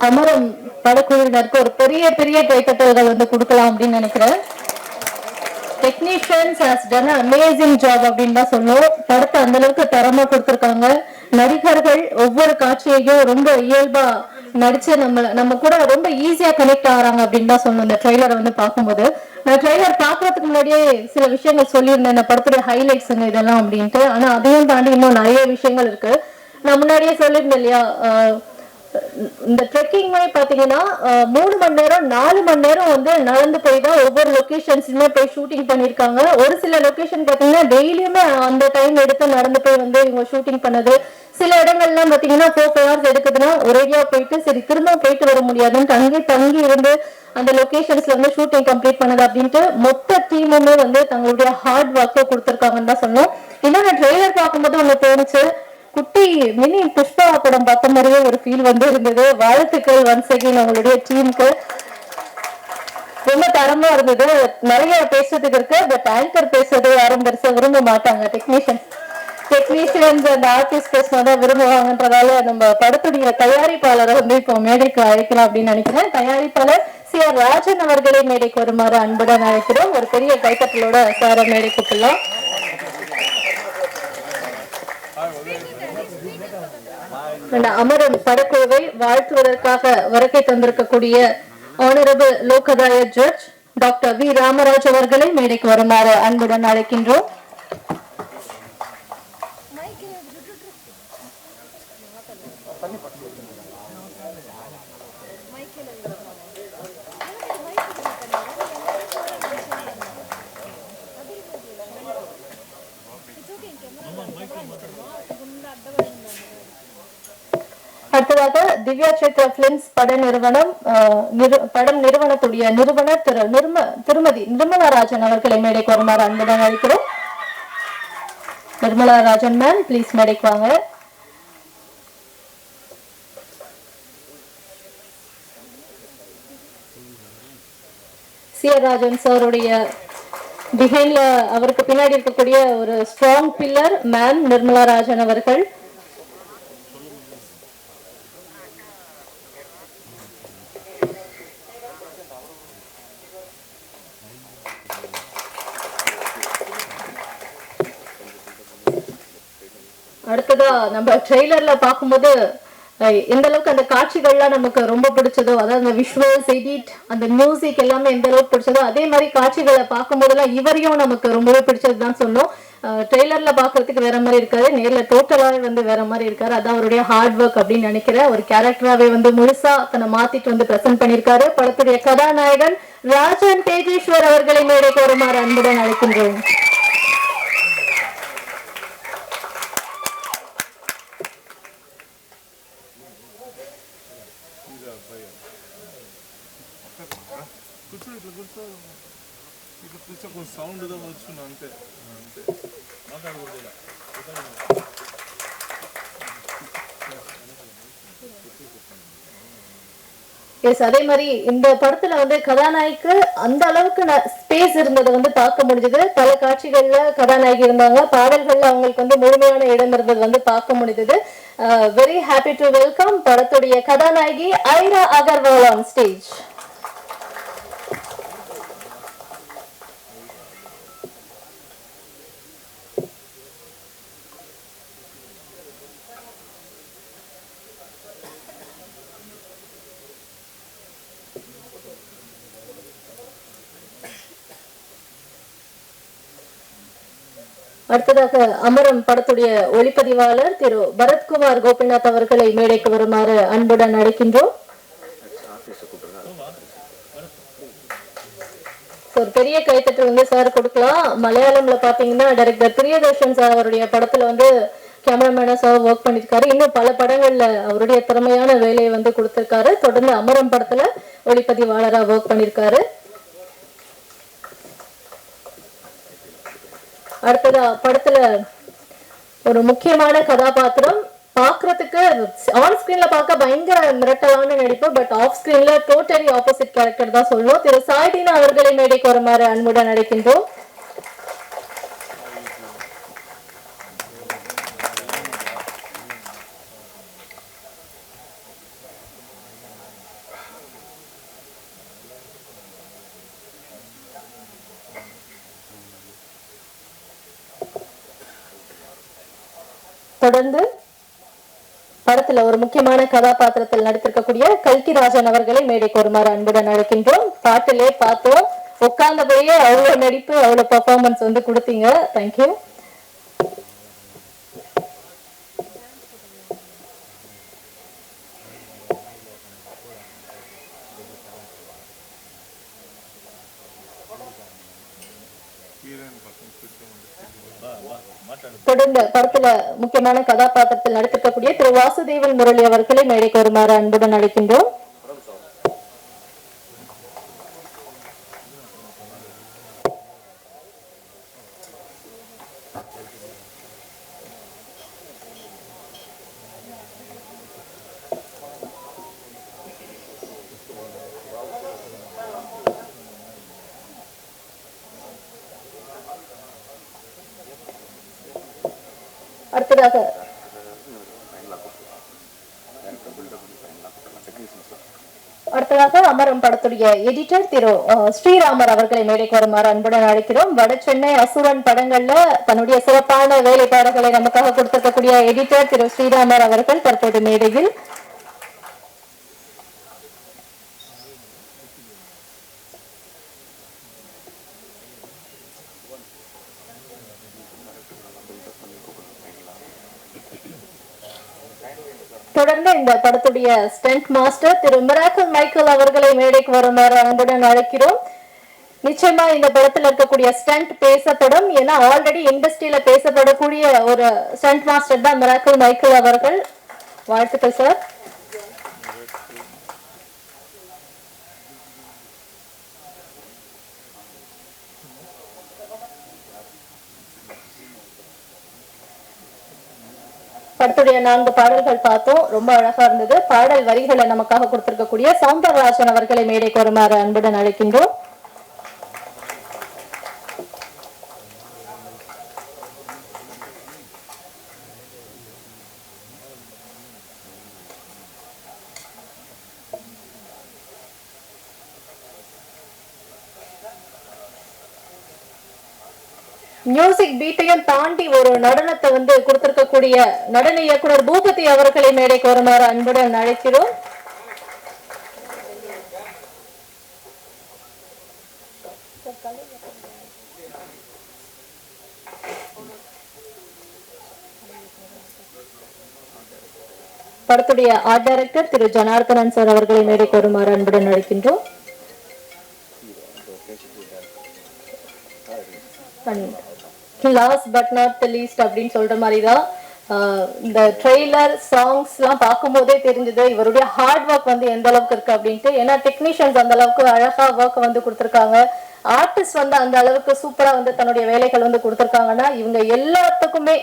அமரம் படக்குழுவினருக்கு ஒரு பெரிய பெரிய கைத்தட்டல்கள் வந்து கொடுக்கலாம் அப்படின்னு நினைக்கிறேன். Technicians has done amazing job அப்படின்னு தான் சொல்லும். படத்தை அந்த அளவுக்கு தரமா கொடுத்துருக்காங்க. நடிகர்கள் ஒவ்வொரு காட்சியையும் ரொம்ப இயல்பா நடிச்சு நம்ம கூட ரொம்ப ஈஸியா கனெக்ட் ஆகிறாங்க அப்படின்னு தான் சொல்லணும். இந்த ட்ரெய்லரை வந்து பார்க்கும்போது நான் ட்ரெய்லர் பார்க்கறதுக்கு முன்னாடியே சில விஷயங்கள் சொல்லியிருந்தேன், இந்த படத்துடைய ஹைலைட்ஸ் இதெல்லாம் அப்படின்ட்டு. ஆனா அதையும் தாண்டி இன்னும் நிறைய விஷயங்கள் இருக்கு. நான் முன்னாடியே சொல்லியிருந்தேன் இல்லையா, இந்த ட்ரெக்கிங்மே பாத்தீங்கன்னா 3 மணி நேரம் 4 மணி நேரம் வந்து நடந்து போய் தான் ஒவ்வொரு லொகேஷன்ஸ்லுமே போய் ஷூட்டிங் பண்ணிருக்காங்க. ஒரு சில லொகேஷன் பாத்தீங்கன்னா டெய்லியுமே அந்த டைம் எடுத்து நடந்து போய் வந்து இவங்க ஷூட்டிங் பண்ணது. சில இடங்கள்லாம் பாத்தீங்கன்னா 4 hours எடுக்குதுன்னா ஒரேடியா போயிட்டு சரி திரும்ப போயிட்டு வர முடியாதுன்னு அங்கே தங்கி இருந்து அந்த லொகேஷன்ஸ்ல வந்து ஷூட்டிங் கம்ப்ளீட் பண்ணது அப்படின்ட்டு மொத்த டீமுமே வந்து தங்களுடைய ஹார்ட் ஒர்க்கை கொடுத்துருக்காங்கன்னு தான் சொன்னோம். இன்னொரு ட்ரெய்லர் பார்க்கும்போது ஒண்ணு தோணுச்சு, குட்டி மினி புஷ்பா படம் பார்த்த மாதிரியே ஒரு ஃபீல் வந்து இருந்தது. வாழ்த்துக்கள் ஒன்ஸ் அகைன் உங்களுடைய டீமுக்கு. ரொம்ப தரமா இருந்தது. நிறைய பேசுறதுக்கு இருக்கு, பட் ஆங்கர் பேசுறது யாரும் பெருசா விரும்ப மாட்டாங்க. டெக்னீஷியன்ஸ் அந்த ஆர்டிஸ்ட் பேசினாதான் விரும்புவாங்கன்றதால நம்ம படத்துடைய தயாரிப்பாளரை வந்து இப்போ மேடைக்கு அழைக்கலாம் அப்படின்னு நினைக்கிறேன். தயாரிப்பாளர் CR ராஜன் அவர்களை மேடைக்கு வருமாறு அன்புடன் அழைக்கிறோம். ஒரு பெரிய கைத்தட்டலோட சார மேடை கூப்பிடலாம். அமரன் படக்குழுவை வாழ்த்துவதற்காக வருகை தந்திருக்கக்கூடிய ஆனரபிள் லோகதாய ஜட்ஜ் டாக்டர் வி ராமராஜ் அவர்களை மேடைக்கு வருமாறு அன்புடன் அழைக்கின்றோம். அடுத்ததாக திவ்யா சேத்ரா பிலிம்ஸ் படம் நிறுவனத்துடைய நிறுவனர் திருமதி நிர்மலா ராஜன் அவர்களை மேடைக்கு வருமாறு அன்புடன் அழைக்கிறோம். நிர்மலா ராஜன் மேம் பிளீஸ் மேடைக்கு வாங்க. CR ராஜன் சாருடைய பிஹைண்ட்ல அவருக்கு பின்னாடி இருக்கக்கூடிய ஒரு strong pillar ma'am Nirmala Rajan அவர்கள். அடுத்ததா நம்ம ட்ரெய்லர்ல பார்க்கும்போது எந்த அளவுக்கு அந்த காட்சிகள்லாம் நமக்கு ரொம்ப பிடிச்சதோ, அதாவது அந்த விஷுவல்ஸ் எடிட் அந்த மியூசிக் எல்லாமே எந்த அளவுக்கு பிடிச்சதோ அதே மாதிரி காட்சிகளை பார்க்கும் போதெல்லாம் இவரையும் நமக்கு ரொம்பவே பிடிச்சதுதான் சொன்னோம். ட்ரெய்லர்ல பாக்குறதுக்கு வேற மாதிரி இருக்காரு, நேர்ல டோட்டலாவே வந்து வேற மாதிரி இருக்காரு. அதான் அவருடைய ஹார்ட் ஒர்க் அப்படின்னு நினைக்கிறேன். ஒரு கேரக்டராவே வந்து முழுசா தன்னை மாத்திட்டு வந்து பிரசன்ட் பண்ணிருக்காரு. படத்துடைய கதாநாயகன் ராஜன் தேஜேஸ்வர் அவர்களை மேடைக்கு வருமாறு அன்புடன் அழைக்கின்றோம். அதே மாதிரி இந்த படத்துல வந்து கதாநாயகிக்கு அந்த அளவுக்கு ஸ்பேஸ் இருந்ததை வந்து பார்க்க முடிஞ்சது. பல காட்சிகள்ல கதாநாயகி இருந்தாங்க, பாடல்கள்ல அவங்களுக்கு வந்து முழுமையான இடம் இருந்தது வந்து பார்க்க முடிஞ்சது. வெரி ஹாப்பி டு வெல்கம் படத்துடைய கதாநாயகி ஐரா அகர்வால் ஆன் ஸ்டேஜ். அடுத்ததாக அமரம் படத்துடைய ஒளிப்பதிவாளர் திரு பரத்குமார் கோபிநாத் அவர்களை மேடைக்கு வருமாறு அன்புடன் அழைக்கின்றோம். ஒரு பெரிய கைத்தட்டல் வந்து சார் கொடுக்கலாம். மலையாளம்ல பாத்தீங்கன்னா டைரக்டர் பிரியதர்ஷன் சார் அவருடைய படத்துல வந்து கேமராமேனா சார் ஒர்க் பண்ணிருக்காரு. இன்னும் பல படங்கள்ல அவருடைய திறமையான வேலையை வந்து கொடுத்திருக்காரு. தொடர்ந்து அமரம் படத்துல ஒளிப்பதிவாளரா ஒர்க் பண்ணிருக்காரு. அடுத்ததா படத்துல ஒரு முக்கியமான கதாபாத்திரம், பாக்குறதுக்கு ஆன் ஸ்கிரீன்ல பார்க்க பயங்கர மிரட்டலான நடிப்பு, பட் ஆஃப் ஸ்கிரீன்ல டோட்டலி ஆப்போசிட் கேரக்டர் தான் சொல்லணும். திரு சாய்டினா அவர்களை மேடைக்கு வருமாறு அன்புடன் அழைக்கின்றோம். தொடர்ந்து படத்துல ஒரு முக்கியமான கதாபாத்திரத்தில் நடித்திருக்கக்கூடிய கல்கிராஜன் அவர்களை மேடைக்கு வருமாறு அன்புடன் அழைக்கின்றோம். பாட்டிலே பார்த்தோம், உட்கார்ந்தபடியே அவ்வளவு நடிப்பு, அவ்வளவு பெர்ஃபார்மன்ஸ் வந்து கொடுத்தீங்க. தேங்க்யூ. தொடர்ந்து படத்துல முக்கியமான கதாபாத்திரத்தில் நடித்திருக்கக்கூடிய திரு வாசுதேவன் முரளி அவர்களை மேடைக்கு வருமாறு அன்புடன் அழைக்கின்றோம். அடுத்ததாக அமரம் படத்துடைய எடிட்டர் திரு ஸ்ரீராமர் அவர்களை மேடைக்கு வருமாறு அன்புடன் அழைக்கிறோம். வட சென்னை அசுரன் படங்கள்ல தன்னுடைய சிறப்பான வேலைப்பாடுகளை நமக்காக கொடுத்திருக்கக்கூடிய எடிட்டர் திரு ஸ்ரீராமர் அவர்கள் தற்போது மேடையில். தொடர்ந்து இந்த படத்துடைய ஸ்டண்ட் மாஸ்டர் திரு மிராக்கிள் மைக்கேல் அவர்களை மேடைக்கு வருமாறு அன்புடன் அழைக்கிறோம். நிச்சயமா இந்த படத்துல இருக்கக்கூடிய ஸ்டண்ட் பேசப்படும். ஏன்னா ஆல்ரெடி இண்டஸ்ட்ரியில பேசப்படக்கூடிய ஒரு ஸ்டண்ட் மாஸ்டர் தான் மிராக்கிள் மைக்கேல் அவர்கள். வாழ்த்துக்கள் சார். படத்துடைய 4 பாடல்கள் பார்த்தோம், ரொம்ப அழகா இருந்தது. பாடல் வரிகளை நமக்காக கொடுத்திருக்கக்கூடிய சவுந்தரராஜன் அவர்களை மேடைக்கு வருமாறு அன்புடன் அழைக்கின்றோம். மியூசிக் பீட்டையும் தாண்டி ஒரு நடனத்தை வந்து கொடுத்திருக்கக்கூடிய நடன இயக்குனர் பூபதி அவர்களை மேடைக்கு வருமாறு அன்புடன் அழைக்கிறோம். படத்துடைய ஆர்ட் டைரக்டர் திரு ஜனார்தனன் சார் அவர்களை மேடைக்கு வருமாறு அன்புடன் அழைக்கின்றோம். Last but not the least அப்படின்னு சொல்ற மாதிரிதான் இந்த ட்ரெய்லர் சாங்ஸ் எல்லாம் பார்க்கும் போதே தெரிஞ்சது இவருடைய ஹார்ட் ஒர்க் வந்து எந்த அளவுக்கு இருக்கு அப்படின்ட்டு. ஏன்னா டெக்னீஷியன்ஸ் அந்த அளவுக்கு அழகா ஒர்க் வந்து கொடுத்துருக்காங்க, ஆர்டிஸ்ட் வந்து அந்த அளவுக்கு சூப்பரா வந்து தன்னுடைய வேலைகள் வந்து கொடுத்துருக்காங்கன்னா இவங்க எல்லாத்துக்குமே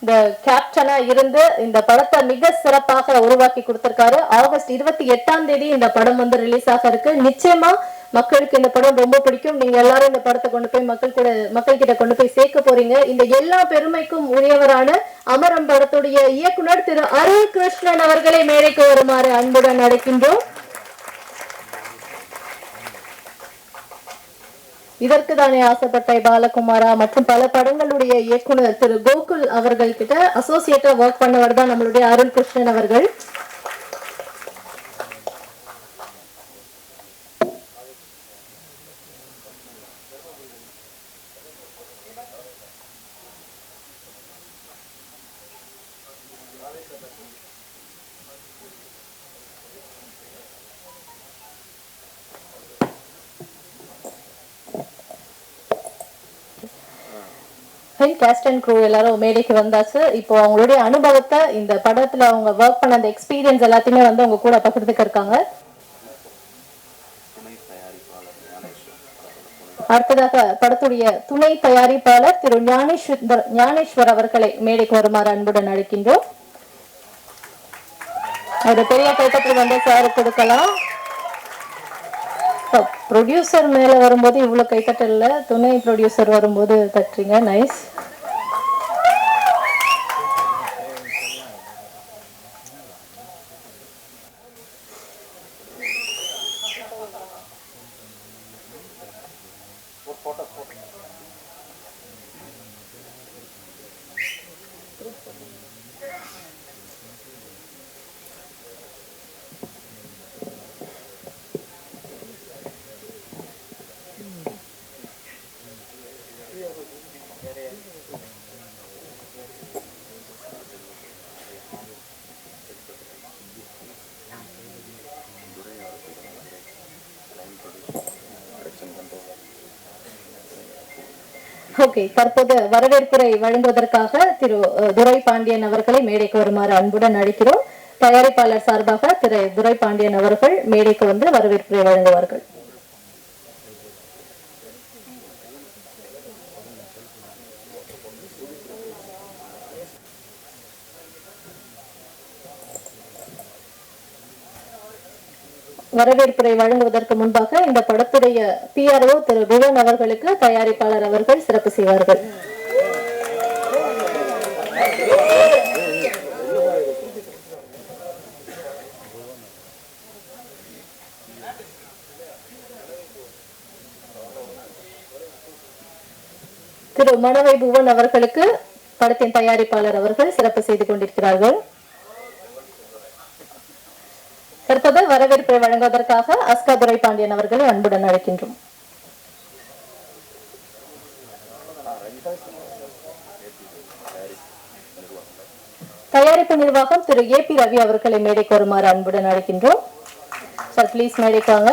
இந்த கேப்டனா இருந்து இந்த படத்தை மிக சிறப்பாக உருவாக்கி கொடுத்திருக்காரு. ஆகஸ்ட் 28ஆம் தேதி இந்த படம் வந்து ரிலீஸ் ஆக இருக்கு. நிச்சயமா மக்களுக்கு இந்த படம் ரொம்ப பிடிக்கும். நீங்க எல்லாரும் இந்த படத்தை கொண்டு போய் மக்கள் கிட்ட கொண்டு போய் சேர்க்க போறீங்க. இந்த எல்லா பெருமைக்கும் உரியவரான அமரம் படத்துடைய இயக்குனர் திரு அருள் கிருஷ்ணன் அவர்களை மேடைக்கு வருமாறு அன்புடன் அழைக்கின்றோம். இதற்கு தானே ஆசைப்பட்ட பாலகுமாரா மற்றும் பல படங்களுடைய இயக்குனர் திரு கோகுல் அவர்கள் கிட்ட அசோசியேட்டா ஒர்க் பண்ணவர் தான் நம்மளுடைய அருள் கிருஷ்ணன் அவர்கள். கேஸ்ட் அண்ட் க்ரூ எல்லாரும் மேடைக்கு வந்தாச்சு. இப்போ அவங்களுடைய அனுபவத்தை இந்த படத்துல அவங்க ஒர்க் பண்ண அந்த எக்ஸ்பீரியன்ஸ் எல்லாத்தையுமே வந்து அவங்க கூட பகிர்ந்துக்க இருக்காங்க. அடுத்ததாக படத்துடைய துணை தயாரிப்பாளர் திரு ஞானேஸ்வர் அவர்களை மேடைக்கு வருமாறு அன்புடன் அழைக்கின்றோம். ஒரு பெரிய கைத்தட்டல் வந்து சார் கொடுக்கலாம். ப்ரொடியூசர் மேல வரும்போது இவ்வளவு கைத்தட்டல, துணை ப்ரொடியூசர் வரும்போது தட்டுறீங்க. நைஸ். ஓகே, தற்போது வரவேற்புரை வழங்குவதற்காக திரு துரை பாண்டியன் அவர்களை மேடைக்கு வருமாறு அன்புடன் அழைக்கிறோம். தயாரிப்பாளர் சார்பாக திரு துரை பாண்டியன் அவர்கள் மேடைக்கு வந்து வரவேற்புரை வழங்குவார்கள். வரவேற்புரை வழங்குவதற்கு முன்பாக இந்த படத்துடைய PRO திரு விவன் அவர்களுக்கு தயாரிப்பாளர் அவர்கள் சிறப்பு செய்வார்கள். திரு மணவை புவன் அவர்களுக்கு படத்தின் தயாரிப்பாளர் அவர்கள் சிறப்பு செய்து கொண்டிருக்கிறார்கள். தற்போது வரவேற்பை வழங்குவதற்காக அஸ்கா துரை பாண்டியன் அவர்களை அன்புடன் அழைக்கின்றோம். தயாரிப்பு நிர்வாகம் திரு AP ரவி அவர்களை மேடைக்கு வருமாறு அன்புடன் அழைக்கின்றோம். சார் ப்ளீஸ் மேடைக்காங்க.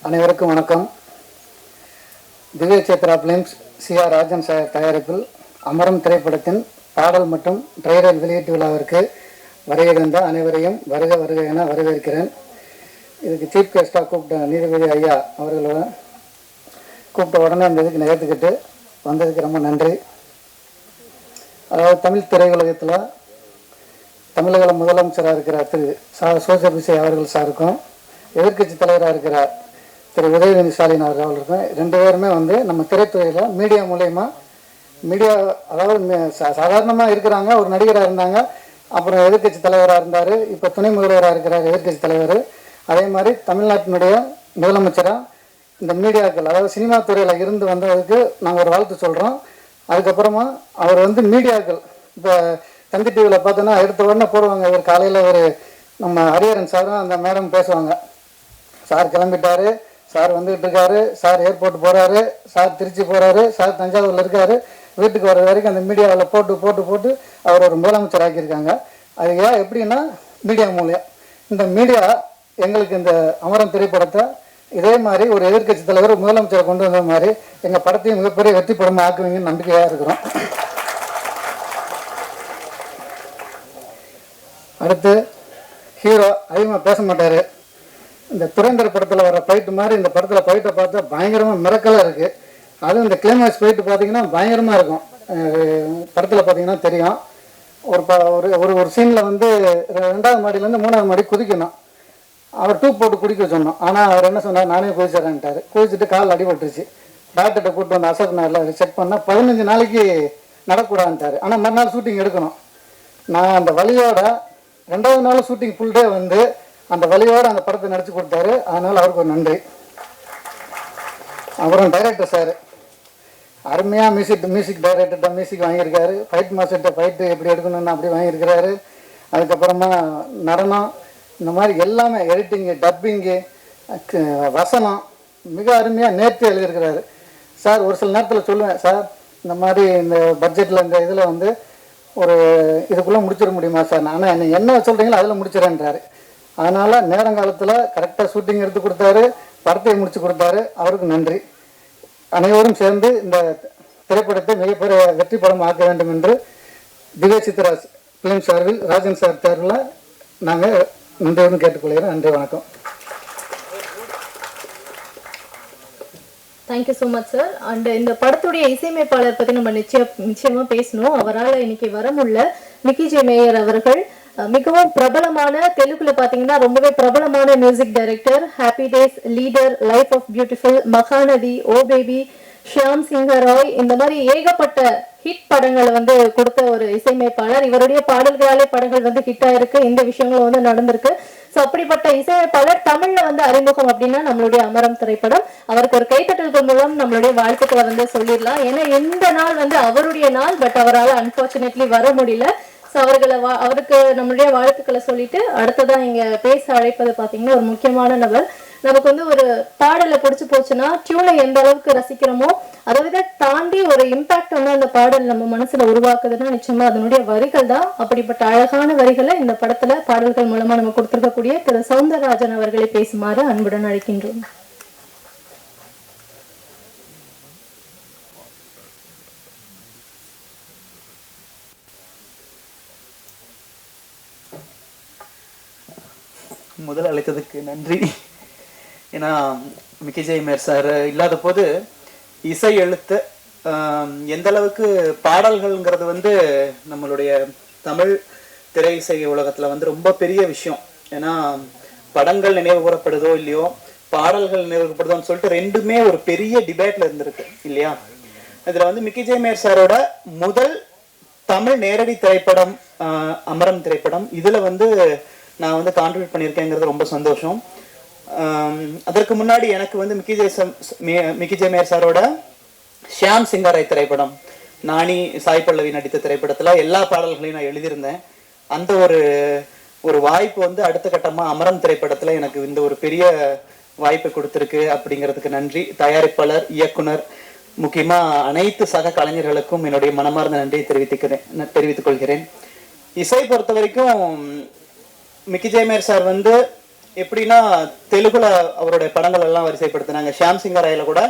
அனைவருக்கும் வணக்கம். Divya Kshetra films CR Rajan sir தயாரிப்பில் அமரம் திரைப்படத்தின் பாடல் மற்றும் ட்ரெய்லர் வெளியீட்டு விழாவிற்கு வருகின்ற அனைவரையும் வருக வருக என வரவேற்கிறேன். இதுக்கு சீஃப் கெஸ்டாக கூப்பிட்ட நீதிபதி ஐயா அவர்களை கூப்பிட்ட உடனே அந்த இதுக்கு ஏற்றுக்கிட்டு வந்ததுக்கு ரொம்ப நன்றி. அதாவது தமிழ் திரையுலகத்தில் தமிழக முதலமைச்சராக இருக்கிற திரு சோசபிசை அவர்கள் சாருக்கும் எதிர்கட்சி தலைவராக இருக்கிற திரு உதயநிதி ஸ்டாலின் அவர்களுக்கும் ரெண்டு பேருமே வந்து நம்ம திரைத்துறையில் மீடியா மூலயமா அதாவது சாதாரணமாக இருக்கிறாங்க. ஒரு நடிகராக இருந்தாங்க, அப்புறம் எதிர்கட்சி தலைவராக இருந்தார், இப்போ துணை முதல்வராக இருக்கிறார் எதிர்கட்சி தலைவர். அதே மாதிரி தமிழ்நாட்டினுடைய முதலமைச்சராக இந்த மீடியாக்கள் அதாவது சினிமா துறையில் இருந்து வந்ததுக்கு நாங்கள் ஒரு வாழ்த்து சொல்கிறோம். அதுக்கப்புறமா அவர் வந்து மீடியாக்கள் இப்போ தந்தி டிவியில் பார்த்தோன்னா எடுத்த உடனே போடுவாங்க. இவர் காலையில் ஒரு நம்ம ஹரிஹரன் சாரும் அந்த மேடம் பேசுவாங்க, சார் கிளம்பிட்டாரு, சார் வந்துகிட்டு இருக்காரு, சார் ஏர்போர்ட் போகிறாரு, சார் திருச்சி போகிறாரு, சார் தஞ்சாவூரில் இருக்காரு, வீட்டுக்கு வர்ற வரைக்கும் அந்த மீடியாவில் போட்டு போட்டு போட்டு அவர் ஒரு முதலமைச்சர் ஆக்கியிருக்காங்க. அது ஏன் எப்படின்னா மீடியா மூலியம். இந்த மீடியா எங்களுக்கு இந்த அமரம் திரைப்படத்தை இதே மாதிரி ஒரு எதிர்கட்சி தலைவர் முதலமைச்சரை கொண்டு வந்த மாதிரி எங்கள் படத்தையும் மிகப்பெரிய வெற்றி படமாக ஆக்குவீங்கன்னு நம்பிக்கையாக இருக்கிறோம். அடுத்து ஹீரோ அதிகமாக பேச மாட்டார். இந்த துரேந்தர் படத்தில் வர ஃபைட்டு மாதிரி இந்த படத்தில் ஃபைட்டை பார்த்தா பயங்கரமாக மிரக்கலாக இருக்குது. அதுவும் இந்த கிளைமேக்ஸ் ஃபைட்டு பார்த்தீங்கன்னா பயங்கரமாக இருக்கும். படத்தில் பார்த்தீங்கன்னா தெரியும். ஒரு ஒரு சீனில் வந்து 2வது மாடியிலேருந்து 3வது மாடி குதிக்கணும். அவர் டூப் போட்டு குடிக்க சொன்னோம். ஆனால் அவர் என்ன சொன்னார், நானே குதிச்சிடறேன்ட்டார். குதிச்சுட்டு கால் அடிபட்டுருச்சு. டாக்டர்கிட்ட கூப்பிட்டு வந்து அசோக் நகரில் செக் பண்ணால் 15 நாளைக்கு நடக்கூடாதுன்ட்டார். ஆனால் மறுநாள் ஷூட்டிங் எடுக்கணும். நான் அந்த வழியோட 2வது நாள் ஷூட்டிங் ஃபுல் டே வந்து அந்த வழியோடு அந்த படத்தை நடிச்சு கொடுத்தாரு. அதனால் அவருக்கு ஒரு நன்றி. அப்புறம் டைரக்டர் சார் அருமையாக மியூசிக் டைரக்டர்கிட்ட மியூசிக் வாங்கியிருக்காரு. ஃபைட் மாஸ்டர்கிட்ட ஃபைட்டு எப்படி எடுக்கணும்னு அப்படி வாங்கியிருக்கிறாரு. அதுக்கப்புறமா நடனம், இந்த மாதிரி எல்லாமே எடிட்டிங்கு, டப்பிங்கு, வசனம் மிக அருமையாக நேர்த்தி எழுதியிருக்கிறாரு. சார் ஒரு சில நேரத்தில் சொல்லுவேன், சார் இந்த மாதிரி இந்த பட்ஜெட்டில் இந்த இதில் வந்து ஒரு இதுக்குள்ளே முடிச்சிட முடியுமா சார்? ஆனால் என்ன சொல்கிறீங்களோ அதில் முடிச்சிடறேன்றாரு. அதனால் நேரங்காலத்தில் கரெக்டாக ஷூட்டிங் எடுத்து கொடுத்தாரு, படத்தை முடித்து கொடுத்தாரு. அவருக்கு நன்றி. அனைவரும் சேர்ந்து இந்த திரைப்படத்தை மிகப்பெரிய வெற்றி படம் ஆக்க வேண்டும் என்று திவ்ய சித்ரா பிலிம் சார்பில் ராஜன் சார் தேர்வில் நாங்கள் நன்றியுடன் கேட்டுக்கொள்கிறேன். நன்றி, வணக்கம். Thank you so much sir. And இந்த படத்துடைய இசையமைப்பாளர் பற்றி நம்ம நிச்சயமா பேசணும். அவரால் இன்னைக்கு வர முடியல. மிக்கி ஜே மேயர் அவர்கள் மிகவும் பிரபலமான தெலுங்குல பாத்தீங்கன்னா ரொம்பவே பிரபலமான music director. Happy Days, Leader, Life of Beautiful, Mahanati, Oh Baby, Shyam Singha Roy, இந்த மாதிரி ஏகப்பட்ட ஹிட் படங்களை வந்து கொடுத்த ஒரு இசையமைப்பாளர். இவருடைய பாடல்களாலே படங்கள் வந்து ஹிட் ஆயிருக்கு, இந்த விஷயங்களும் வந்து நடந்திருக்கு. சோ அப்படிப்பட்ட இசையமைப்பாளர் தமிழ்ல வந்து அறிமுகம் அப்படின்னா நம்மளுடைய அமரம் திரைப்படம். அவருக்கு ஒரு கைத்தட்டல்கள் மூலம் நம்மளுடைய வாழ்த்துக்களை வந்து சொல்லிடலாம். ஏன்னா இந்த நாள் வந்து அவருடைய நாள், பட் அவரால் அன்பார்ச்சுனேட்லி வர முடியல. ஸோ அவருக்கு நம்மளுடைய வாழ்த்துக்களை சொல்லிட்டு அடுத்ததான் இங்க பேச அழைப்பது பாத்தீங்கன்னா ஒரு முக்கியமான நபர். நமக்கு வந்து ஒரு பாடலை பிடிச்சு போச்சுன்னா டியூனை எந்த அளவுக்கு ரசிக்கிறோமோ அதை விட தாண்டி ஒரு இம்பாக்ட் வந்து அந்த பாடல் நம்ம மனசுல உருவாக்குதுன்னா நிச்சயமா அதனுடைய வரிகள் தான். அப்படிப்பட்ட அழகான வரிகளை இந்த படத்துல பாடல்கள் மூலமா நம்ம கொடுத்திருக்கக்கூடிய திரு சௌந்தரராஜன் அவர்களை பேசுமாறு அன்புடன் அழைக்கின்றோம். முதல் அழைத்ததுக்கு நன்றி. ஏன்னா மிக்கி மேயர் சார் இல்லாத போது இசை எழுத்து எந்த அளவுக்கு பாடல்கள்ங்கிறது வந்து நம்மளுடைய தமிழ் திரை இசை உலகத்துல வந்து ரொம்ப பெரிய விஷயம். ஏன்னா படங்கள் நினைவு கூறப்படுதோ இல்லையோ, பாடல்கள் நினைவு கூறப்படுதோன்னு சொல்லிட்டு ரெண்டுமே ஒரு பெரிய டிபேட்ல இருந்திருக்கு இல்லையா. இதுல வந்து மிக்கி மேயர் சாரோட முதல் தமிழ் நேரடி திரைப்படம் அமரம் திரைப்படம், இதுல வந்து நான் வந்து கான்ட்ரிபியூட் பண்ணியிருக்கேங்கிறது ரொம்ப சந்தோஷம். அதற்கு முன்னாடி எனக்கு வந்து மிக்கி மேயர் சாரோட ஷியாம் சிங்காராய் திரைப்படம், நானி சாய் பல்லவி நடித்த திரைப்படத்துல எல்லா பாடல்களையும் நான் எழுதியிருந்தேன். அந்த ஒரு வாய்ப்பு வந்து அடுத்த கட்டமா அமரம் திரைப்படத்துல எனக்கு இந்த ஒரு பெரிய வாய்ப்பு கொடுத்திருக்கு. அப்படிங்கிறதுக்கு நன்றி. தயாரிப்பாளர், இயக்குனர், முக்கியமா அனைத்து சக கலைஞர்களுக்கும் என்னுடைய மனமார்ந்த நன்றியை தெரிவித்துக் கொள்கிறேன். இசை பொறுத்த வரைக்கும் மிக்கி மேயர் சார் வந்து எப்படின்னா தெலுங்குல அவருடைய படங்கள் எல்லாம் வரிசைப்படுத்தினாங்க. ஷியாம் சிங்காராயில கூட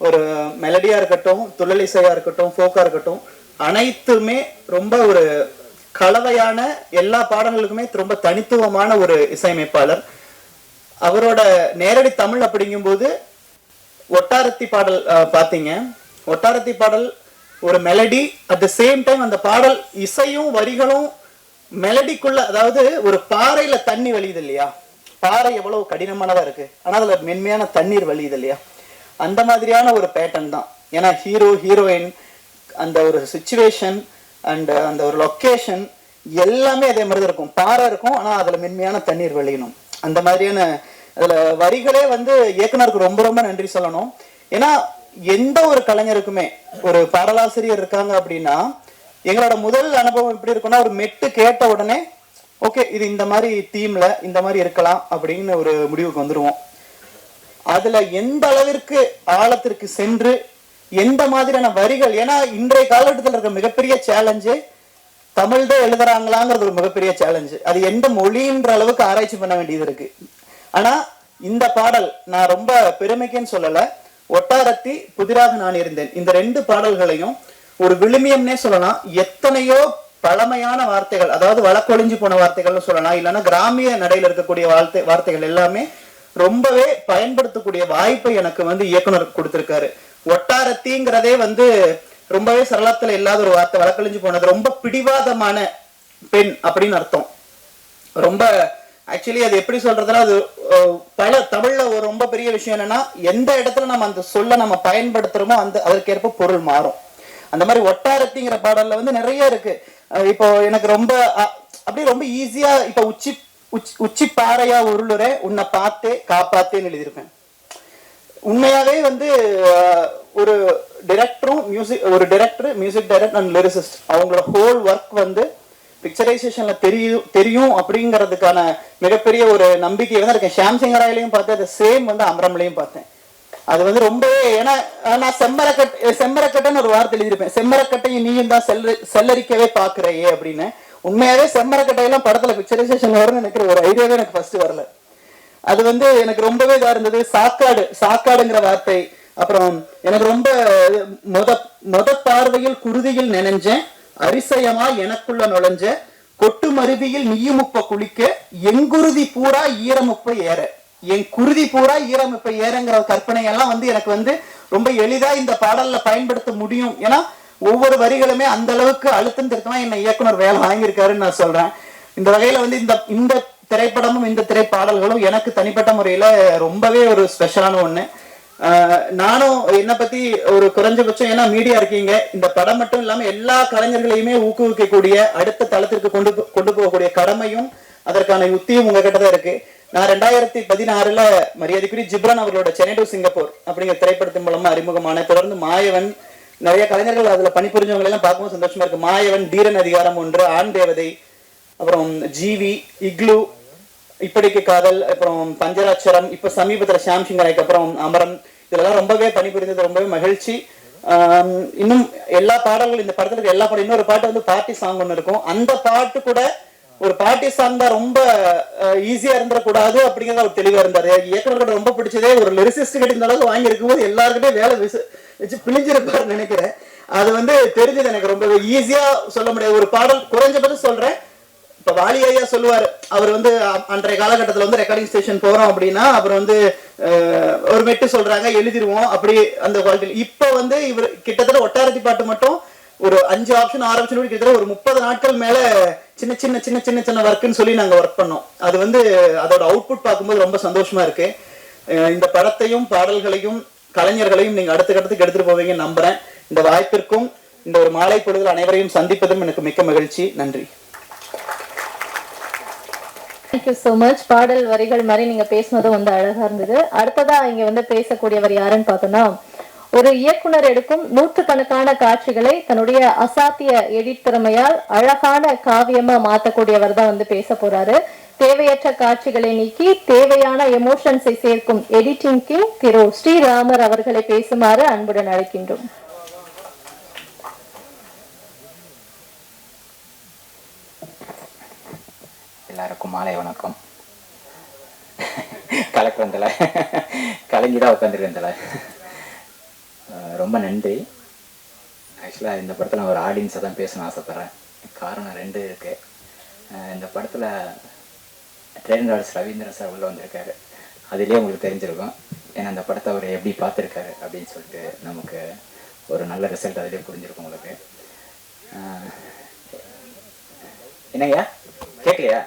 ஒரு மெலடியா இருக்கட்டும், துள்ளல் இசையா இருக்கட்டும், ஃபோக்கா இருக்கட்டும், அனைத்துமே ரொம்ப ஒரு கலவையான, எல்லா பாடல்களுக்குமே ரொம்ப தனித்துவமான ஒரு இசையமைப்பாளர். அவரோட நேரடி தமிழ் அப்படிங்கும்போது ஒட்டாரத்தி பாடல் பார்த்தீங்க. ஒட்டாரத்தி பாடல் ஒரு melody, at the same time அந்த பாடல் இசையும் வரிகளும் மெலடிக்குள்ள, அதாவது ஒரு பாறையில தண்ணி வலியுது இல்லையா, பாறை எவ்வளவு கடினமானதா இருக்கு, ஆனா அதுல மென்மையான தண்ணீர் வலியுது இல்லையா, அந்த மாதிரியான ஒரு பேட்டர்ன் தான். ஏன்னா ஹீரோ ஹீரோயின், அந்த ஒரு சிச்சுவேஷன் அண்ட் அந்த ஒரு லொக்கேஷன் எல்லாமே அதே மாதிரி தான் இருக்கும். பாறை இருக்கும், ஆனா அதுல மென்மையான தண்ணீர் வலியணும். அந்த மாதிரியான அதுல வரிகளே வந்து இயக்குனருக்கு ரொம்ப ரொம்ப நன்றி சொல்லணும். ஏன்னா எந்த ஒரு கலைஞருக்குமே ஒரு பாடலாசிரியர் இருக்காங்க அப்படின்னா, எங்களோட முதல் அனுபவம் எப்படி இருக்குன்னா, ஒரு மெட்டு கேட்ட உடனே ஓகே இது இந்த மாதிரி தீம்ல இந்த மாதிரி இருக்கலாம் அப்படின்னு ஒரு முடிவுக்கு வந்துருவோம். அதுல எந்த அளவிற்கு ஆழத்திற்கு சென்று எந்த மாதிரியான வரிகள், ஏன்னா இன்றைய காலகட்டத்தில் இருக்க மிகப்பெரிய சேலஞ்சு தமிழ் தான் எழுதுறாங்களாங்கிறது ஒரு மிகப்பெரிய சேலஞ்சு. அது எந்த மொழின்ற அளவுக்கு ஆராய்ச்சி பண்ண வேண்டியது இருக்கு. ஆனா இந்த பாடல் நான் ரொம்ப பெருமைக்குன்னு சொல்லல, ஒட்டாரத்தி, புதிராக நான் இருந்தேன், இந்த ரெண்டு பாடல்களையும் ஒரு விழுமியம்னே சொல்லலாம். எத்தனையோ பழமையான வார்த்தைகள், அதாவது வழக்கொழிஞ்சு போன வார்த்தைகள்னு சொல்லலாம், இல்லைன்னா கிராமிய நடையில இருக்கக்கூடிய வார்த்தைகள் எல்லாமே ரொம்பவே பயன்படுத்தக்கூடிய வாய்ப்பை எனக்கு வந்து இயக்குனர் கொடுத்திருக்காரு. ஒட்டாரத்திங்கிறதே வந்து ரொம்பவே சரளத்துல இல்லாத ஒரு வார்த்தை, வழக்கொழிஞ்சு போனது, ரொம்ப பிடிவாதமான பெண் அப்படின்னு அர்த்தம். ரொம்ப ஆக்சுவலி அது எப்படி சொல்றதுன்னா, அது பல தமிழ்ல ஒரு ரொம்ப பெரிய விஷயம் என்னன்னா, எந்த இடத்துல நம்ம அந்த சொல்ல நம்ம பயன்படுத்துறோமோ அதற்கேற்ப பொருள் மாறும். அந்த மாதிரி ஒட்டாரத்திங்கிற பாடல்ல வந்து நிறைய இருக்கு. இப்போ எனக்கு ரொம்ப அப்படியே ரொம்ப ஈஸியா, இப்ப உச்சி பாறையா உருளுற உன்னை பார்த்தே காப்பாத்தேன்னு எழுதியிருப்பேன். உண்மையாவே வந்து ஒரு director, music director and lyricist, அவங்களோட ஹோல் ஒர்க் வந்து பிக்சரைசேஷன்ல தெரியும் அப்படிங்கிறதுக்கான மிகப்பெரிய ஒரு நம்பிக்கை வந்து இருக்கேன். ஷியாம் சிங்கராயிலையும் பார்த்தேன், அது சேம் வந்து அமரம்லையும் பார்த்தேன். அது வந்து ரொம்பவே, ஏன்னா நான் செம்மரக்கட்டைன்னு ஒரு வார்த்தை எழுதியிருப்பேன். செம்மரக்கட்டையும் நீயும் தான் செல்லரிக்கவே பாக்குறையே அப்படின்னு. உண்மையாவே செம்மரக்கட்டையெல்லாம் படத்துல பிக்சரைசேஷன் வரும்னு நினைக்கிற ஒரு ஐடியாவே எனக்கு ஃபர்ஸ்ட் வரல. அது வந்து எனக்கு ரொம்பவே இதா இருந்தது. சாக்காடுங்கிற வார்த்தை. அப்புறம் எனக்கு ரொம்ப மொத பார்வையில் குருதியில் நினைஞ்சேன், அரிசயமா எனக்குள்ள நுழைஞ்ச, கொட்டு மருதியில் நீயுமுப்ப குளிக்க, எங்குருதி பூரா ஈரமுப்ப ஏற, என் குருதி பூரா ஈரமுப்ப ஏறங்கிற கற்பனை எல்லாம் வந்து எனக்கு வந்து ரொம்ப எளிதா இந்த பாடல்ல பயன்படுத்த முடியும். ஏன்னா ஒவ்வொரு வரிகளுமே அந்த அளவுக்கு அழுத்தம் திருத்தமா என்ன இயக்குனர் வேலை வாங்கியிருக்காருன்னு நான் சொல்றேன். இந்த வகையில வந்து இந்த திரைப்படமும் இந்த திரைப்பாடல்களும் எனக்கு தனிப்பட்ட முறையில ரொம்பவே ஒரு ஸ்பெஷலான ஒண்ணு. நானும் என்னை பத்தி ஒரு குறைஞ்சபட்சம், ஏன்னா மீடியா இருக்கீங்க, இந்த படம் மட்டும் இல்லாம எல்லா கலைஞர்களையுமே ஊக்குவிக்கக்கூடிய அடுத்த தளத்திற்கு கொண்டு போகக்கூடிய கடமையும் அதற்கான யுக்தியும் உங்ககிட்ட தான் இருக்கு. நான் 2016 மரியாதைக்குரிய ஜிப்ரான் அவர்களோட சென்னை டு சிங்கப்பூர் அப்படிங்கிற திரைப்படத்தின் மூலமா அறிமுகமான, தொடர்ந்து மாயவன், நிறைய கலைஞர்கள் அதுல பணிபுரிஞ்சவங்க எல்லாம் பார்க்கும்போது சந்தோஷமா இருக்கு. மாயவன், தீரன் அதிகாரம் 1, ஆண் தேவதை, அப்புறம் ஜிவி, இக்லு, இப்படிக்கு காதல், அப்புறம் பஞ்சராட்சரம், இப்ப சமீபத்துல ஷாம் சிங்கரைக்கு அப்புறம் அமரன், இதெல்லாம் ரொம்பவே பணிபுரிந்தது, ரொம்பவே மகிழ்ச்சி. இன்னும் எல்லா பாடல்கள் இந்த படத்துல எல்லா பாடம், இன்னொரு பாட்டு வந்து பார்ட்டி சாங் ஒன்று இருக்கும். அந்த பாட்டு கூட ஒரு பார்ட்டி சாங் தான், ரொம்ப ஈஸியா இருந்துடக்கூடாது அப்படிங்கிறத அவர் தெளிவா இருந்தாரு. இயக்குநர்கிட்ட ரொம்ப பிடிச்சதே ஒரு லிரிசிஸ்ட் கிட்ட இந்த அளவுக்கு வாங்கி இருக்கும்போது எல்லாருக்கிட்டே வேலை வச்சு பிழிஞ்சிருப்பாருன்னு நினைக்கிறேன். அது வந்து தெரிஞ்சது எனக்கு ரொம்ப ஈஸியா சொல்ல முடியாது. ஒரு பாடல் குறைஞ்சபட்சம் சொல்றேன், இப்ப வாலி ஐயா சொல்லுவாரு, அவர் வந்து அன்றைய காலகட்டத்தில் வந்து ரெக்கார்டிங் ஸ்டேஷன் போறோம் அப்படின்னா அப்புறம் வந்து ஒரு மெட்டு சொல்றாங்க, எழுதிருவோம் அப்படி அந்த குவாலிட்டி. இப்ப வந்து இவர் கிட்டத்தட்ட ஒட்டாரத்தி பாட்டு மட்டும் ஒரு 5 ஆப்ஷன் 6 ஆப்ஷன் கிட்டத்தட்ட ஒரு 30 நாட்கள் மேல சின்ன சின்ன சின்ன சின்ன சின்ன ஒர்க்குன்னு சொல்லி நாங்க ஒர்க் பண்ணோம். அது வந்து அதோட அவுட்புட் பார்க்கும்போது ரொம்ப சந்தோஷமா இருக்கு. இந்த படத்தையும் பாடல்களையும் கலைஞர்களையும் நீங்க அடுத்த கட்டத்துக்கு எடுத்துட்டு போவீங்கன்னு நம்புறேன். இந்த வாய்ப்பிற்கும் இந்த ஒரு மாலை பொழுதில் அனைவரையும் சந்திப்பதும் எனக்கு மிக்க மகிழ்ச்சி. நன்றி. Thank you so much. பாடல் வரிகள் மாதிரி நீங்க பேசினதும் வந்து அழகா இருந்தது. அடுத்ததா இங்க வந்து பேசக்கூடியவர் யாருன்னு பார்த்தோம்னா, ஒரு இயக்குனர் எடுக்கும் நூற்றுக்கணக்கான காட்சிகளை தன்னுடைய அசாத்திய எடிட் திறமையால் அழகான காவியமா மாத்தக்கூடியவர் தான் வந்து பேச போறாரு. தேவையற்ற காட்சிகளை நீக்கி தேவையான எமோஷன்ஸை சேர்க்கும் எடிட்டிங் கிங் திரு ஸ்ரீராமர் அவர்களை பேசுமாறு அன்புடன் அழைக்கின்றோம். எல்லாருக்கும் மாலை வணக்கம். கலக்கிறந்தில் கலங்கிதான் உட்காந்துருக்கேன். ரொம்ப நன்றி. ஆக்சுவலாக இந்த படத்தில் நான் ஒரு ஆடியன்ஸை தான் பேசணும்னு ஆசைப்பட்றேன். காரணம் 2 இருக்கு. இந்த படத்தில் ட்ரெயின் ராட்ஸ் ரவீந்திரன் சார் உள்ள வந்திருக்காரு. அதுலேயே உங்களுக்கு தெரிஞ்சிருக்கும். ஏன்னா அந்த படத்தை அவர் எப்படி பார்த்துருக்காரு அப்படின்னு சொல்லிட்டு நமக்கு ஒரு நல்ல ரிசல்ட் அதிலே புரிஞ்சிருக்கும் உங்களுக்கு. என்னங்கய்யா கேட்கலையா?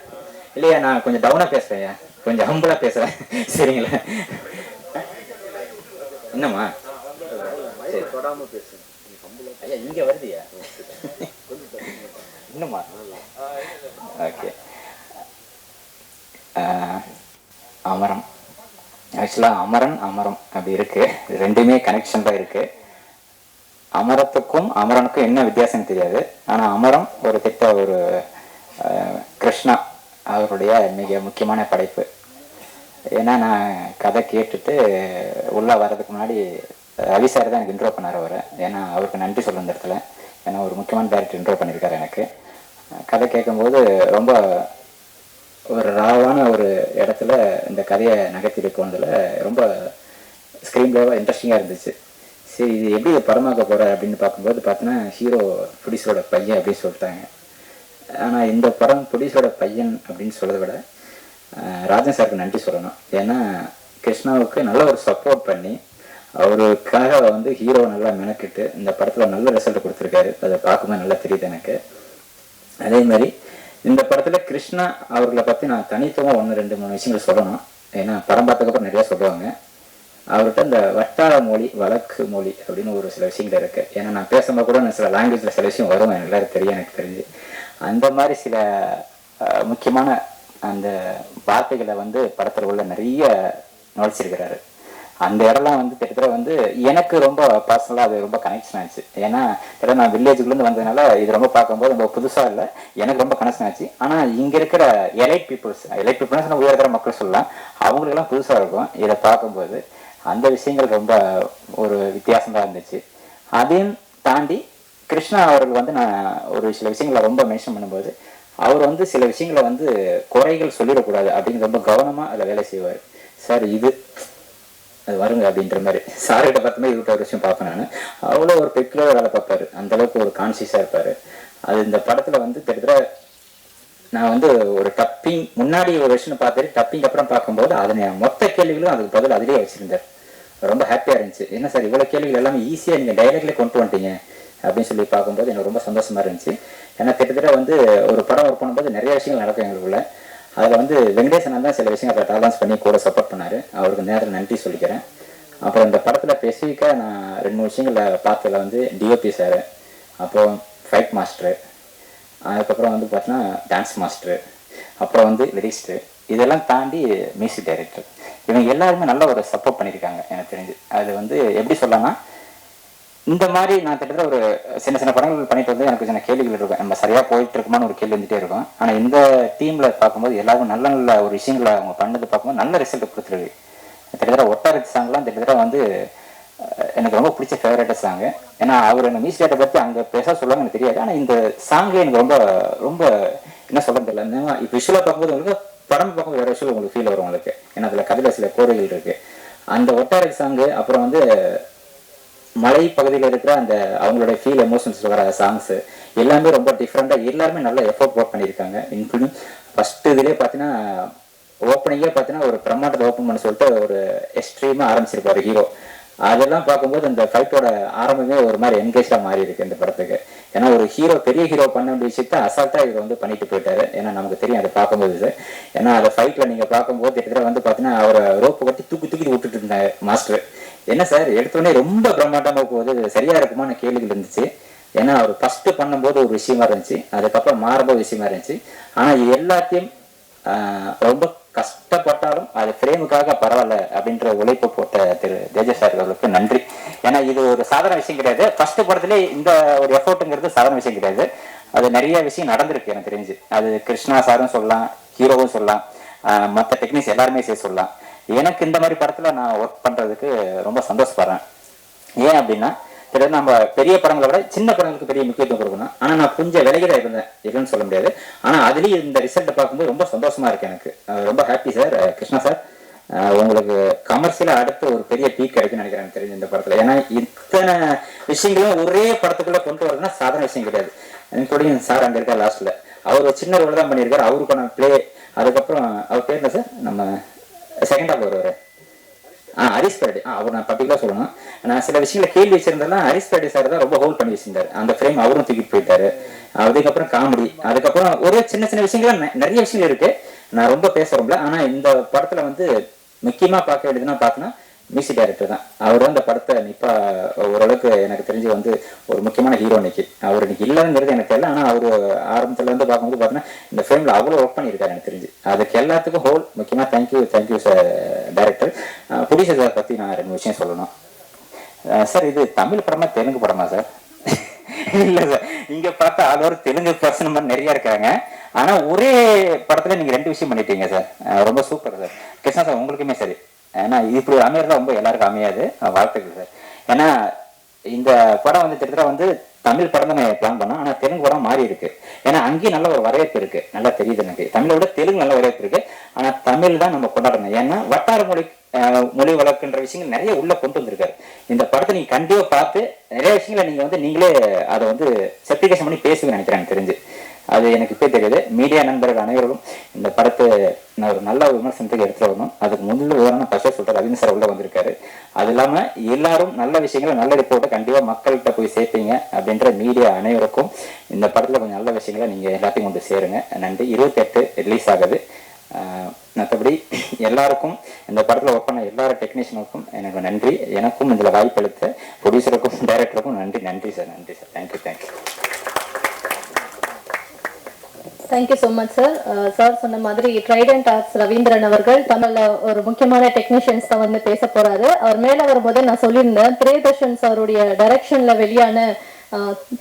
இல்லையா, நான் கொஞ்சம் டவுனாக பேசுகிறேன்யா, கொஞ்சம் ஹம்பிளாக பேசுகிறேன். சரிங்களா? என்னம்மா ஐயா இங்கே வருதுயா? இன்னுமா? ஓகே. அமரம், ஆக்சுவலாக அமரம் அப்படி இருக்கு. ரெண்டுமே கனெக்ஷன் இருக்கு. அமரத்துக்கும் அமரனுக்கும் என்ன வித்தியாசம் தெரியாது. ஆனால் அமரம் ஒரு ஒரு கிருஷ்ணா அவருடைய மிக முக்கியமான படைப்பு. ஏன்னா நான் கதை கேட்டுட்டு உள்ளே வர்றதுக்கு முன்னாடி ரவி சார் தான் எனக்கு இன்ட்ரோ பண்ணார் அவரை. ஏன்னா அவருக்கு நன்றி சொல்ல இந்த இடத்துல. ஏன்னா ஒரு முக்கியமான டேரக்டர் இன்ட்ரோ பண்ணியிருக்காரு எனக்கு. கதை கேட்கும்போது ரொம்ப ஒரு ராவான ஒரு இடத்துல இந்த கதையை நகர்த்தி போனதில் ரொம்ப ஸ்க்ரீன் பிளேவாக இன்ட்ரெஸ்டிங்காக இருந்துச்சு. சரி, இது எப்படி படமாக்க போகிற அப்படின்னு பார்க்கும்போது பார்த்தோன்னா ஹீரோ ப்ரொடியூசரோட பையன் அப்படின்னு சொல்லிட்டாங்க. ஆனால் இந்த படம் ப்ரொடியூசரோட பையன் அப்படின்னு சொல்கிறத விட ராஜன் சாருக்கு நன்றி சொல்லணும். ஏன்னா கிருஷ்ணாவுக்கு நல்ல ஒரு சப்போர்ட் பண்ணி அவருக்காக வந்து ஹீரோ நல்லா மெனக்கிட்டு இந்த படத்தில் நல்ல ரிசல்ட் கொடுத்துருக்காரு. அதை பார்க்கும்போது நல்லா தெரியுது எனக்கு. அதே மாதிரி இந்த படத்தில் கிருஷ்ணா அவர்களை பற்றி நான் தனித்துவமாக 1, 2, 3 விஷயங்கள் சொல்லணும். ஏன்னா படம் பார்த்ததுக்கப்புறம் நிறையா சொல்லுவாங்க. அவர்கிட்ட இந்த வட்டார மொழி, வழக்கு மொழி அப்படின்னு ஒரு சில விஷயங்கள் இருக்குது. ஏன்னா நான் பேசும்போது கூட சில லாங்குவேஜில் சில விஷயம் வரும், எனக்கு எல்லாரும் தெரியும், எனக்கு தெரிஞ்சு. அந்த மாதிரி சில முக்கியமான அந்த வார்த்தைகளை வந்து படத்தில் உள்ள நிறைய நுழைச்சிருக்கிறாரு. அந்த இடம்லாம் வந்து கிட்டத்தட்ட வந்து எனக்கு ரொம்ப பர்சனலாக அது ரொம்ப கனெக்ஷன் ஆச்சு. ஏன்னா நான் வில்லேஜுக்குள்ளேருந்து வந்ததுனால இது ரொம்ப பார்க்கும்போது ரொம்ப புதுசாக இல்லை, எனக்கு ரொம்ப கனெக்ஷன் ஆச்சு. ஆனால் இங்கே இருக்கிற எலைட் பீப்புள்ஸ் உயர்கிற மக்கள் சொல்லலாம், அவங்களுக்கெல்லாம் புதுசாக இருக்கும். இதை பார்க்கும்போது அந்த விஷயங்கள் ரொம்ப ஒரு வித்தியாசமாக இருந்துச்சு. அதையும் தாண்டி கிருஷ்ணா அவர்கள் வந்து நான் ஒரு சில விஷயங்களை ரொம்ப மென்ஷன் பண்ணும்போது அவர் வந்து சில விஷயங்களை வந்து குறைகள் சொல்லிடக்கூடாது அப்படின்னு ரொம்ப கவனமாக அதில் வேலை செய்வார். சார் இது அது வருங்க அப்படின்ற மாதிரி சார்கிட்ட பார்த்தோமே இவர்கிட்ட ஒரு விஷயம் பார்ப்பேன். நான் அவ்வளோ ஒரு பெக்குலராக வேலை பார்ப்பாரு, அந்தளவுக்கு ஒரு கான்சியஸாக இருப்பார். அது இந்த படத்தில் வந்து கிட்டத்தட்ட நான் வந்து ஒரு டப்பிங் முன்னாடி ஒரு விஷயம் பார்த்துட்டு டப்பிங் அப்புறம் பார்க்கும்போது அதனை மொத்த கேள்விகளும் அதுக்கு பதில் அதிலே வச்சுருந்தார். ரொம்ப ஹாப்பியாக இருந்துச்சு. என்ன சார் இவ்வளோ கேள்விகள் எல்லாமே ஈஸியாக நீங்கள் டைலாக்லேயே கொண்டு வந்துட்டீங்க அப்படின்னு சொல்லி பார்க்கும்போது எனக்கு ரொம்ப சந்தோஷமாக இருந்துச்சு. ஏன்னா கிட்டத்தட்ட வந்து ஒரு படம் ஒர்க் பண்ணும்போது நிறைய விஷயங்கள் நடக்கும் எங்களுக்குள்ள. அதில் வந்து வெங்கடேசன் தான் சில விஷயங்களை டாலன்ஸ் பண்ணி கூட சப்போர்ட் பண்ணார். அவருக்கு நேரத்தில் நன்றி சொல்லிக்கிறேன். அப்புறம் இந்த படத்தில் ஸ்பெசிஃபிக்காக நான் 2 விஷயங்களை பார்த்ததில் வந்து டிஓபி சார், அப்புறம் ஃபைட் மாஸ்டரு, அதுக்கப்புறம் வந்து பார்த்தீங்கன்னா டான்ஸ் மாஸ்டரு, அப்புறம் வந்து லிரிக்ஸ்ட்டு, இதெல்லாம் தாண்டி மியூசிக் டைரக்டர், இவங்க எல்லாருமே நல்ல ஒரு சப்போர்ட் பண்ணியிருக்காங்க எனக்கு தெரிஞ்சு. அது வந்து எப்படி சொல்லலாம்னா, இந்த மாதிரி நான் கிட்டத்தட்ட ஒரு சின்ன சின்ன படங்கள் பண்ணிட்டு வந்து எனக்கு சின்ன கேள்விகள் இருக்கும், நம்ம சரியாக போயிட்டு இருக்குமான்னு ஒரு கேள்வி வந்துட்டே இருக்கும். ஆனால் இந்த டீமில் பார்க்கும்போது எல்லாரும் நல்ல நல்ல ஒரு விஷயங்களை அவங்க பண்ணது பார்க்கும்போது நல்ல ரிசல்ட் கொடுத்துருக்கு. கிட்டத்தட்ட ஒட்டாரத்தி சாங்லாம் கிட்டத்தட்ட வந்து எனக்கு ரொம்ப பிடிச்ச ஃபேவரேட்ட சாங்கு. ஏன்னா அவர் என்ன மியூசிக் டேரக்டரை பற்றி அங்கே பேச சொல்லுவாங்க எனக்கு தெரியாது, ஆனால் இந்த சாங்கு எனக்கு ரொம்ப ரொம்ப என்ன சொல்ல தெரியல. இப்போ விஷுவலாக பார்க்கும்போது உங்களுக்கு படம் பார்க்கும்போது வேறு விஷயம் உங்களுக்கு ஃபீல் வரும் உங்களுக்கு. ஏன்னா அதில் கதையில் சில கோரைகள் இருக்குது. அந்த ஒட்டாரத்தி சாங்கு, அப்புறம் வந்து மலை பகுதியில் இருக்கிற அந்த அவங்களுடைய ஃபீல் எமோஷன்ஸ் வர சாங்ஸு எல்லாமே ரொம்ப டிஃப்ரெண்ட்டாக, எல்லாருமே நல்ல எஃபோர்ட் ஒர்க் பண்ணியிருக்காங்க. இன்க்ளூடிங் ஃபஸ்ட்டு இதிலே பார்த்தீங்கன்னா ஓப்பனிங்கே பார்த்தீங்கன்னா ஒரு பிரம்மாண்டத்தை ஓப்பன் பண்ண சொல்லிட்டு ஒரு எக்ஸ்ட்ரீமாக ஆரம்பிச்சிருப்பாரு ஹீரோ. அதெல்லாம் பார்க்கும்போது அந்த ஃபைட்டோட ஆரம்பமே ஒரு மாதிரி என்கேஜாக மாறி இருக்கு இந்த படத்துக்கு. ஏன்னா ஒரு ஹீரோ, பெரிய ஹீரோ பண்ண வேண்டிய விஷயத்த அசால்ட்டாக இவர் வந்து பண்ணிட்டு போயிட்டாரு. ஏன்னா நமக்கு தெரியும் அதை பார்க்கும்போது. ஏன்னா அந்த ஃபைட்டில் நீங்கள் பார்க்கும்போது கிட்டத்தட்ட வந்து பார்த்தீங்கன்னா அவரை ரோப்பு கட்டி தூக்கி விட்டுட்டு இருந்தாங்க மாஸ்டர். என்ன சார் எடுத்தோடனே ரொம்ப பிரம்மாண்டமாக போகுது, சரியா இருக்குமான கேள்விகள் இருந்துச்சு. ஏன்னா அவர் ஃபஸ்ட்டு பண்ணும்போது ஒரு விஷயமா இருந்துச்சு, அதுக்கப்புறம் மாறும்போது விஷயமா இருந்துச்சு. ஆனால் இது எல்லாத்தையும் ரொம்ப கஷ்டப்பட்டாலும் அது ஃப்ரேமுக்காக பரவாயில்ல அப்படின்ற உழைப்பு போட்ட திரு தேஜஸ் சார் அவர்களுக்கு நன்றி. ஏன்னா இது ஒரு சாதாரண விஷயம் கிடையாது. ஃபர்ஸ்ட் படத்திலே இந்த ஒரு எஃபோர்ட்டுங்கிறது சாதாரண விஷயம் கிடையாது. அது நிறைய விஷயம் நடந்திருக்கு எனக்கு தெரிஞ்சு. அது கிருஷ்ணா சாரும் சொல்லலாம், ஹீரோவும் சொல்லலாம், மற்ற டெக்னீஷியன் எல்லாருமே சேர்த்து சொல்லலாம். எனக்கு இந்த மாதிரி படத்தில் நான் ஒர்க் பண்ணுறதுக்கு ரொம்ப சந்தோஷப்படுறேன். ஏன் அப்படின்னா நம்ம பெரிய படங்களை விட சின்ன படங்களுக்கு பெரிய முக்கியத்துவம் கொடுக்கணும். ஆனால் நான் கொஞ்சம் விலகிதான் இருந்தேன், இல்லைன்னு சொல்ல முடியாது. ஆனால் அதுலேயும் இந்த ரிசல்ட்டை பார்க்கும்போது ரொம்ப சந்தோஷமா இருக்கு எனக்கு. ரொம்ப ஹாப்பி சார். கிருஷ்ணா சார், உங்களுக்கு கமர்ஷியலாக அடுத்து ஒரு பெரிய பீக் கிடைக்குன்னு நினைக்கிறேன் எனக்கு தெரிஞ்சு இந்த படத்தில். ஏன்னா இத்தனை விஷயங்களும் ஒரே படத்துக்குள்ளே கொண்டு வரதுன்னா சாதாரண விஷயம் கிடையாது. இன்க்ளூடிங் சார் அங்கே இருக்கார் லாஸ்ட்டில், அவர் ஒரு சின்ன ரோல் தான் பண்ணியிருக்காரு. அவருக்கான பிளே, அதுக்கப்புறம் அவர் பேர் என்ன சார், நம்ம செகண்ட் ஹாஃப் வருவார் ஹரிஷ் பாரடி. அவர் நான் பர்டிகுலராக சொல்லணும். நான் சில விஷயங்களை கேள்வி வச்சிருந்தேன், ஹரிஷ் பாரடி சார் தான் ரொம்ப ஹோல்ட் பண்ணி வச்சிருந்தாரு அந்த ஃப்ரேம். அவரும் தூக்கிட்டு போயிட்டாரு. அதுக்கப்புறம் காமெடி, அதுக்கப்புறம் ஒரு சின்ன சின்ன விஷயங்கள் நிறைய விஷயங்கள் இருக்கு. நான் ரொம்ப பேசுறோம்ல. ஆனால் இந்த படத்தில் வந்து முக்கியமாக பார்க்க வேண்டியதுன்னா பார்த்தோன்னா மியூசிக் டைரக்டர் தான். அவர் தான் இந்த படத்தை இப்போ ஓரளவுக்கு எனக்கு தெரிஞ்சு வந்து ஒரு முக்கியமான ஹீரோ இன்னைக்கு. அவர் இன்னைக்கு இல்லைங்கிறது எனக்கு தெரியல. ஆனால் அவர் ஆரம்பத்தில் வந்து பார்க்கும்போது பார்த்தீங்கன்னா இந்த ஃபிலிமில் அவ்வளோ ஒர்க் பண்ணியிருக்காரு எனக்கு தெரிஞ்சு. அதுக்கு எல்லாத்துக்கும் ஹோல் முக்கியமாக thank you sir director. Producer sir பற்றி நான் 2 விஷயம் சொல்லணும் சார். இது தமிழ் படமா தெலுங்கு படமா சார்? இல்லை சார், இங்கே பார்த்தா ஆல் ஓவர் தெலுங்கு பர்சன் மாதிரி நிறைய இருக்காங்க. ஆனால் ஒரே படத்தில் நீங்கள் 2 விஷயம் பண்ணிட்டீங்க சார். ரொம்ப சூப்பர் சார். கிருஷ்ணா சார் உங்களுக்குமே சரி. ஏன்னா இப்படி அமையறதுலாம் ரொம்ப எல்லாருக்கும் அமையாது. வாழ்த்துக்கள் சார். ஏன்னா இந்த படம் வந்து கிட்டத்தட்ட வந்து தமிழ் படம் தான் பிளான் பண்ணோம், ஆனால் தெலுங்கு படம் மாறி இருக்கு. ஏன்னா அங்கேயும் நல்ல ஒரு வரவேற்பு இருக்கு, நல்லா தெரியுது எனக்கு. தமிழை விட தெலுங்கு நல்ல வரவேற்பு இருக்கு. ஆனால் தமிழ் தான் நம்ம கொண்டாடணும். ஏன்னா வட்டார மொழி வழக்குன்ற விஷயங்கள் நிறைய உள்ள கொண்டு வந்திருக்காரு. இந்த படத்தை நீங்க கண்டிப்பா பார்த்து நிறைய விஷயங்களை நீங்க வந்து நீங்களே அதை வந்து செப்ளிகேஷன் பண்ணி பேசுவீங்கன்னு நினைக்கிறேன் தெரிஞ்சு. அது எனக்கு இப்போ தெரியுது. மீடியா நண்பர்கள் அனைவரும் இந்த படத்தை நான் ஒரு நல்ல விமர்சனத்துக்கு எடுத்து வரணும். அதுக்கு முதல்ல விவரம் ஃபர்ஸ்ட் சொல்றாரு, அரவிந்த் சார் உள்ள வந்திருக்காரு. அது இல்லாமல் எல்லாரும் நல்ல விஷயங்களை நல்ல ரிப்போர்ட்டை கண்டிப்பாக மக்கள்கிட்ட போய் சேர்ப்பீங்க அப்படின்ற மீடியா அனைவருக்கும் இந்த படத்தில் கொஞ்சம் நல்ல விஷயங்களை நீங்கள் எல்லாத்தையும் கொண்டு சேருங்க. நன்றி. 28 ரிலீஸ் ஆகுது. மற்றபடி எல்லாருக்கும் இந்த படத்தில் ஒர்க் பண்ண எல்லா டெக்னீஷியனுக்கும் எனக்கு நன்றி. எனக்கும் இதில் வாய்ப்பு அளித்த ப்ரொடியூசருக்கும் டைரக்டருக்கும் நன்றி sir. Thank you. Thank you so much sir. Sir சொன்ன மாதிரி ட்ரைடன்ட் ஆர்ட்ஸ் ரவீந்திரன் அவர்கள் தமிழ்ல ஒரு முக்கியமான டெக்னீஷியன்ஸ் தான் வந்து பேச போறாரு. அவர் மேல வரும்போது நான் சொல்லியிருந்தேன், பிரியதர்ஷன் சாருடைய டைரக்ஷன்ல வெளியான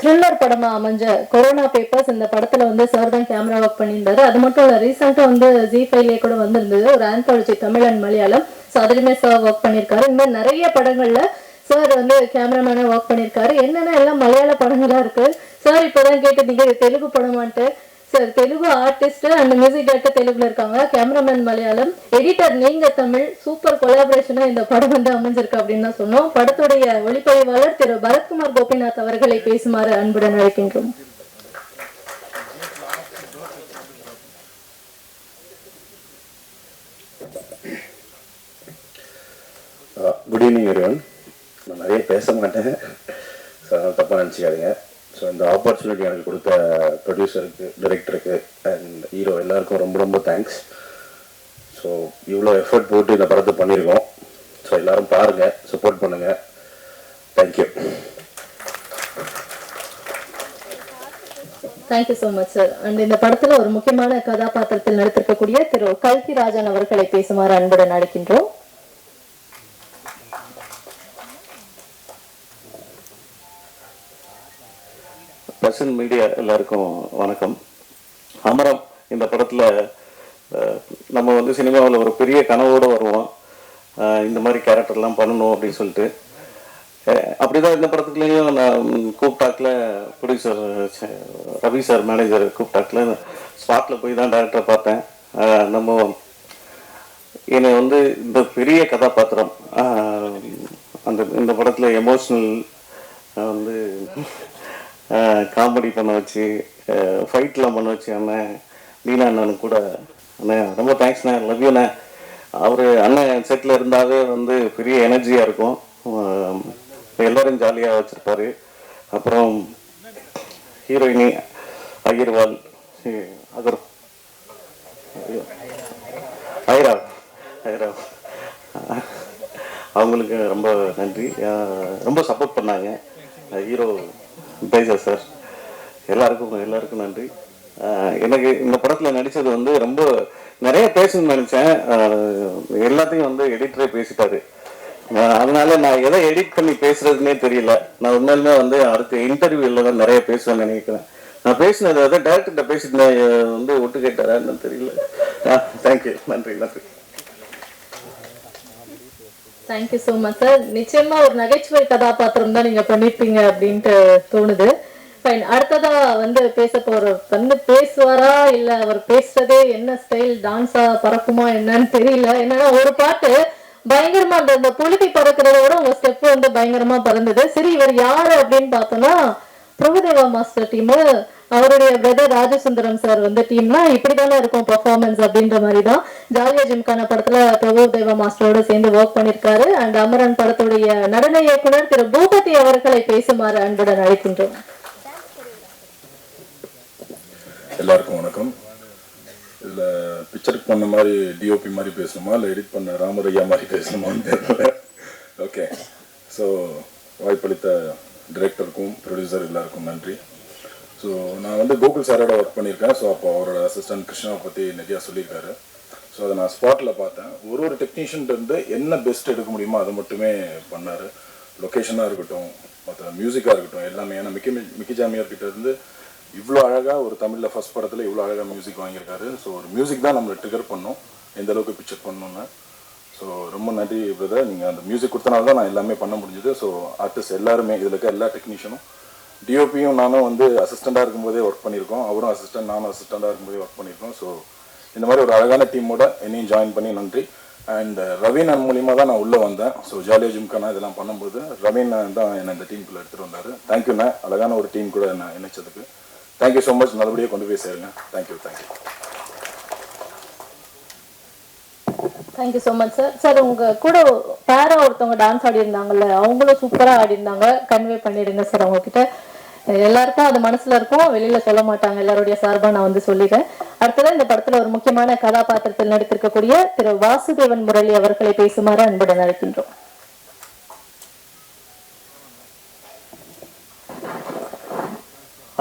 த்ரில்லர் படமா அமைஞ்ச கொரோனா பேப்பர்ஸ், இந்த படத்துல வந்து சார் தான் கேமரா ஒர்க் பண்ணியிருந்தாரு. அது மட்டும் இல்ல, ரீசெண்டா வந்து ஜி5லே கூட வந்திருந்தது ஒரு anthology Tamil and Malayalam. So அதுலயுமே சார் ஒர்க் பண்ணியிருக்காரு. இந்த மாதிரி நிறைய படங்கள்ல சார் வந்து கேமராமேனா ஒர்க் பண்ணியிருக்காரு. என்னன்னா எல்லாம் மலையாள படங்களா இருக்கு. சார் இப்போதான் கேட்டீங்க தெலுங்கு படமான்ட்டு. Sir Telugu artist and music director தெலுங்குல இருக்காங்க, கேமராமேன் மலையாளம், எடிட்டர் நீங்க தமிழ். சூப்பர் கொலாபரேஷனா இந்த படம் வந்து அமைஞ்சிருக்கு அப்படின்னு தான் சொன்னோம். படத்துடைய ஒளிப்பதிவாளர் திரு பரத்குமார் கோபிநாத் அவர்களை பேசுமாறு அன்புடன் அழைக்கின்றோம். Good evening everyone. நான் நிறைய பேச மாட்டேன், தப்பாக நினச்சிக்காதீங்க. ஸோ இந்த ஆப்பர்ச்சுனிட்டி எனக்கு கொடுத்த ப்ரொடியூசருக்கு, டைரக்டருக்கு அண்ட் ஹீரோ எல்லாருக்கும் ரொம்ப தேங்க்ஸ். ஸோ இவ்வளோ எஃபர்ட் போட்டு இந்த படத்தை பண்ணியிருக்கோம். ஸோ எல்லோரும் பாருங்கள், சப்போர்ட் பண்ணுங்கள். Thank you. Thank you so much sir. And இந்த படத்துல ஒரு முக்கியமான கதாபாத்திரத்தில் நடித்திருக்கக்கூடிய திரு கல்கி ராஜன் அவர்களை பேசுமாறு அன்புடன் அழைக்கின்றோம். பிரசன்ட் மீடியா எல்லாருக்கும் வணக்கம். அமரம் இந்த படத்தில் நம்ம வந்து சினிமாவில் ஒரு பெரிய கனவோடு வருவோம், இந்த மாதிரி கேரக்டர்லாம் பண்ணணும் அப்படின்னு சொல்லிட்டு. அப்படிதான் இந்த படத்துக்குள்ளேயும் நான் கூப்பிட்டாக்கில் ப்ரொடியூசர் ரவி சார் மேனேஜர் கூப்பிட்டாக்கில் ஸ்பாட்டில் போய் தான் டேரக்டரை பார்த்தேன். நம்ம என்னை வந்து இந்த பெரிய கதாபாத்திரம் இந்த படத்தில் எமோஷ்னல் வந்து காமெடி பண்ண வச்சு ஃபைட்லாம் பண்ண வச்சு அண்ணன் லீனா அண்ணனுக்கு கூட அண்ணன் ரொம்ப தேங்க்ஸ்ண்ணே, லவ் யூண்ணே. அவர் அண்ணன் செட்டில் இருந்தாவே வந்து பெரிய எனர்ஜியாக இருக்கும், எல்லோரும் ஜாலியாக வச்சுருப்பாரு. அப்புறம் ஹீரோயினி அகிர்வால் ஐரா அவங்களுக்கு ரொம்ப நன்றி, ரொம்ப சப்போர்ட் பண்ணாங்க. ஹீரோ பேசர் சார் எல்லாருக்கும் நன்றி. எனக்கு இந்த படத்தில் நடித்தது வந்து ரொம்ப நிறைய பேசணும்னு நினச்சேன், எல்லாத்தையும் வந்து எடிட்டரே பேசிட்டாரு. அதனால நான் எதை எடிட் பண்ணி பேசுறதுன்னே தெரியல. நான் உண்மையிலுமே வந்து அடுத்த இன்டர்வியூவில் தான் நிறைய பேசுவேன்னு நினைக்கிறேன். நான் பேசினது வந்து டேரக்டர்கிட்ட பேசிட்டு வந்து ஒட்டு கேட்டாரான்னு தெரியல. தேங்க்யூ, நன்றி. Thank you so much sir. நிச்சயமா ஒரு நகைச்சுவை கதாபாத்திரம் தான் நீங்க பண்ணிருப்பீங்க அப்படின்ட்டு தோணுது. ஃபைன். அடுத்ததா வந்து பேச போற வந்து பேசுவாரா இல்ல அவர் பேசுறதே என்ன ஸ்டைல் டான்ஸா பறக்குமா என்னன்னு தெரியல. என்னன்னா ஒரு பாட்டு பயங்கரமா அந்த புழுதி பறக்கிறத விட உங்க ஸ்டெப் வந்து பயங்கரமா பறந்தது. சரி, இவர் யாரு அப்படின்னு பார்த்தோம்னா பிரபுதேவா மாஸ்டர் டீம், அவருடைய பிரதர் ராஜசுந்தரம் சார் வந்து டீம்னா இப்படிதானே இருக்கும் பெர்ஃபார்மன்ஸ் அப்படின்ற மாதிரி தான். ஜாலியா ஜிம்கான படத்துல பிரபுதேவா மாஸ்டரோட சேர்ந்து ஒர்க் பண்ணிருக்காரு. அண்ட் அமரன் படத்துடைய நடன இயக்குனர் திரு பூபதி அவர்களை பேசுமாறு அன்புடன் அழைக்கின்றோம். எல்லாருக்கும் வணக்கம். இதில் பிக்சருக்கு பண்ண மாதிரி டிஓபி மாதிரி பேசணுமா இல்லை எடிட் பண்ண ராமரையா மாதிரி பேசணுமான்னு தெரியல. ஓகே, ஸோ வாய்ப்பளித்த டிரெக்டருக்கும் ப்ரொடியூசர் எல்லாருக்கும் நன்றி. ஸோ நான் வந்து கோகுல் சாரோட ஒர்க் பண்ணியிருக்கேன். ஸோ அப்போ அவரோட அசிஸ்டன்ட் கிருஷ்ணாவை பற்றி நிறையா சொல்லியிருக்காரு. ஸோ அதை நான் ஸ்பாட்டில் பார்த்தேன். ஒரு டெக்னீஷியன்ட்டு என்ன பெஸ்ட் எடுக்க முடியுமோ அதை மட்டுமே பண்ணார். லொக்கேஷனாக இருக்கட்டும், மற்ற மியூசிக்காக இருக்கட்டும், எல்லாமே. ஏன்னா மிக்கி ஜாமியார்கிட்ட இருந்து இவ்வளோ அழகாக ஒரு தமிழில் ஃபஸ்ட் படத்தில் இவ்வளோ அழகாக மியூசிக் வாங்கியிருக்காரு. ஸோ ஒரு மியூசிக் தான் நம்மளை ட்ரிகர் பண்ணோம் எந்த அளவுக்கு பிக்சர் பண்ணணுன்னு. ஸோ ரொம்ப நன்றி பிரதர், நீங்கள் அந்த மியூசிக் கொடுத்தனால தான் நான் எல்லாமே பண்ண முடிஞ்சுது. ஸோ ஆர்டிஸ்ட் எல்லாருமே, இதில் இருக்க எல்லா டெக்னீஷியனும், டிஓபியும் நானும் வந்து அசிஸ்டண்ட்டாக இருக்கும்போதே ஒர்க் பண்ணியிருக்கோம். அவரும் அசிஸ்டன்ட், நானும் அசிஸ்டண்ட்டாக இருக்கும்போதே ஒர்க் பண்ணியிருக்கோம். ஸோ இந்த மாதிரி ஒரு அழகான டீமோட என்னையும் ஜாயின் பண்ணி நன்றி. அண்ட் ரவீன் மூலியமாக தான் நான் உள்ளே வந்தேன். ஸோ ஜாலியா ஜிம்கானா இதெல்லாம் பண்ணும்போது ரவீன் தான் என்னை இந்த டீமுக்குள்ளே எடுத்துகிட்டு வந்தார். தேங்க்யூண்ணே, அழகான ஒரு டீம் கூட என்ன இணைச்சதுக்கு தேங்க்யூ ஸோ மச். நல்லபடியாக கொண்டு போய் சேருங்க. Thank you. Thank you so much sir. Sir, உங்க கூட பேரா ஒருத்தவங்க டான்ஸ் ஆடி இருந்தாங்கல்ல, அவங்களும் சூப்பரா ஆடி இருந்தாங்க. கன்வே பண்ணிடுங்க சார் அவங்க கிட்ட. எல்லாருக்கும் அது மனசுல இருக்கும், வெளியில சொல்ல மாட்டாங்க. எல்லாருடைய சார்பா நான் வந்து சொல்லிடுறேன். அடுத்ததான் இந்த படத்துல ஒரு முக்கியமான கதாபாத்திரத்தில் நடித்திருக்கக்கூடிய திரு வாசுதேவன் முரளி அவர்களை பேசுமாறு அன்புடன் அழைக்கின்றோம்.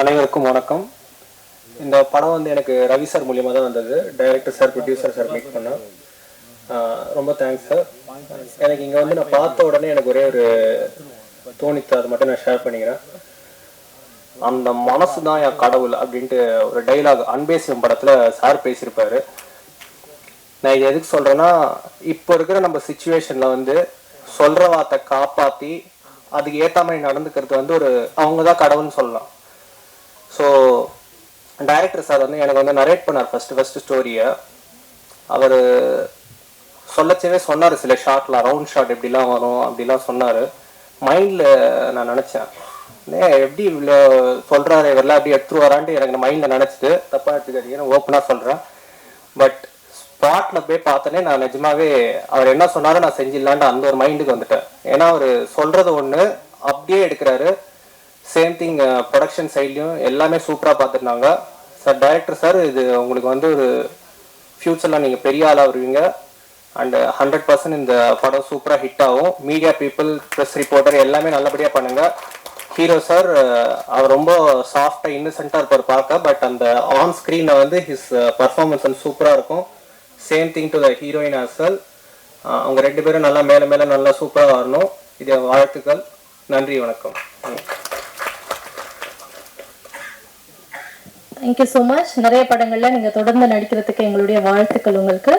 அனைவருக்கும் வணக்கம். இந்த படம் வந்து எனக்கு ரவி சார் மூலியமாக தான் வந்தது. Director sir, producer sir make பண்ணேன். ரொம்ப தேங்க்ஸ் சார். எனக்கு இங்கே வந்து நான் பார்த்த உடனே எனக்கு ஒரே ஒரு தோணித்து, அதை மட்டும் நான் ஷேர் பண்ணிக்கிறேன். அந்த மனசு தான் என் கடவுள் அப்படின்ட்டு ஒரு டைலாக் அன்பேசியம் படத்தில் சார் பேசியிருப்பாரு. நான் இது எதுக்கு சொல்கிறேன்னா, இப்போ இருக்கிற நம்ம சுச்சுவேஷனில் வந்து சொல்கிற வார்த்தை காப்பாற்றி அதுக்கு ஏற்ற மாதிரி நடந்துக்கிறது வந்து ஒரு அவங்க தான் கடவுள்னு சொல்லலாம். ஸோ டைரக்டர் சார் வந்து எனக்கு வந்து நரேட் பண்ணார் ஃபஸ்ட்டு ஸ்டோரியை. அவர் சொல்லச்சவே சொன்னார், சில ஷார்ட்லாம் ரவுண்ட் ஷாட் எப்படிலாம் வரும் அப்படிலாம் சொன்னார். மைண்டில் நான் நினச்சேன், எப்படி இவ்வளோ சொல்கிறாரு இவரெல்லாம் எப்படி எடுத்துட்டு வரான்ட்டு எனக்கு மைண்டில் நினச்சிட்டு, தப்பாக எடுத்துக்காதீங்க, ஓப்பனாக சொல்கிறேன். பட் ஸ்பாட்டில் போய் பார்த்தோன்னே நான் நிஜமாவே அவர் என்ன சொன்னாலும் நான் செஞ்சிடலான்ட்டு அந்த ஒரு மைண்டுக்கு வந்துட்டேன். ஏன்னா அவர் சொல்கிறது ஒன்று அப்படியே எடுக்கிறாரு. சேம் திங் ப்ரொடக்ஷன் சைட்லையும் எல்லாமே சூப்பராக பார்த்துருந்தாங்க. சார் டைரக்டர் சார், இது உங்களுக்கு வந்து ஒரு ஃப்யூச்சரில் நீங்கள் பெரிய ஆளாக வருவீங்க. அண்ட் 100% இந்த படம் சூப்பராக ஹிட் ஆகும். மீடியா பீப்புள், ப்ரெஸ் ரிப்போர்ட்டர் எல்லாமே நல்லபடியாக பண்ணுங்கள். ஹீரோ சார் அவர் ரொம்ப சாஃப்டாக இன்னசென்ட்டாக இருப்பார் பார்க்க, பட் அந்த ஆன் ஸ்க்ரீனில் வந்து ஹிஸ் பர்ஃபார்மன்ஸ் வந்து சூப்பராக இருக்கும். Same thing to the heroine as well. அவங்க 2 பேரும் நல்லா மேலே நல்லா சூப்பராக வரணும். இது வாழ்த்துக்கள். நன்றி, வணக்கம். Thank you so much. நிறைய படங்கள்ல நீங்க தொடர்ந்து நடிக்கிறதுக்கு எங்களுடைய வாழ்த்துக்கள் உங்களுக்கு.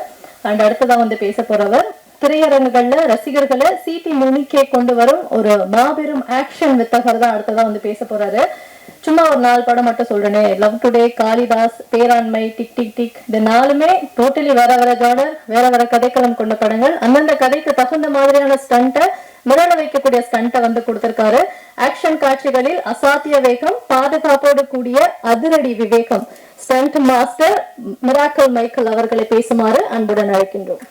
அண்ட் அடுத்ததா வந்து பேச போறவர் திரையரங்குகள்ல ரசிகர்களை சீட்டி முனிக்கே கொண்டு வரும் ஒரு மாபெரும் ஆக்ஷன் வித்தகர் தான் அடுத்ததா வந்து பேச போறாரு. சும்மா ஒரு 4 படம் மட்டும் சொல்றேனே, love today, Kalidas, Peranmai, tick tick tick, இந்த 4மே டோட்டலி வேற ஜானர், வேற கதைக்களம் கொண்ட படங்கள். அந்தந்த கதைக்கு தகுந்த மாதிரியான ஸ்டண்ட்டை, மிரள வைக்கக்கூடிய ஸ்டண்ட்டை வந்து கொடுத்திருக்காரு. ஆக்ஷன் காட்சிகளில் அசாத்திய வேகம், பாதுகாப்போடு கூடிய அதிரடி விவேகம். ஸ்டண்ட் மாஸ்டர் மிராக்கல் மைக்கேல் அவர்களை பேசுமாறு அன்புடன் அழைக்கின்றோம்.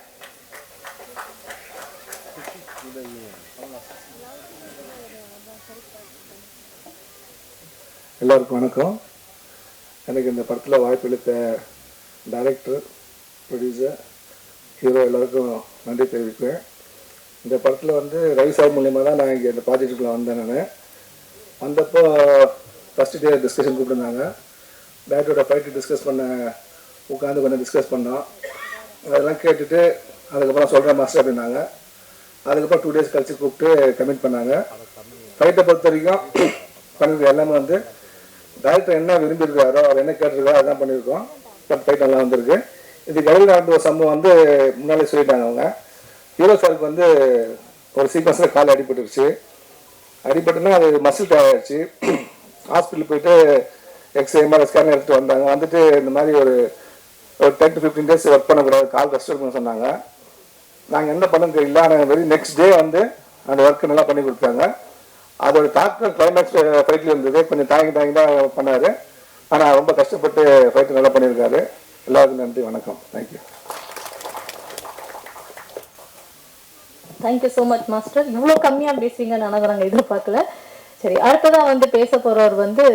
எல்லாருக்கும் வணக்கம். எனக்கு இந்த படத்தில் வாய்ப்பளித்த டைரக்டர், ப்ரொடியூசர், ஹீரோ எல்லாருக்கும் நன்றி தெரிவிப்பேன். இந்த படத்தில் வந்து ரவி சார் மூலியமாக தான் நான் இங்கே இந்த ப்ராஜெக்டுக்குள்ளே வந்தேன். நான் வந்தப்போ ஃபஸ்ட்டு டே டிஸ்கஷன் கூப்பிட்டுருந்தாங்க. டேரக்டரோட ஃபைட்டு டிஸ்கஸ் பண்ண உட்காந்து கொஞ்சம் டிஸ்கஸ் பண்ணோம். அதெல்லாம் கேட்டுட்டு அதுக்கப்புறம் சொல்கிறேன் மாஸ்டர் அப்படின்னாங்க. அதுக்கப்புறம் 2 days கழிச்சு கூப்பிட்டு கமிட் பண்ணாங்க. ஃபைட்டை பொறுத்த வரைக்கும் பண்ணுறது எல்லாமே வந்து டேரக்டர் என்ன விரும்பியிருக்காரோ, அவர் என்ன கேட்டிருக்காரோ அதான் பண்ணியிருக்கோம். பட் ஃபைட் நல்லா வந்திருக்கு. இது கையில் நடந்த ஒரு சம்பவம் வந்து முன்னாலே சொல்லிட்டாங்க அவங்க. ஹீரோ சாருக்கு வந்து ஒரு சீக்வன்ஸில் கால் அடிபட்டுருச்சு. அடிபட்டுன்னா அது மசில் ஆகிடுச்சு. ஹாஸ்பிட்டல் போயிட்டு எக்ஸ்ரே, எம்ஆர்ஐ ஸ்கேன் எடுத்துகிட்டு வந்தாங்க. வந்துட்டு இந்த மாதிரி ஒரு 10 to 15 days ஒர்க் பண்ணக்கூடாது, கால் ரெஸ்ட் எடுக்கணும்னு சொன்னாங்க. நாங்கள் என்ன பண்ண தெரியல. ஆனால் வெரி நெக்ஸ்ட் டே வந்து அந்த ஒர்க்கு நல்லா பண்ணி கொடுத்தாங்க. அதோட தாக்கம் கிளைமேக்ஸ் ஃபைட்டில் இருந்தது. கொஞ்சம் தாங்கி தான் பண்ணார். ஆனால் ரொம்ப கஷ்டப்பட்டு ஃபைட்டு நல்லா பண்ணியிருக்காரு. எல்லாருக்கும் நன்றி, வணக்கம். Thank you. Thank you so much master. இவ்வளோ கம்மியாக பேசுவீங்கன்னு நாங்கள் எதிர்பார்க்கல. சரி, அடுத்ததா வந்து பேச போறவர் வந்து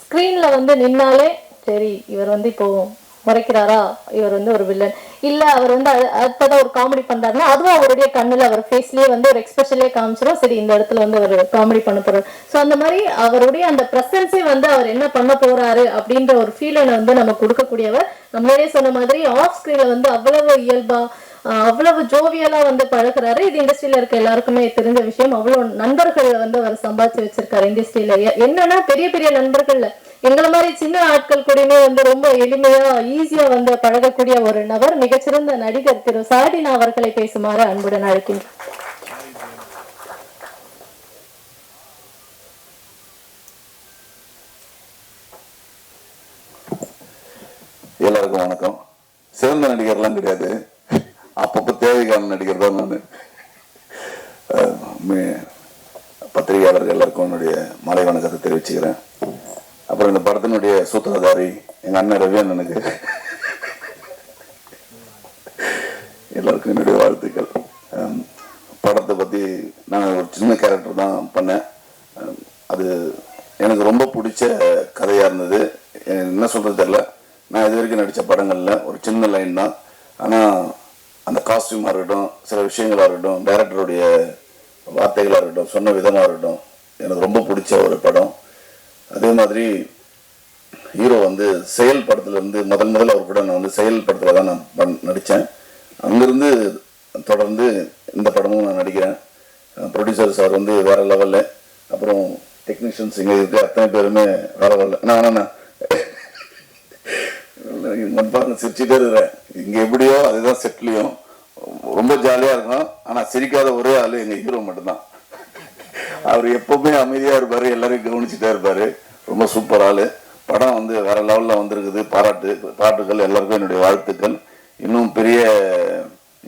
ஸ்க்ரீன்ல வந்து நின்னாலே சரி இவர் வந்து இப்போ முறைக்கிறாரா, இவர் வந்து ஒரு வில்லன், இல்ல அவர் வந்து அடுத்ததா ஒரு காமெடி பண்றாருன்னா அதுவும் அவருடைய கண்ணுல, அவர் ஃபேஸ்லயே வந்து ஒரு எக்ஸ்பிரஷன்லயே காமிச்சிடும். சரி, இந்த இடத்துல வந்து அவர் காமெடி பண்ண போறாரு. ஸோ அந்த மாதிரி அவருடைய அந்த ப்ரெசன்ஸே வந்து அவர் என்ன பண்ண போறாரு அப்படின்ற ஒரு ஃபீலை வந்து நம்ம கொடுக்கக்கூடியவர். நம்மளே சொன்ன மாதிரி ஆஃப் ஸ்கிரீன்ல வந்து அவ்வளவு இயல்பா, அவ்வளவு ஜோவியலா வந்து பழகுறாரு. இது இண்டஸ்ட்ரியில இருக்க எல்லாருக்குமே தெரிஞ்ச விஷயம். அவ்வளவு நண்பர்கள் வந்து அவர் சம்பாதிச்சு வச்சிருக்காரு இண்டஸ்ட்ரியில. என்னன்னா பெரிய பெரிய நண்பர்கள்ல எங்களை மாதிரி சின்ன ஆட்கள் கூடயுமே வந்து ரொம்ப எளிமையா ஈஸியா வந்து பழகக்கூடிய ஒரு நபர், மிகச்சிறந்த நடிகர் திரு சாடினா அவர்களை பேசுமாறு அன்புடன் அழைக்கின்றேன். எல்லாருக்கும் வணக்கம். சிறந்த நடிகர்லாம் கிடையாது, அப்பப்போ தேவைக்கான நடிகர் தான் நான். பத்திரிகையாளர்கள் எல்லாருக்கும் என்னுடைய மாலை வணக்கத்தை தெரிவிச்சுக்கிறேன். அப்புறம் இந்த படத்தினுடைய சூத்திரதாரி எங்கள் அண்ணன் ரவி அண்ணனுக்கு எல்லாருக்கும் என்னுடைய வாழ்த்துக்கள். படத்தை பற்றி நான் ஒரு சின்ன கேரக்டர் தான் பண்ணேன். அது எனக்கு ரொம்ப பிடிச்ச கதையாக இருந்தது. என்ன சொல்கிறது தெரியல. நான் இது வரைக்கும் நடித்த படங்களில் ஒரு சின்ன லைன் தான். ஆனால் அந்த காஸ்டியூமாக இருக்கட்டும், சில விஷயங்களாக இருக்கட்டும், டைரக்டருடைய வார்த்தைகளாக இருக்கட்டும், சொன்ன விதமாக இருக்கட்டும், எனக்கு ரொம்ப பிடிச்ச ஒரு படம். அதே மாதிரி ஹீரோ வந்து செயல் படத்துலேருந்து முதல்ல அவர் கூட நான் வந்து செயல் படத்தில் தான் நான் நடித்தேன். அங்கேருந்து தொடர்ந்து இந்த படமும் நான் நடிக்கிறேன். ப்ரொடியூசர் சார் வந்து வேறு லெவலில், அப்புறம் டெக்னீஷியன்ஸ் இங்கே இருக்க அத்தனை பேருமே வேறு லெவலில். நான் பாருங்க சிரிச்சுட்டே இருக்கிறேன். இங்கே எப்படியோ அதுதான் செட்லேயும் ரொம்ப ஜாலியாக இருக்கும். ஆனால் சிரிக்காத ஒரே ஆள் எங்கள் ஹீரோ மட்டும்தான். அவர் எப்பவுமே அமைதியாக இருப்பார், எல்லாரையும் கவனிச்சுட்டே இருப்பார். ரொம்ப சூப்பர் ஆள். படம் வந்து வேற லெவலில் வந்திருக்குது. பாராட்டுகள் எல்லாருக்கும் என்னுடைய வாழ்த்துக்கள். இன்னும் பெரிய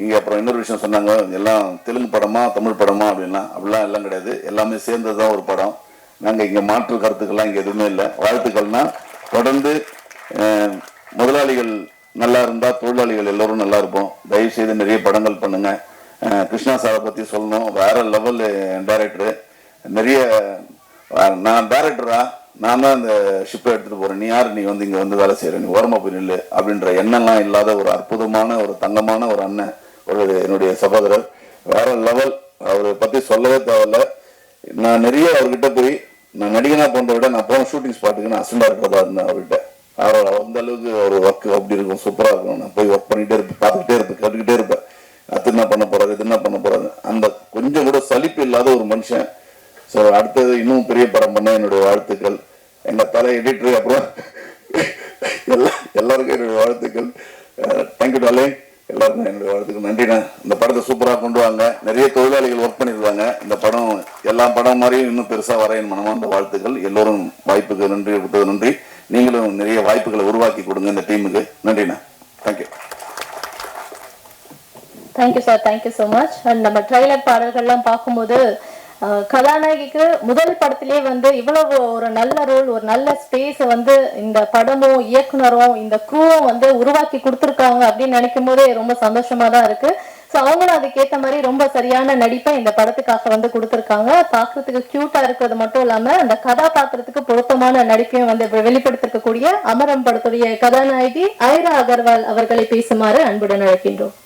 இங்கே அப்புறம் இன்னொரு விஷயம் சொன்னாங்க, எல்லாம் தெலுங்கு படமா தமிழ் படமா அப்படிலாம் எல்லாம் கிடையாது, எல்லாமே சேர்ந்தது தான் ஒரு படம். நாங்கள் இங்கே மாற்று கருத்துக்கள்லாம் இங்கே எதுவுமே இல்லை. வாழ்த்துக்கள்னா தொடர்ந்து முதலாளிகள் நல்லா இருந்தால் தொழிலாளிகள் எல்லோரும் நல்லா இருப்போம். தயவு செய்து நிறைய படங்கள் பண்ணுங்க. கிருஷ்ணா சாரை பற்றி சொல்லணும், வேற லெவல் டைரக்டரு. நிறைய நான் டைரக்டரா, நான் தான் இந்த ஷிப்பை எடுத்துகிட்டு போகிறேன், நீ யார், நீ இங்கே வந்து வேலை செய்கிற, நீ ஓரமாக போய் நில்லு அப்படின்ற எண்ணம்லாம் இல்லாத ஒரு அற்புதமான ஒரு தங்கமான ஒரு அண்ணன், ஒரு என்னுடைய சகோதரர், வேற லெவல். அவரை பற்றி சொல்லவே தேவையில்ல. நான் நிறைய அவர்கிட்ட போய் நான் நடிகனா போன்றதை விட நான் போன ஷூட்டிங் ஸ்பாட்டுக்கு நான் அசண்டாக இருக்கிறதா இருந்தேன் அவர்கிட்ட. அவர் அந்த அளவுக்கு அவர் ஒர்க் அப்படி இருக்கும், சூப்பராக இருக்கும். நான் போய் ஒர்க் பண்ணிகிட்டே இருப்பேன், பார்த்துக்கிட்டே இருப்பேன், கேட்டுக்கிட்டே இருப்பேன். அது என்ன பண்ண போறாரு, இது என்ன பண்ண போறாரு, அந்த கொஞ்சம் கூட சலிப்பு இல்லாத ஒரு மனுஷன். ஸோ அடுத்தது இன்னும் பெரிய படம் பண்ண என்னுடைய வாழ்த்துக்கள். எங்கள் தலை எடிட்டர், அப்புறம் எல்லாருக்கும் என்னுடைய வாழ்த்துக்கள். தேங்க்யூ டார்லிங், எல்லாருக்கும் என்னுடைய வாழ்த்துக்கள். நன்றிண்ணா. இந்த படத்தை சூப்பராக கொண்டு வாங்க. நிறைய தொழிலாளிகள் ஒர்க் பண்ணியிருக்காங்க. இந்த படம் எல்லா படம் மாதிரியும் இன்னும் பெருசாக வரையன் மனமார்ந்த வாழ்த்துக்கள். எல்லோரும் வாய்ப்புக்கு நன்றி கொடுத்தது நன்றி. நீங்களும் நிறைய வாய்ப்புகளை உருவாக்கி கொடுங்க இந்த டீமுக்கு. நன்றிண்ணா. Thank you. Thank you sir, thank you so much. And நம்ம ட்ரைலர் பாடல்கள்லாம் பார்க்கும்போது கதாநாயகிக்கு முதல் படத்திலே வந்து இவ்வளவு ஒரு நல்ல ரோல், ஒரு நல்ல ஸ்பேஸ் வந்து இந்த படமும் இயக்குனரும் இந்த க்ரூவும் வந்து உருவாக்கி கொடுத்துருக்காங்க அப்படின்னு நினைக்கும் போதே ரொம்ப சந்தோஷமா தான் இருக்கு. ஸோ அவங்களும் அதுக்கேற்ற மாதிரி ரொம்ப சரியான நடிப்பை இந்த படத்துக்காக வந்து கொடுத்துருக்காங்க. பார்க்கறதுக்கு கியூட்டா இருக்கிறது மட்டும் இல்லாம அந்த கதாபாத்திரத்துக்கு பொருத்தமான நடிப்பையும் வந்து வெளிப்படுத்திருக்கக்கூடிய அமரம் படத்துடைய கதாநாயகி ஐரா அகர்வால் அவர்களை பேசுமாறு அன்புடன் அழைக்கின்றோம்.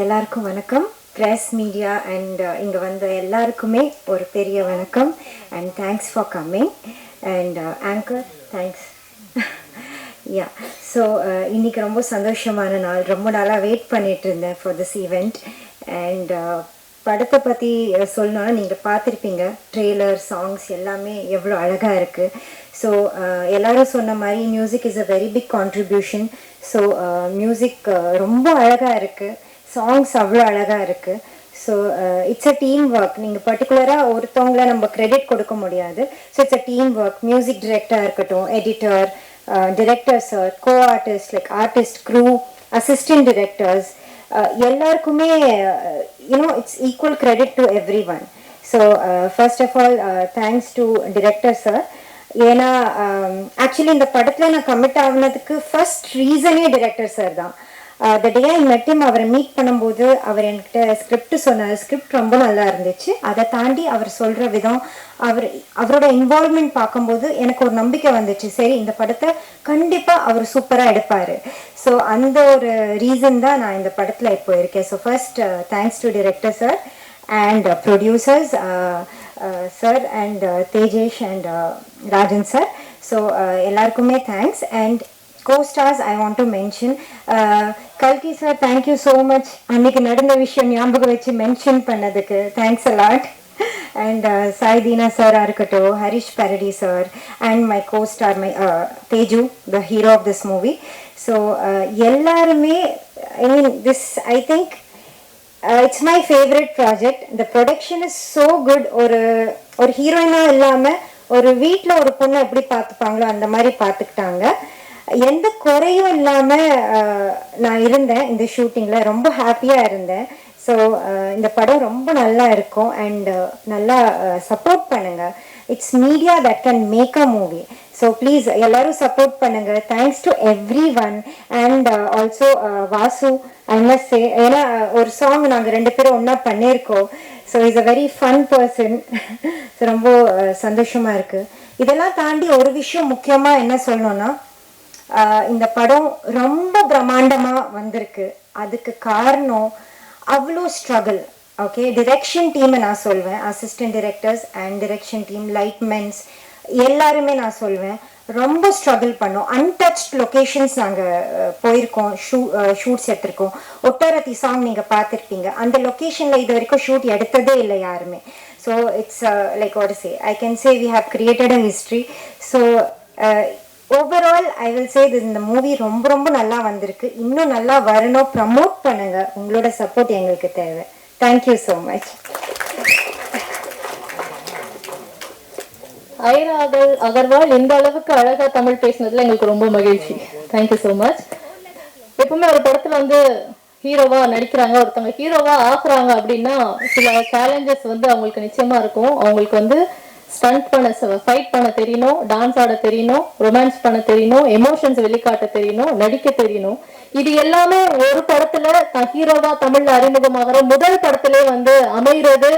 எல்லாருக்கும் வணக்கம். ப்ரெஸ் மீடியா அண்ட் இங்கே வந்த எல்லாருக்குமே ஒரு பெரிய வணக்கம் and thanks for coming. And anchor thanks. Yeah, so இன்றைக்கி ரொம்ப சந்தோஷமான நாள். ரொம்ப நாளாக வெயிட் பண்ணிகிட்டு இருந்தேன் ஃபார் திஸ் ஈவெண்ட். அண்ட் படத்தை பற்றி சொல்லணுன்னா நீங்கள் பார்த்துருப்பீங்க, ட்ரெய்லர், சாங்ஸ் எல்லாமே எவ்வளோ அழகாக இருக்குது. ஸோ எல்லோரும் சொன்ன மாதிரி music is a very big contribution. So music ரொம்ப அழகாக இருக்குது, சாங்ஸ் அவ்வளோ அழகாக இருக்குது. So it's a team work. நீங்கள் பர்டிகுலராக ஒருத்தவங்கள நம்ம கிரெடிட் கொடுக்க முடியாது. So it's a team work. Music டைரக்டராக இருக்கட்டும், editor, director sir, co artist like artist, crew, assistant directors, எல்லாருக்குமே you know it's equal credit to everyone. So first of all thanks to director sir. ஏன்னா actually இந்த படத்தில் நான் commit ஆகுனதுக்கு first ரீசனே director sir தான். த டே ஐ மெட் ஹிம், அவரை meet பண்ணும்போது அவர் என்கிட்ட ஸ்கிரிப்ட் சொன்னார். ஸ்கிரிப்ட் ரொம்ப நல்லா இருந்துச்சு. அதை தாண்டி அவர் சொல்கிற விதம், அவரோட இன்வால்வ்மெண்ட் பார்க்கும்போது எனக்கு ஒரு நம்பிக்கை வந்துச்சு, சரி இந்த படத்தை கண்டிப்பாக அவர் சூப்பராக எடுப்பார். ஸோ அந்த ஒரு ரீசன் தான் நான் இந்த படத்தில் இப்போ இருக்கேன். So first thanks to director sir and producers sir and Tejesh and Rajan sir. So எல்லாருக்குமே thanks. And co-stars I want to mention Kalki sir, thank you so much. அன்னைக்கு நடந்த விஷயம் ஞாபகம் வச்சு மென்ஷன் பண்ணதுக்கு thanks a lot. and Saidina sir இருக்கட்டும், Harish பரடி sir and my co-star my Teju, the hero of this movie. So எல்லாருமே I mean this I think it's my favorite project. The production is so good. ஒரு ஹீரோயினா இல்லாம ஒரு வீட்டில் ஒரு பொண்ணை எப்படி பார்த்துப்பாங்களோ அந்த மாதிரி பார்த்துக்கிட்டாங்க. எந்த குறையும் இல்லாமல் நான் இருந்தேன் இந்த ஷூட்டிங்கில். ரொம்ப ஹாப்பியாக இருந்தேன். ஸோ இந்த படம் ரொம்ப நல்லா இருக்கும் அண்ட் நல்லா சப்போர்ட் பண்ணுங்கள். It's media that can make a movie. So please எல்லோரும் சப்போர்ட் பண்ணுங்கள். Thanks to everyone. And also Vasu I must say, ஏன்னா ஒரு சாங் நாங்கள் 2 பேரும் ஒன்றா பண்ணியிருக்கோம். So is a very fun person. So ரொம்ப சந்தோஷமாக இருக்குது. இதெல்லாம் தாண்டி ஒரு விஷயம் முக்கியமாக என்ன சொல்லணும்னா, இந்த படம் ரொம்ப பிரம்மாண்டமாக வந்திருக்கு. அதுக்கு காரணம் அவ்வளோ ஸ்ட்ரகிள். ஓகே, டிரெக்ஷன் டீமை நான் சொல்வேன், assistant directors and direction team, lightmens எல்லாருமே நான் சொல்வேன் ரொம்ப ஸ்ட்ரகிள் பண்ணோம். அன்டச்ட் லொக்கேஷன்ஸ் நாங்கள் போயிருக்கோம், ஷூட்ஸ் எடுத்திருக்கோம். ஒட்டாரத்தி சாங் நீங்கள் பார்த்துருப்பீங்க. அந்த லொக்கேஷனில் இது வரைக்கும் ஷூட் எடுத்ததே இல்லை யாருமே. So it's like what to say, I can say we have created a history. So overall I will say இந்த மூவி ரொம்ப ரொம்ப நல்லா வந்திருக்கு. இன்னும் நல்லா வரணும். ப்ரமோட் பண்ணுங்க. உங்களோட சப்போர்ட் எங்களுக்கு தேவை. Thank you so much. Airaa Agarwal இந்த அளவுக்கு அழகா தமிழ் பேசினதுல எங்களுக்கு ரொம்ப மகிழ்ச்சி. Thank you so much. எப்பவுமே ஒரு படத்துல வந்து ஹீரோவா நடிக்கிறாங்க, ஒருத்தவங்க ஹீரோவா ஆக்குறாங்க அப்படின்னா சில சேலஞ்சஸ் வந்து அவங்களுக்கு நிச்சயமா இருக்கும். அவங்களுக்கு வந்து ஸ்டண்ட் பண்ண, ஃபைட் பண்ண தெரியணும், டான்ஸ் ஆட தெரியணும், ரொமான்ஸ் பண்ண தெரியணும், எமோஷன்ஸ் வெளிக்காட்ட தெரியணும், நடிக்க தெரியணும். இது எல்லாமே ஒரு படத்துல ஹீரோவா தமிழ்ல அறிமுகமாகிற முதல் படத்திலே வந்து அமைகிறது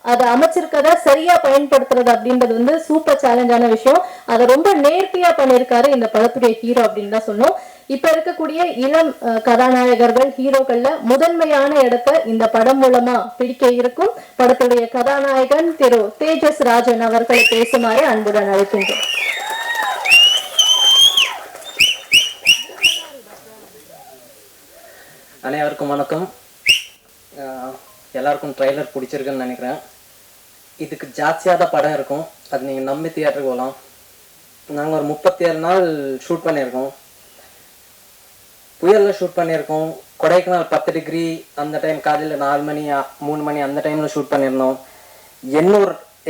அதை அமைச்சிருக்கத சரியா பயன்படுத்துறது அப்படின்றது வந்து சூப்பர் சேலஞ்சான விஷயம். அதை ரொம்ப நேர்த்தியா பண்ணியிருக்காரு இந்த படத்துடைய ஹீரோ அப்படின்னு தான் சொன்னோம். இப்ப இருக்கக்கூடிய இளம் கதாநாயகர்கள் ஹீரோக்கள்ல முதன்மையான இடத்தை இந்த படம் மூலமா பிடிக்க இருக்கும். படத்துடைய கதாநாயகன் திரு தேஜஸ் ராஜன் அவர்களை பேசுமாறு அன்புடன் அழைக்கின்றோம். அனைவருக்கும் வணக்கம். எல்லாருக்கும் ட்ரைலர் பிடிச்சிருக்குன்னு நினைக்கிறேன். இதுக்கு ஜாஸ்தியாக தான் படம் இருக்கும், அது நீங்கள் நம்பி தியேட்டருக்கு போகலாம். நாங்கள் ஒரு 37 நாள் ஷூட் பண்ணியிருக்கோம். புயலில் ஷூட் பண்ணியிருக்கோம். கொடைக்கானல் 10 டிகிரி அந்த டைம், காலையில் 4 மணி 3 மணி அந்த டைமில் ஷூட் பண்ணியிருந்தோம்.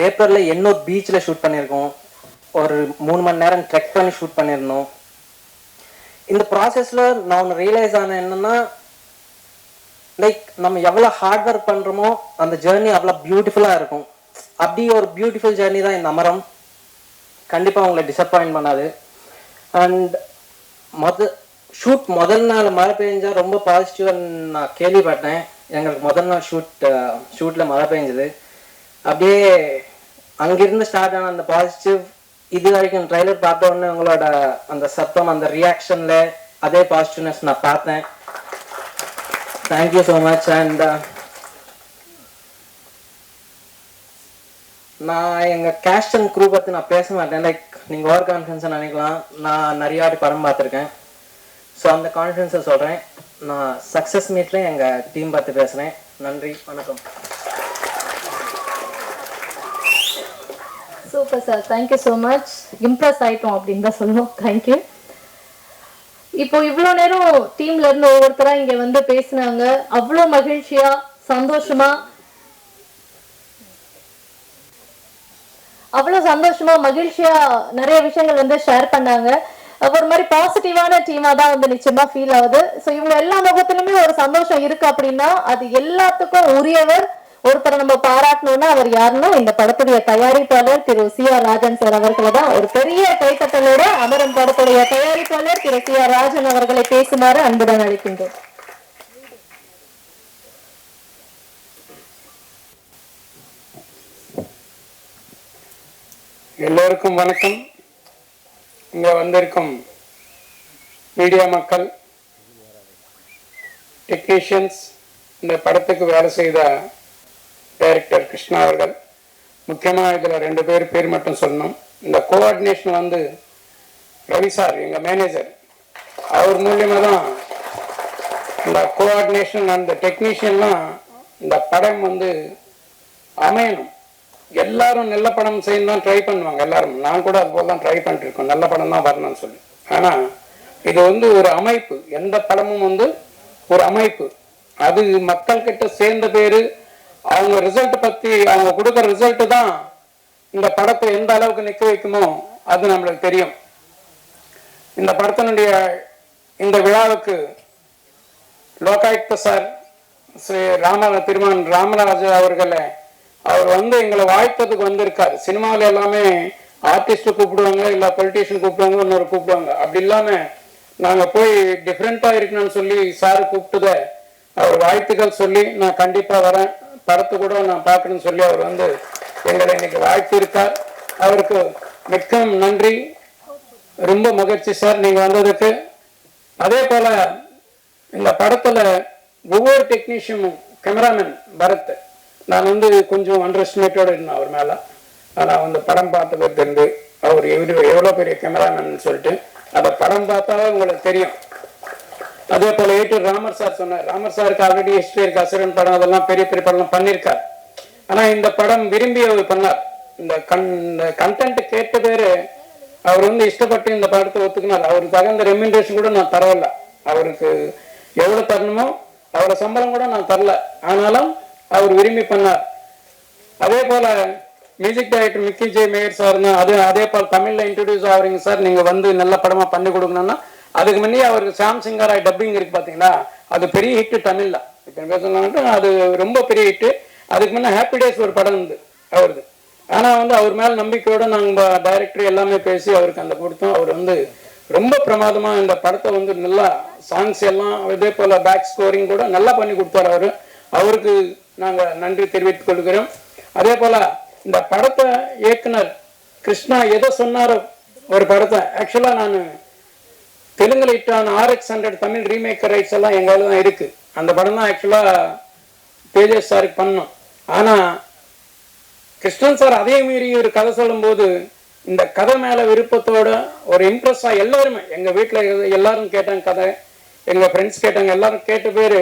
ஏப்ரலில் எண்ணூர் பீச்சில் ஷூட் பண்ணியிருக்கோம். ஒரு 3 மணி நேரம் ட்ரெக் பண்ணி ஷூட் பண்ணியிருந்தோம். இந்த ப்ராசஸில் நான் ஒன்று ரியலைஸ் ஆனேன் என்னென்னா, லைக் நம்ம எவ்வளோ ஹார்ட் ஒர்க் பண்ணுறோமோ அந்த ஜேர்னி அவ்வளோ பியூட்டிஃபுல்லாக இருக்கும். அப்படி ஒரு பியூட்டிஃபுல் ஜேர்னி தான் இந்த அமரம். கண்டிப்பாக உங்களை டிசப்பாயின்ட் பண்ணாது. அண்ட் ஷூட் முதல் நாள் மழை பெஞ்சால் ரொம்ப பாசிட்டிவாக நான் கேள்விப்பட்டேன். எங்களுக்கு முதல் நாள் ஷூட்டில் மழை பெஞ்சது. அப்படியே அங்கிருந்து ஸ்டார்ட் ஆன அந்த பாசிட்டிவ் இது வரைக்கும் ட்ரைலர் பார்த்த உடனே உங்களோட அந்த சத்தம், அந்த ரியாக்ஷனில் அதே பாசிட்டிவ்னஸ் நான் பார்த்தேன். Thank you so much. அண்ட் நான் எங்கள் கேஸ்ட் அண்ட் க்ரூ பற்றி நான் பேச மாட்டேன். லைக் நீங்கள் ஓவர் கான்ஃபிடன்ஸை நினைக்கலாம். நான் நிறைய வாட்டி படம் பார்த்துருக்கேன். ஸோ அந்த கான்ஃபிடன்ஸை சொல்கிறேன். நான் சக்ஸஸ் மீட்டில் எங்கள் டீம் பார்த்து பேசுகிறேன். நன்றி, வணக்கம். Super sir, thank you so much. Impress ஆயிட்டோம் அப்படின்னு தான் சொல்லுவோம். தேங்க்யூ. இப்போ இவ்வளோ நேரம் டீம்ல இருந்து ஒவ்வொருத்தரா இங்க வந்து பேசினாங்க. அவ்வளோ மகிழ்ச்சியா சந்தோஷமா மகிழ்ச்சியா நிறைய விஷயங்கள் வந்து ஷேர் பண்ணாங்க. ஒரு மாதிரி பாசிட்டிவான டீமா தான் வந்து நிச்சயமா ஃபீல் ஆகுது. ஸோ இவங்க எல்லா முகத்திலுமே ஒரு சந்தோஷம் இருக்கு அப்படின்னா அது எல்லாத்துக்கும் உரியவர் ஒருத்தரை நம்ம பாராட்டணும்னா அவர் யாருன்னா இந்த படத்துடைய தயாரிப்பாளர் திரு CR ராஜன் சார் அவர்களை தான். ஒரு பெரிய கைத்தட்டலோட அமரம் படத்துடைய தயாரிப்பாளர் திரு CR ராஜன் அவர்களை பேசுமாறு அன்புடன் அழைக்கின்றோம். எல்லோருக்கும் வணக்கம். இங்கே வந்திருக்கும் மீடியா மக்கள், டெக்னீஷியன்ஸ், இந்த படத்துக்கு வேலை செய்த டைரக்டர் கிருஷ்ணா அவர்கள், முக்கியமாக இதில் 2 பேர் மட்டும் சொல்லணும். இந்த கோஆர்டினேஷன் வந்து ரவி சார், எங்கள் மேனேஜர், அவர் மூலியமாக தான் இந்த கோஆர்டினேஷன் அந்த டெக்னீஷியன்லாம் இந்த படம் வந்து அமையணும். எல்லாரும் நல்ல படம் செய்யணும் தான் ட்ரை பண்ணுவாங்க எல்லாரும். நான் கூட அது போல் தான் ட்ரை பண்ணிட்டு இருக்கோம், நல்ல படம் தான் வரணும்னு சொல்லி. ஆனால் இது வந்து ஒரு அமைப்பு. எந்த படமும் வந்து ஒரு அமைப்பு. அது மக்கள்கிட்ட சேர்ந்த பேர், அவங்க ரிசல்ட் பற்றி அவங்க கொடுக்குற ரிசல்ட்டு தான் இந்த படத்தை எந்த அளவுக்கு நிற்க வைக்குமோ அது நம்மளுக்கு தெரியும். இந்த படத்தினுடைய இந்த விழாவுக்கு லோகாயுக்த சார் ஸ்ரீ திருமன் ராமராஜா அவர்களை அவர் வந்து எங்களை வாழ்த்ததுக்கு வந்திருக்காரு. சினிமாவில் எல்லாமே ஆர்டிஸ்ட்டு கூப்பிடுவாங்க, இல்லை பொலிட்டீஷியன் கூப்பிடுவாங்க, இன்னொரு கூப்பிடுவாங்க. அப்படி இல்லாமல் நாங்கள் போய் டிஃப்ரெண்ட்டாக இருக்கணும்னு சொல்லி சார் கூப்பிட்டுத அவர் வாழ்த்துக்கள் சொல்லி நான் கண்டிப்பாக வரேன், படத்தை கூட நான் பார்க்கணும்னு சொல்லி அவர் வந்து எங்களை இன்னைக்கு வாழ்த்து இருக்கார். அவருக்கு மிக்க நன்றி, ரொம்ப மகிழ்ச்சி சார் நீங்கள் வந்ததுக்கு. அதே போல் இந்த படத்தில் ஒவ்வொரு டெக்னீஷியனும், கேமராமேன் பரத், நான் வந்து கொஞ்சம் அண்டர் எஸ்டிமேட்டோடு இருந்தேன் அவர் மேலே. ஆனால் வந்து படம் பார்த்தது தெரிந்து அவர் எவ்வளோ பெரிய கேமராமேன் சொல்லிட்டு அதை படம் பார்த்தாவே உங்களுக்கு தெரியும். அதே போல் ராமர் சார் சொன்னார். ராமர் சாருக்கு ஆல்ரெடி ஹிஸ்டரி இருக்கு, அசுரன் படம், அதெல்லாம் பெரிய பெரிய படம்லாம் பண்ணியிருக்கார். ஆனால் இந்த படம் விரும்பி அவர் பண்ணார். இந்த கண்டென்ட் கேட்ட பேர் அவர் வந்து இஷ்டப்பட்டு இந்த படத்தை ஒத்துக்கினார். அவருக்கு தகுந்த ரெம்யூனரேஷன் கூட நான் தரவில்ல. அவருக்கு எவ்வளோ தரணுமோ அவ்வளோ சம்பளம் கூட நான் தரல, ஆனாலும் அவர் விரும்பி பண்ணார். அதே போல் music director Mickey Meyer sir தான். அதே போல் தமிழில் இன்ட்ரடியூஸ் ஆகுறீங்க சார், நீங்கள் வந்து நல்ல படமாக பண்ணி கொடுக்கணும்னா அதுக்கு முன்னே அவருக்கு சாம் சிங்கராய் டப்பிங் இருக்கு பார்த்தீங்களா, அது பெரிய ஹிட்டு தமிழில். இப்போ பேசணும்னா அது ரொம்ப பெரிய ஹிட்டு. அதுக்கு முன்னே ஹாப்பி டேஸ் ஒரு படம் இருந்து அவருக்கு. ஆனால் வந்து அவர் மேலே நம்பிக்கையோடு நாங்கள் டைரக்டர் எல்லாமே பேசி அவருக்கு அந்த கொடுத்தோம். அவர் வந்து ரொம்ப பிரமாதமாக இந்த படத்தை வந்து நல்லா சாங்ஸ் எல்லாம் இதே போல் பேக் ஸ்கோரிங் கூட நல்லா பண்ணி கொடுத்தார். அவருக்கு நாங்கள் நன்றி தெரிவித்துக் கொள்கிறோம். அதே போல் இந்த படத்தை இயக்குனர் கிருஷ்ணா எதை சொன்னாரோ ஒரு படத்தை ஆக்சுவலாக நான் தெலுங்குல இட்டான RX100 தமிழ் ரீமேக்கர் ரைட்ஸ் எல்லாம் எங்கால தான் இருக்குது. அந்த படம் தான் ஆக்சுவலாக தேஜஸ் சாருக்கு பண்ணோம். ஆனால் கிருஷ்ணன் சார் அதே மீறி ஒரு கதை சொல்லும்போது இந்த கதை மேலே விருப்பத்தோட ஒரு இம்ப்ரெஸ்ஸாக எல்லாருமே எங்கள் வீட்டில் எல்லாரும் கேட்டாங்க கதை, எங்கள் ஃப்ரெண்ட்ஸ் கேட்டாங்க, எல்லாரும் கேட்ட பேர்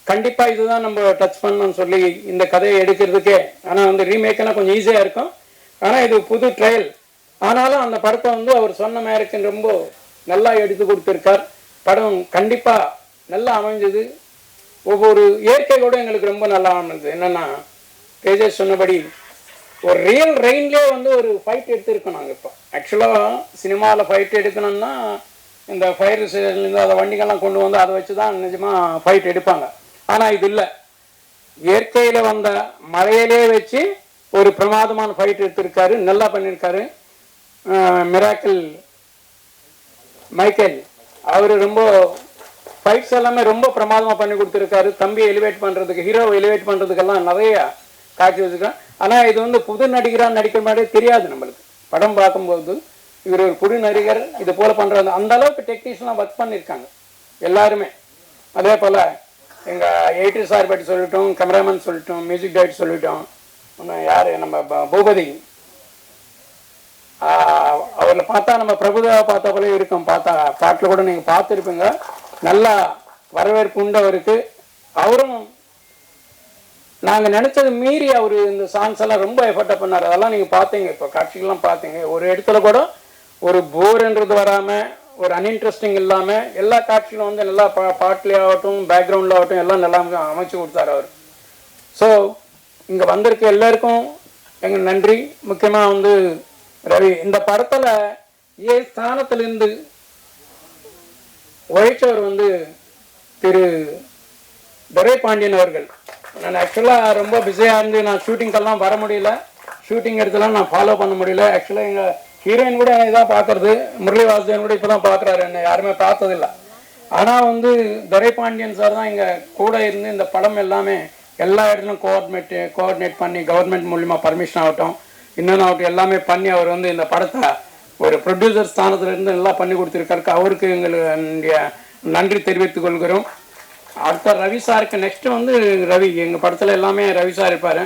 கண்டிப்பாக இதுதான் நம்ம டச் பண்ணணும்னு சொல்லி இந்த கதையை எடுக்கிறதுக்கே. ஆனால் வந்து ரீமேக்குன்னா கொஞ்சம் ஈஸியாக இருக்கும், ஆனால் இது புது ட்ரையல். ஆனாலும் அந்த படத்தை வந்து அவர் சொன்ன மேருக்கு ரொம்ப நல்லா எடுத்து கொடுத்துருக்கார். படம் கண்டிப்பாக நல்லா அமைஞ்சது. ஒவ்வொரு இயற்கை கூட எங்களுக்கு ரொம்ப நல்லா அமைஞ்சது. என்னென்னா தேஜஸ் சொன்னபடி ஒரு ரியல் ரெயின்லேயே வந்து ஒரு ஃபைட் எடுத்துருக்கோம். நாங்கள் இப்போ ஆக்சுவலாக சினிமாவில் ஃபைட் எடுக்கணும்னா இந்த ஃபயர் ஸ்டேஷன்லேருந்து அதை வண்டிகள்லாம் கொண்டு வந்து அதை வச்சு தான் நிஜமாக ஃபைட் எடுப்பாங்க. ஆனால் இது இல்லை, இயற்கையில் வந்த மழையிலே வச்சு ஒரு பிரமாதமான ஃபைட் எடுத்திருக்காரு, நல்லா பண்ணியிருக்காரு. மிராக்கிள் மைக்கேல் அவர் ரொம்ப ஃபைட்ஸ் எல்லாமே ரொம்ப பிரமாதமாக பண்ணி கொடுத்துருக்காரு. தம்பியை எலிவேட் பண்ணுறதுக்கு, ஹீரோவை எலிவேட் பண்ணுறதுக்கெல்லாம் நிறைய காட்சி வச்சுருக்கேன். ஆனால் இது வந்து புது நடிகராக நடிக்கிற மாதிரியே தெரியாது நம்மளுக்கு. படம் பார்க்கும்போது இவர் ஒரு புது நடிகர் இது போல் பண்ணுறது, அந்த அளவுக்கு டெக்னீஷியனாக ஒர்க் பண்ணியிருக்காங்க எல்லாருமே. அதே போல் எங்கள் எடிட்டர் சார் பற்றி சொல்லிட்டோம், கேமராமேன் சொல்லிட்டோம், மியூசிக் டைரக்டர் சொல்லிட்டோம். இன்னும் யார் நம்ம பூபதி, அவரில் பார்த்தா நம்ம பிரபுதேவா பார்த்தா போல இருக்கும். பார்த்தா பாட்டில் கூட நீங்கள் பார்த்துருப்பீங்க. நல்லா வரவேற்பு உண்டு அவருக்கு. அவரும் நாங்கள் நினச்சது மீறி அவர் இந்த சாங்ஸ் எல்லாம் ரொம்ப எஃபர்ட்டாக பண்ணார். அதெல்லாம் நீங்கள் பார்த்தீங்க, இப்போ காட்சிகள்லாம் பார்த்தீங்க. ஒரு இடத்துல கூட ஒரு போர்ன்றது வராமல், ஒரு அன்இன்ட்ரெஸ்டிங் இல்லாமல் எல்லா காட்சிகளும் வந்து நல்லா பாட்டிலே ஆகட்டும் பேக்ரவுண்டில் ஆகட்டும் எல்லாம் நல்லா அமைச்சு கொடுத்தார் அவர். ஸோ இங்கே வந்திருக்க எல்லாருக்கும் எங்கள் நன்றி. முக்கியமாக வந்து ரவி இந்த படத்தில் ஸ்தானத்திலிருந்து உழைச்சவர் வந்து திரு துரைபாண்டியன் அவர்கள். நான் ஆக்சுவலாக ரொம்ப பிஸியாக இருந்து நான் ஷூட்டிங்கெல்லாம் வர முடியல, ஷூட்டிங் இடத்துலாம் நான் ஃபாலோ பண்ண முடியல. ஆக்சுவலாக எங்கள் ஹீரோயின் கூட இதான் பார்க்குறது, முரளி வாசுதேவன் கூட இப்போ தான் பார்க்குறாரு, என்னை யாருமே பார்த்ததில்லை. ஆனால் வந்து துரைபாண்டியன் சார் தான் இங்கே கூட இருந்து இந்த படம் எல்லாமே எல்லா இடத்துலையும் கோஆர்டினேட் பண்ணி கவர்மெண்ட் மூலிமா பர்மிஷன் ஆகட்டும் இன்னொன்று ஆகட்டும் எல்லாமே பண்ணி அவர் வந்து இந்த படத்தை ஒரு ப்ரொடியூசர் ஸ்தானத்துலேருந்து நல்லா பண்ணி கொடுத்துருக்காருக்கு. அவருக்கு எங்களுடைய நன்றி தெரிவித்துக் கொள்கிறோம். அடுத்த ரவி சாருக்கு நெக்ஸ்ட்டு வந்து ரவி எங்கள் படத்தில் எல்லாமே ரவி சார் இருப்பார்.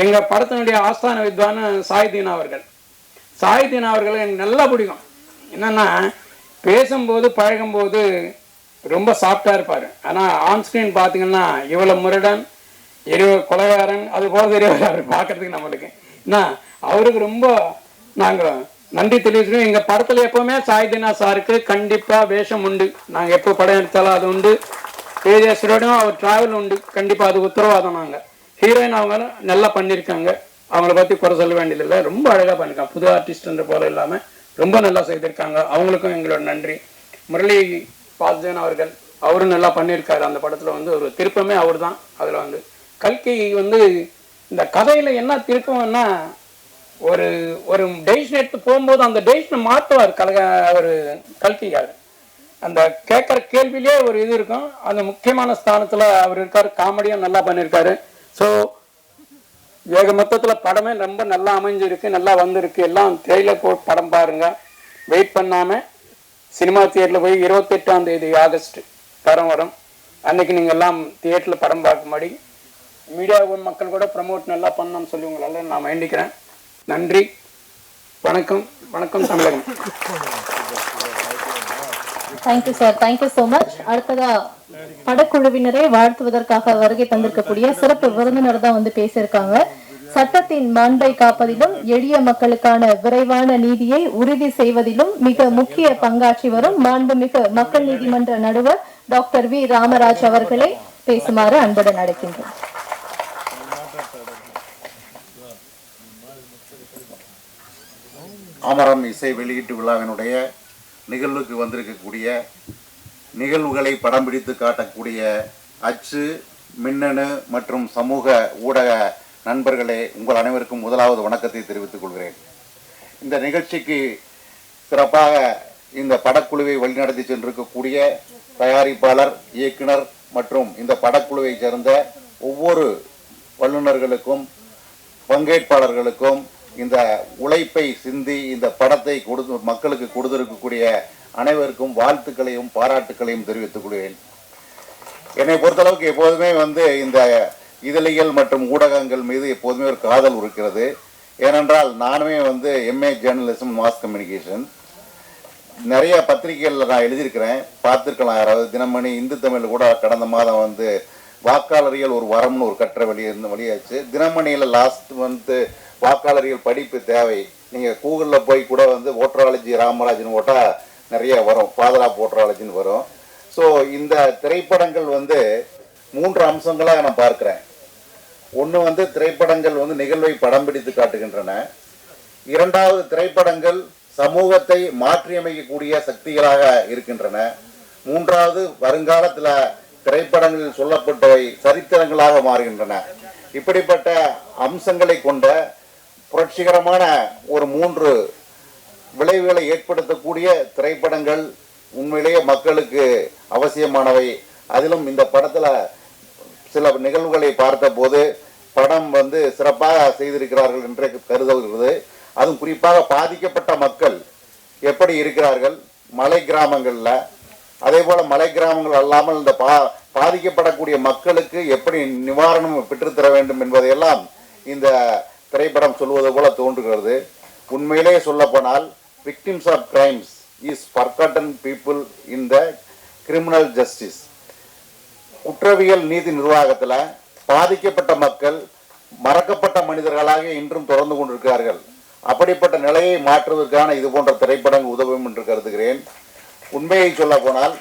எங்கள் படத்தினுடைய ஆஸ்தான வித்வான் சாய்தீனா அவர்கள். சாய்தீனா அவர்கள் எனக்கு நல்லா பிடிக்கும். என்னென்னா பேசும்போது பழகும்போது ரொம்ப சாஃப்டாக இருப்பார். ஆனால் ஆன்ஸ்க்ரீன் பார்த்தீங்கன்னா இவ்வளோ முரடன் கொலைகாரன் அது போல தெரியாது அவர் பார்க்குறதுக்கு நம்மளுக்கு. என்ன அவருக்கு ரொம்ப நாங்கள் நன்றி தெரிவிச்சுக்கோம். எங்கள் படத்தில் எப்போவுமே சாய்தீனா சாருக்கு கண்டிப்பாக வேஷம் உண்டு. நாங்கள் எப்போ படம் எடுத்தாலும் அது உண்டு. தேஜஸ்வரோடும் அவர் ட்ராவல் உண்டு, கண்டிப்பாக அது உத்தரவாதம். நாங்கள் ஹீரோயின் அவங்க நல்லா பண்ணியிருக்காங்க, அவங்கள பற்றி குறை சொல்ல வேண்டியதில்லை. ரொம்ப அழகாக பண்ணியிருக்காங்க, புது ஆர்டிஸ்ட்ன்ற போல இல்லாமல் ரொம்ப நல்லா செய்திருக்காங்க. அவங்களுக்கும் எங்களோட நன்றி. முரளி வாசுதேவன் அவர்கள் அவரும் நல்லா பண்ணியிருக்காரு. அந்த படத்தில் வந்து ஒரு திருப்பமே அவர் தான். அதில் வந்து கல்கி வந்து இந்த கதையில் என்ன திருப்பம்னா ஒரு ஒரு டெசிஷன் எடுத்து போகும்போது அந்த டெசிஷனை மாற்றுவார் ஒரு கல்கியார். அந்த கேட்குற கேள்வியிலே ஒரு இது இருக்கும். அந்த முக்கியமான ஸ்தானத்தில் அவர் இருக்கார். காமெடியாக நல்லா பண்ணியிருக்காரு. ஸோ ஏக மொத்தத்தில் படமே ரொம்ப நல்லா அமைஞ்சிருக்கு, நல்லா வந்திருக்கு. எல்லாம் ட்ரெயிலர் போட்டு படம் பாருங்கள். வெயிட் பண்ணாமல் சினிமா தியேட்டரில் போய் 28ஆம் தேதி ஆகஸ்ட் வரும் அன்னைக்கு நீங்கள் எல்லாம் தியேட்டரில் படம் பார்க்கும்படி மீடியா மக்கள் கூட ப்ரமோட் நல்லா பண்ணணும்னு சொல்லி உங்களெல்லாம் நான் வேண்டிக்கிறேன். நன்றி, வணக்கம். வணக்கம் Tamilagam. Thank you sir, thank you so much. அடுத்ததா படக்குழுவினரை வாழ்த்துவதற்காக வருகை தந்திருக்கக்கூடிய சிறப்பு விருந்தினர் தான் வந்து பேசியிருக்காங்க. சட்டத்தின் மாண்பை காப்பதிலும் எளிய மக்களுக்கான விரைவான நீதியை உறுதி செய்வதிலும் மிக முக்கிய பங்காற்றி வரும் மாண்புமிகு மக்கள் நீதிமன்ற நடுவர் டாக்டர் வி ராமராஜ் அவர்களை பேசுமாறு அன்புடன் அழைக்கின்றோம். அமரம் இசை வெளியீட்டு விழாவினுடைய நிகழ்வுக்கு வந்திருக்கக்கூடிய நிகழ்வுகளை படம் பிடித்து காட்டக்கூடிய அச்சு, மின்னணு மற்றும் சமூக ஊடக நண்பர்களே, உங்கள் அனைவருக்கும் முதலாவது வணக்கத்தை தெரிவித்துக் கொள்கிறேன். இந்த நிகழ்ச்சிக்கு சிறப்பாக இந்த படக்குழுவை வழிநடத்தி சென்றிருக்கக்கூடிய தயாரிப்பாளர், இயக்குனர் மற்றும் இந்த படக்குழுவை சேர்ந்த ஒவ்வொரு வல்லுநர்களுக்கும் பங்கேற்பாளர்களுக்கும் இந்த உழைப்பை சிந்தி இந்த படத்தை மக்களுக்கு கொடுத்திருக்கக்கூடிய அனைவருக்கும் வாழ்த்துக்களையும் பாராட்டுக்களையும் தெரிவித்துக் கொள்கிறேன். என்னை பொறுத்தளவுக்கு எப்போதுமே இந்த இதழியல் மற்றும் ஊடகங்கள் மீது எப்போதுமே ஒரு காதல் இருக்கிறது. ஏனென்றால் நானுமே MA ஜேர்னலிசம் மாஸ் கம்யூனிகேஷன் நிறைய பத்திரிகைகளில் நான் எழுதியிருக்கிறேன், பார்த்துருக்கலாம் யாராவது. தினமணி, இந்து தமிழ் கூட கடந்த மாதம் வாக்காளரியல் ஒரு வரம்னு ஒரு கட்டுரை வெளியாச்சு. தினமணியில் லாஸ்ட் வாக்காளரியல் படிப்பு தேவை, நீங்கள் கூகுளில் போய் கூட ஓட்டராலஜி ராமராஜன் ஓட்டால் நிறைய வரும், பாதுகாப்பு ஓட்டராலஜின்னு வரும். ஸோ இந்த திரைப்படங்கள் 3 அம்சங்களாக நான் பார்க்குறேன். ஒன்று திரைப்படங்கள் நிகழ்வை படம் பிடித்து காட்டுகின்றன. இரண்டாவது, திரைப்படங்கள் சமூகத்தை மாற்றியமைக்கக்கூடிய சக்திகளாக இருக்கின்றன. மூன்றாவது, வருங்காலத்தில் திரைப்படங்களில் சொல்லப்பட்டவை சரித்திரங்களாக மாறுகின்றன. இப்படிப்பட்ட அம்சங்களை கொண்ட புரட்சிகரமான ஒரு 3 விளைவுகளை ஏற்படுத்தக்கூடிய திரைப்படங்கள் உண்மையிலேயே மக்களுக்கு அவசியமானவை. அதிலும் இந்த படத்தில் சில நிகழ்வுகளை பார்த்த போது படம் சிறப்பாக செய்திருக்கிறார்கள் என்று கருதுகிறது. அதுவும் குறிப்பாக பாதிக்கப்பட்ட மக்கள் எப்படி இருக்கிறார்கள் மலை கிராமங்களில், அதே போல மலை கிராமங்கள் அல்லாமல் இந்த பாதிக்கப்படக்கூடிய மக்களுக்கு எப்படி நிவாரணம் பெற்றுத்தர வேண்டும் என்பதையெல்லாம் இந்த திரைப்படம் சொல்வது போல தோன்றுகிறது. உண்மையிலேயே சொல்லப்போனால் victims of crimes is forgotten people in the criminal justice. குற்றவியல் நீதி நிர்வாகத்தில் பாதிக்கப்பட்ட மக்கள் மறக்கப்பட்ட மனிதர்களாக இன்றும் தொடர்ந்து கொண்டிருக்கிறார்கள். அப்படிப்பட்ட நிலையை மாற்றுவதற்கான இது போன்ற திரைப்படங்கள் உதவும் என்று கருதுகிறேன். உண்மையை சொல்ல போனால்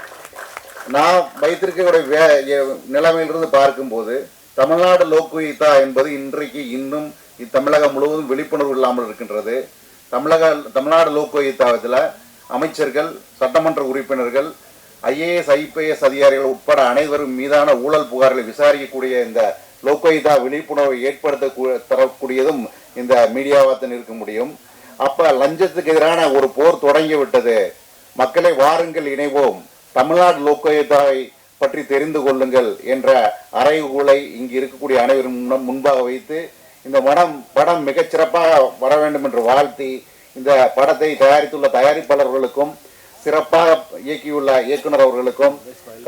நான் வைத்திருக்கக்கூடிய நிலைமையிலிருந்து பார்க்கும்போது தமிழ்நாடு லோக்குயிதா என்பது இன்றைக்கு இன்னும் தமிழகம் முழுவதும் விழிப்புணர்வு இல்லாமல் இருக்கின்றது. தமிழ்நாடு லோக்குயிதாவில் அமைச்சர்கள், சட்டமன்ற உறுப்பினர்கள், IAS IPS அதிகாரிகள் உட்பட அனைவரும் மீதான ஊழல் புகார்களை விசாரிக்கக்கூடிய இந்த லோக்குயிதா விழிப்புணர்வை ஏற்படுத்த தரக்கூடியதும் இந்த மீடியாவாத்தான் இருக்க முடியும். அப்ப லஞ்சத்துக்கு எதிரான ஒரு போர் தொடங்கிவிட்டது. மக்களை வாருங்கள் இணைவோம், தமிழ்நாடு லோக்குயிதாவை பற்றி தெரிந்து கொள்ளுங்கள் என்ற அறைகூலை இங்கு இருக்கக்கூடிய அனைவரும் முன்பாக வைத்து இந்த படம் மிகச்சிறப்பாக வர வேண்டும் என்று வாழ்த்தி இந்த படத்தை தயாரித்துள்ள தயாரிப்பாளர்களுக்கும் சிறப்பாக இயக்கியுள்ள இயக்குனர் அவர்களுக்கும்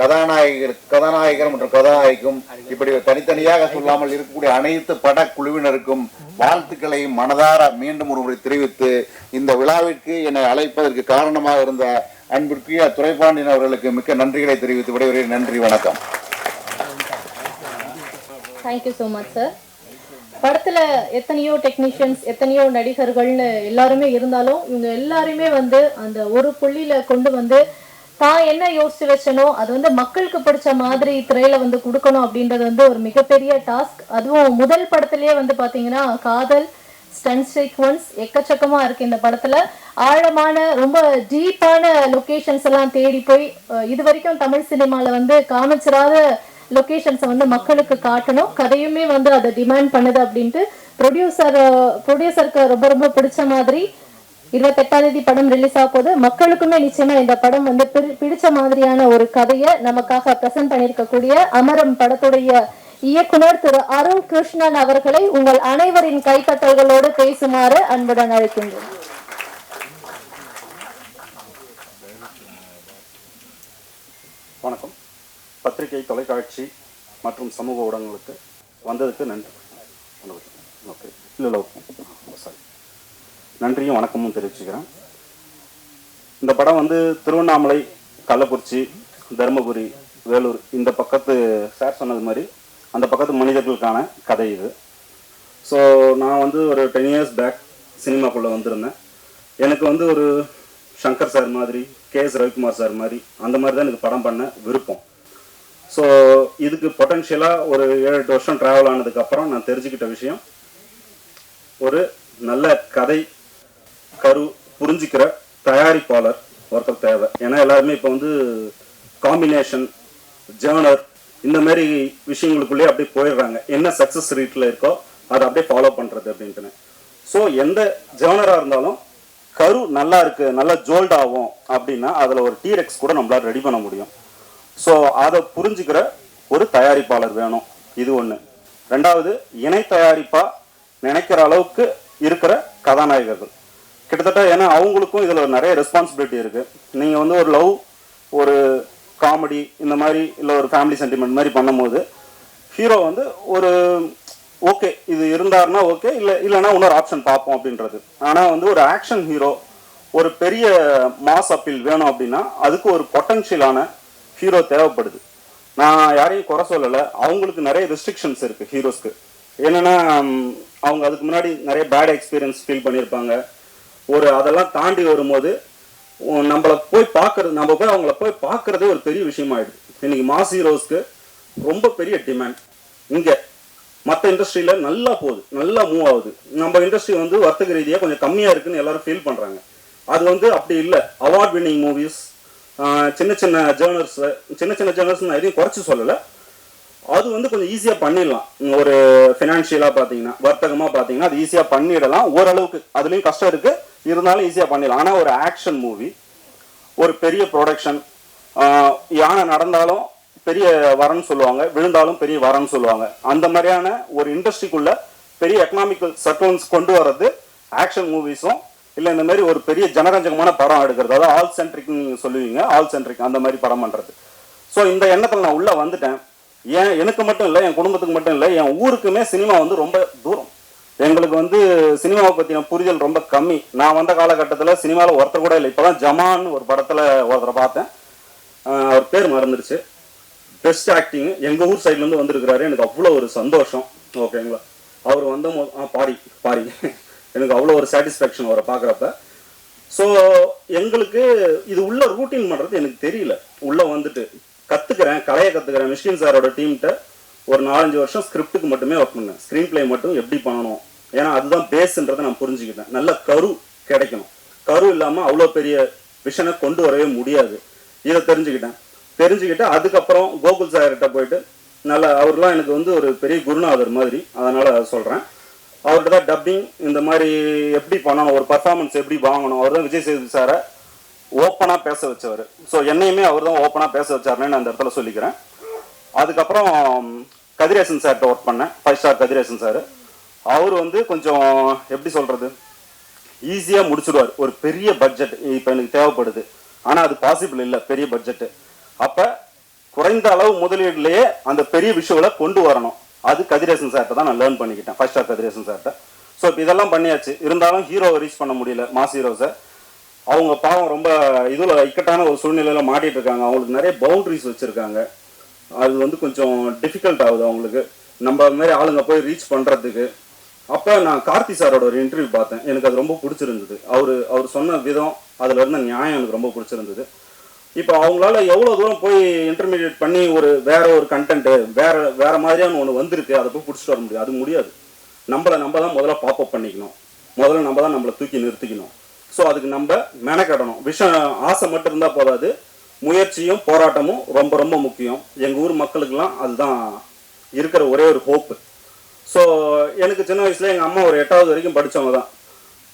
கதாநாயகர் மற்றும் கதாநாயகிக்கும் இப்படி தனித்தனியாக சொல்லாமல் இருக்கக்கூடிய அனைத்து படக்குழுவினருக்கும் வாழ்த்துக்களையும் மனதார மீண்டும் ஒருமுறை தெரிவித்து இந்த விழாவிற்கு என்னை அழைப்பதற்கு காரணமாக இருந்த அன்பிற்குரிய துரைபாண்டியன் அவர்களுக்கு மிக்க நன்றிகளை தெரிவித்து விடைபெறுகிறேன். நன்றி, வணக்கம். Thank you so much sir. படத்துல எத்தனையோ டெக்னீஷியன்ஸ், எத்தனையோ நடிகர்கள்னு எல்லாருமே இருந்தாலும் இவங்க எல்லாருமே அந்த ஒரு புள்ளியில கொண்டு தான் என்ன யோசிச்சு வச்சனோ அது மக்களுக்கு பிடிச்ச மாதிரி திரையில கொடுக்கணும் அப்படின்றது ஒரு மிகப்பெரிய டாஸ்க். அதுவும் முதல் படத்திலேயே பாத்தீங்கன்னா காதல், ஸ்டன்ட் சீக்வன்ஸ் எக்கச்சக்கமா இருக்கு. இந்த படத்துல ஆழமான ரொம்ப டீப்பான லொகேஷன்ஸ் எல்லாம் தேடி போய் இது வரைக்கும் தமிழ் சினிமால காமிச்சிராத லொகேஷன்ஸை மக்களுக்கு காட்டணும். கதையுமே அதை டிமாண்ட் பண்ணுது அப்படின்ட்டு ப்ரொடியூசருக்கு ரொம்ப ரொம்ப பிடிச்ச மாதிரி 28ஆம் தேதி படம் ரிலீஸ் ஆக போது. மக்களுக்குமே நிச்சயமா இந்த படம் பிடிச்ச மாதிரியான ஒரு கதையை நமக்காக பிரசன்ட் பண்ணியிருக்கக்கூடிய அமரம் படத்துடைய இயக்குனர் திரு அருண் கிருஷ்ணன் அவர்களை உங்கள் அனைவரின் கைத்தட்டல்களோடு பேசுமாறு அன்புடன் அழைக்கின்றேன். வணக்கம். பத்திரிகை, தொலைக்காட்சி மற்றும் சமூக ஊடகங்களுக்கு வந்ததுக்கு நன்றி. ஓகே, இல்லை சாரி, நன்றியும் வணக்கமும் தெரிவிச்சுக்கிறேன். இந்த படம் திருவண்ணாமலை, கள்ளக்குறிச்சி, தருமபுரி, வேலூர் இந்த பக்கத்து சார் சொன்னது மாதிரி அந்த பக்கத்து மனிதர்களுக்கான கதை இது. ஸோ நான் ஒரு 10 years பேக் சினிமாக்குள்ளே வந்திருந்தேன். எனக்கு ஒரு சங்கர் சார் மாதிரி, KS ரவிக்குமார் சார் மாதிரி அந்த மாதிரி தான் எனக்கு படம் பண்ண விருப்பம். ஸோ இதுக்கு பொட்டன்ஷியலாக ஒரு 7-8 வருஷம் ட்ராவல் ஆனதுக்கப்புறம் நான் தெரிஞ்சுக்கிட்ட விஷயம், ஒரு நல்ல கதை கரு புரிஞ்சிக்கிற தயாரிப்பாளர் ஒருத்தர் தேவை. ஏன்னா எல்லாருமே இப்போ காம்பினேஷன், ஜேர்னர் இந்த மாதிரி விஷயங்களுக்குள்ளேயே அப்படியே போயிடுறாங்க. என்ன சக்ஸஸ் ரேட்டில் இருக்கோ அதை அப்படியே ஃபாலோ பண்ணுறது அப்படின்ட்டுன்னு. ஸோ எந்த ஜேர்னராக இருந்தாலும் கரு நல்லா இருக்குது, நல்லா ஜோல்ட் ஆகும் அப்படின்னா அதில் ஒரு டீரெக்ஸ் கூட நம்மளால் ரெடி பண்ண முடியும். ஸோ அதை புரிஞ்சுக்கிற ஒரு தயாரிப்பாளர் வேணும், இது ஒன்று. ரெண்டாவது, இணை தயாரிப்பாக நினைக்கிற அளவுக்கு இருக்கிற கதாநாயகர்கள் கிட்டத்தட்ட. ஏன்னா அவங்களுக்கும் இதில் நிறைய ரெஸ்பான்சிபிலிட்டி இருக்குது. நீங்கள் வந்து ஒரு லவ், ஒரு காமெடி இந்த மாதிரி இல்லை ஒரு ஃபேமிலி சென்டிமெண்ட் மாதிரி பண்ணும்போது ஹீரோ வந்து ஒரு ஓகே இது இருந்தாருன்னா ஓகே, இல்லைன்னா இன்னொரு ஆப்ஷன் பார்ப்போம் அப்படின்றது. ஆனால் வந்து ஒரு ஆக்ஷன் ஹீரோ, ஒரு பெரிய மாஸ் அப்பீல் வேணும் அப்படின்னா அதுக்கு ஒரு பொட்டன்ஷியலான ஹீரோ தேவைப்படுது. நான் யாரையும் குறை சொல்லலை, அவங்களுக்கு நிறைய ரெஸ்ட்ரிக்ஷன்ஸ் இருக்குது ஹீரோஸ்க்கு. என்னென்னா அவங்க அதுக்கு முன்னாடி நிறைய பேட் எக்ஸ்பீரியன்ஸ் ஃபீல் பண்ணியிருப்பாங்க. அதெல்லாம் தாண்டி வரும்போது நம்மளை போய் பார்க்கறது, நம்ம போய் அவங்கள போய் பார்க்கறதே ஒரு பெரிய விஷயமாயிடுது. இன்னைக்கு மாஸ் ஹீரோஸ்க்கு ரொம்ப பெரிய டிமாண்ட். இங்கே மற்ற இண்டஸ்ட்ரியில் நல்லா போகுது, நல்லா மூவ் ஆகுது. நம்ம இண்டஸ்ட்ரி வந்து வர்த்தக ரீதியாக கொஞ்சம் கம்மியாக இருக்குன்னு எல்லாரும் ஃபீல் பண்ணுறாங்க. அது வந்து அப்படி இல்லை. அவார்ட் வின்னிங் மூவிஸ், சின்ன சின்ன ஜேர்னல்ஸ் நான் எதையும் குறைச்சி சொல்லலை. அது வந்து கொஞ்சம் ஈஸியாக பண்ணிடலாம். ஒரு ஃபினான்ஷியலாக பார்த்தீங்கன்னா, வர்த்தகமாக பார்த்தீங்கன்னா அது ஈஸியாக பண்ணிடலாம் ஓரளவுக்கு. அதுலேயும் கஷ்டம் இருக்குது, இருந்தாலும் ஈஸியாக பண்ணிடலாம். ஆனால் ஒரு ஆக்ஷன் மூவி, ஒரு பெரிய ப்ரொடக்ஷன், யானை நடந்தாலும் பெரிய வரன்னு சொல்லுவாங்க, விழுந்தாலும் பெரிய வரன்னு சொல்லுவாங்க. அந்த மாதிரியான ஒரு இண்டஸ்ட்ரிக்குள்ள பெரிய எக்கனாமிக்கல் சர்க்கிள்ஸ் கொண்டு வர்றது ஆக்ஷன் மூவிஸும் இல்லை இந்த மாதிரி ஒரு பெரிய ஜனரஞ்சகமான படம் எடுக்கிறது. அதாவது ஆல் சென்ட்ரிக்னு நீங்கள் சொல்லுவீங்க, ஆல் சென்ட்ரிக் அந்த மாதிரி படம் பண்ணுறது. ஸோ இந்த எண்ணத்தில் நான் உள்ளே வந்துட்டேன். ஏன் எனக்கு மட்டும் இல்லை, என் குடும்பத்துக்கு மட்டும் இல்லை, என் ஊருக்குமே சினிமா வந்து ரொம்ப தூரம். எங்களுக்கு வந்து சினிமாவை பற்றின புரிதல் ரொம்ப கம்மி. நான் வந்த காலகட்டத்தில் சினிமாவில் ஒருத்தர் கூட இல்லை. இப்போ தான் ஜமான் ஒரு படத்தில் ஒருத்தரை பார்த்தேன், அவர் பேர் மறந்துடுச்சு. பெஸ்ட் ஆக்டிங் எங்கள் ஊர் சைட்லேருந்து வந்திருக்கிறாரு. எனக்கு அவ்வளோ ஒரு சந்தோஷம். ஓகேங்களா, அவர் வந்த பாரி எனக்கு அவ்வளோ ஒரு சாட்டிஸ்ஃபேக்ஷன் அவரை பார்க்குறப்ப. ஸோ எங்களுக்கு இது உள்ள ரூட்டீன் பண்ணுறது எனக்கு தெரியல. உள்ளே வந்துட்டு கற்றுக்கிறேன், கலையை கற்றுக்கிறேன். மிஷ்கின் சாரோட டீம்கிட்ட ஒரு 4-5 வருஷம் ஸ்கிரிப்டுக்கு மட்டுமே ஒர்க் பண்ணேன். ஸ்க்ரீன் பிளே மட்டும் எப்படி பண்ணணும், ஏன்னா அதுதான் பேஸ்ன்றதை நான் புரிஞ்சுக்கிட்டேன். நல்ல கரு கிடைக்கணும். கரு இல்லாமல் அவ்வளோ பெரிய விஷனை கொண்டு வரவே முடியாது. இதை தெரிஞ்சுக்கிட்டு அதுக்கப்புறம் கோகுல் சார்கிட்ட போயிட்டு அவர்லாம் எனக்கு வந்து ஒரு பெரிய குருநாதர் மாதிரி, அதனால் சொல்கிறேன். அவர்கிட்ட தான் டப்பிங் இந்த மாதிரி எப்படி பண்ணணும், ஒரு பர்ஃபார்மன்ஸ் எப்படி வாங்கணும். அவர் தான் விஜய் சேதுபதி சாரை ஓப்பனாக பேச வச்சவர். ஸோ என்னையுமே அவர் தான் ஓப்பனாக பேச வச்சாருன்னு நான் அந்த இடத்துல சொல்லிக்கிறேன். அதுக்கப்புறம் கதிரேசன் சார்கிட்ட ஒர்க் பண்ணேன், 5 ஸ்டார் கதிரேசன் சார். அவர் வந்து கொஞ்சம் எப்படி சொல்கிறது, ஈஸியாக முடிச்சுடுவார். ஒரு பெரிய பட்ஜெட் இப்போ எனக்கு தேவைப்படுது, ஆனால் அது பாசிபிள் இல்லை பெரிய பட்ஜெட்டு. அப்போ குறைந்த அளவு முதலீடுலேயே அந்த பெரிய விஷுவலை கொண்டு வரணும். அது கதிரேசன் சார்கிட்ட தான் நான் லேர்ன் பண்ணிக்கிட்டேன், 5 ஸ்டார் கதிரேசன் சார்கிட்ட. ஸோ இப்போ இதெல்லாம் பண்ணியாச்சு. இருந்தாலும் ஹீரோவை ரீச் பண்ண முடியல, மாஸ் ஹீரோஸை. அவங்க பாவம் ரொம்ப இதில் இக்கட்டான ஒரு சூழ்நிலையில் மாட்டிகிட்டு இருக்காங்க. அவங்களுக்கு நிறைய பவுண்ட்ரிஸ் வச்சுருக்காங்க. அது வந்து கொஞ்சம் டிஃபிகல்ட் ஆகுது அவங்களுக்கு, நம்ம மாதிரி ஆளுங்க போய் ரீச் பண்ணுறதுக்கு. அப்போ நான் கார்த்தி சாரோட ஒரு இன்டர்வியூ பார்த்தேன், எனக்கு அது ரொம்ப பிடிச்சிருந்தது. அவர் சொன்ன விதம், அதில் இருந்த நியாயம் எனக்கு ரொம்ப பிடிச்சிருந்தது. இப்போ அவங்களால எவ்வளோ தூரம் போய் இன்டர்மீடியேட் பண்ணி வேற ஒரு கண்டென்ட்டு வேற மாதிரியான ஒன்று வந்திருக்கு, அதை போய் பிடிச்சிட்டு வர முடியாது. அது முடியாது. நம்ம தான் முதல்ல பாப்அப் பண்ணிக்கணும், முதல்ல நம்ம தான் நம்மளை தூக்கி நிறுத்திக்கணும். ஸோ அதுக்கு நம்ம மெனக்கடணும். ஆசை மட்டும் இருந்தால் போதாது, முயற்சியும் போராட்டமும் ரொம்ப ரொம்ப முக்கியம். எங்கள் ஊர் மக்களுக்கெல்லாம் அதுதான் இருக்கிற ஒரே ஒரு ஹோப்பு. ஸோ எனக்கு சின்ன வயசில் எங்கள் அம்மா ஒரு 8வது வரைக்கும் படித்தவங்க தான்.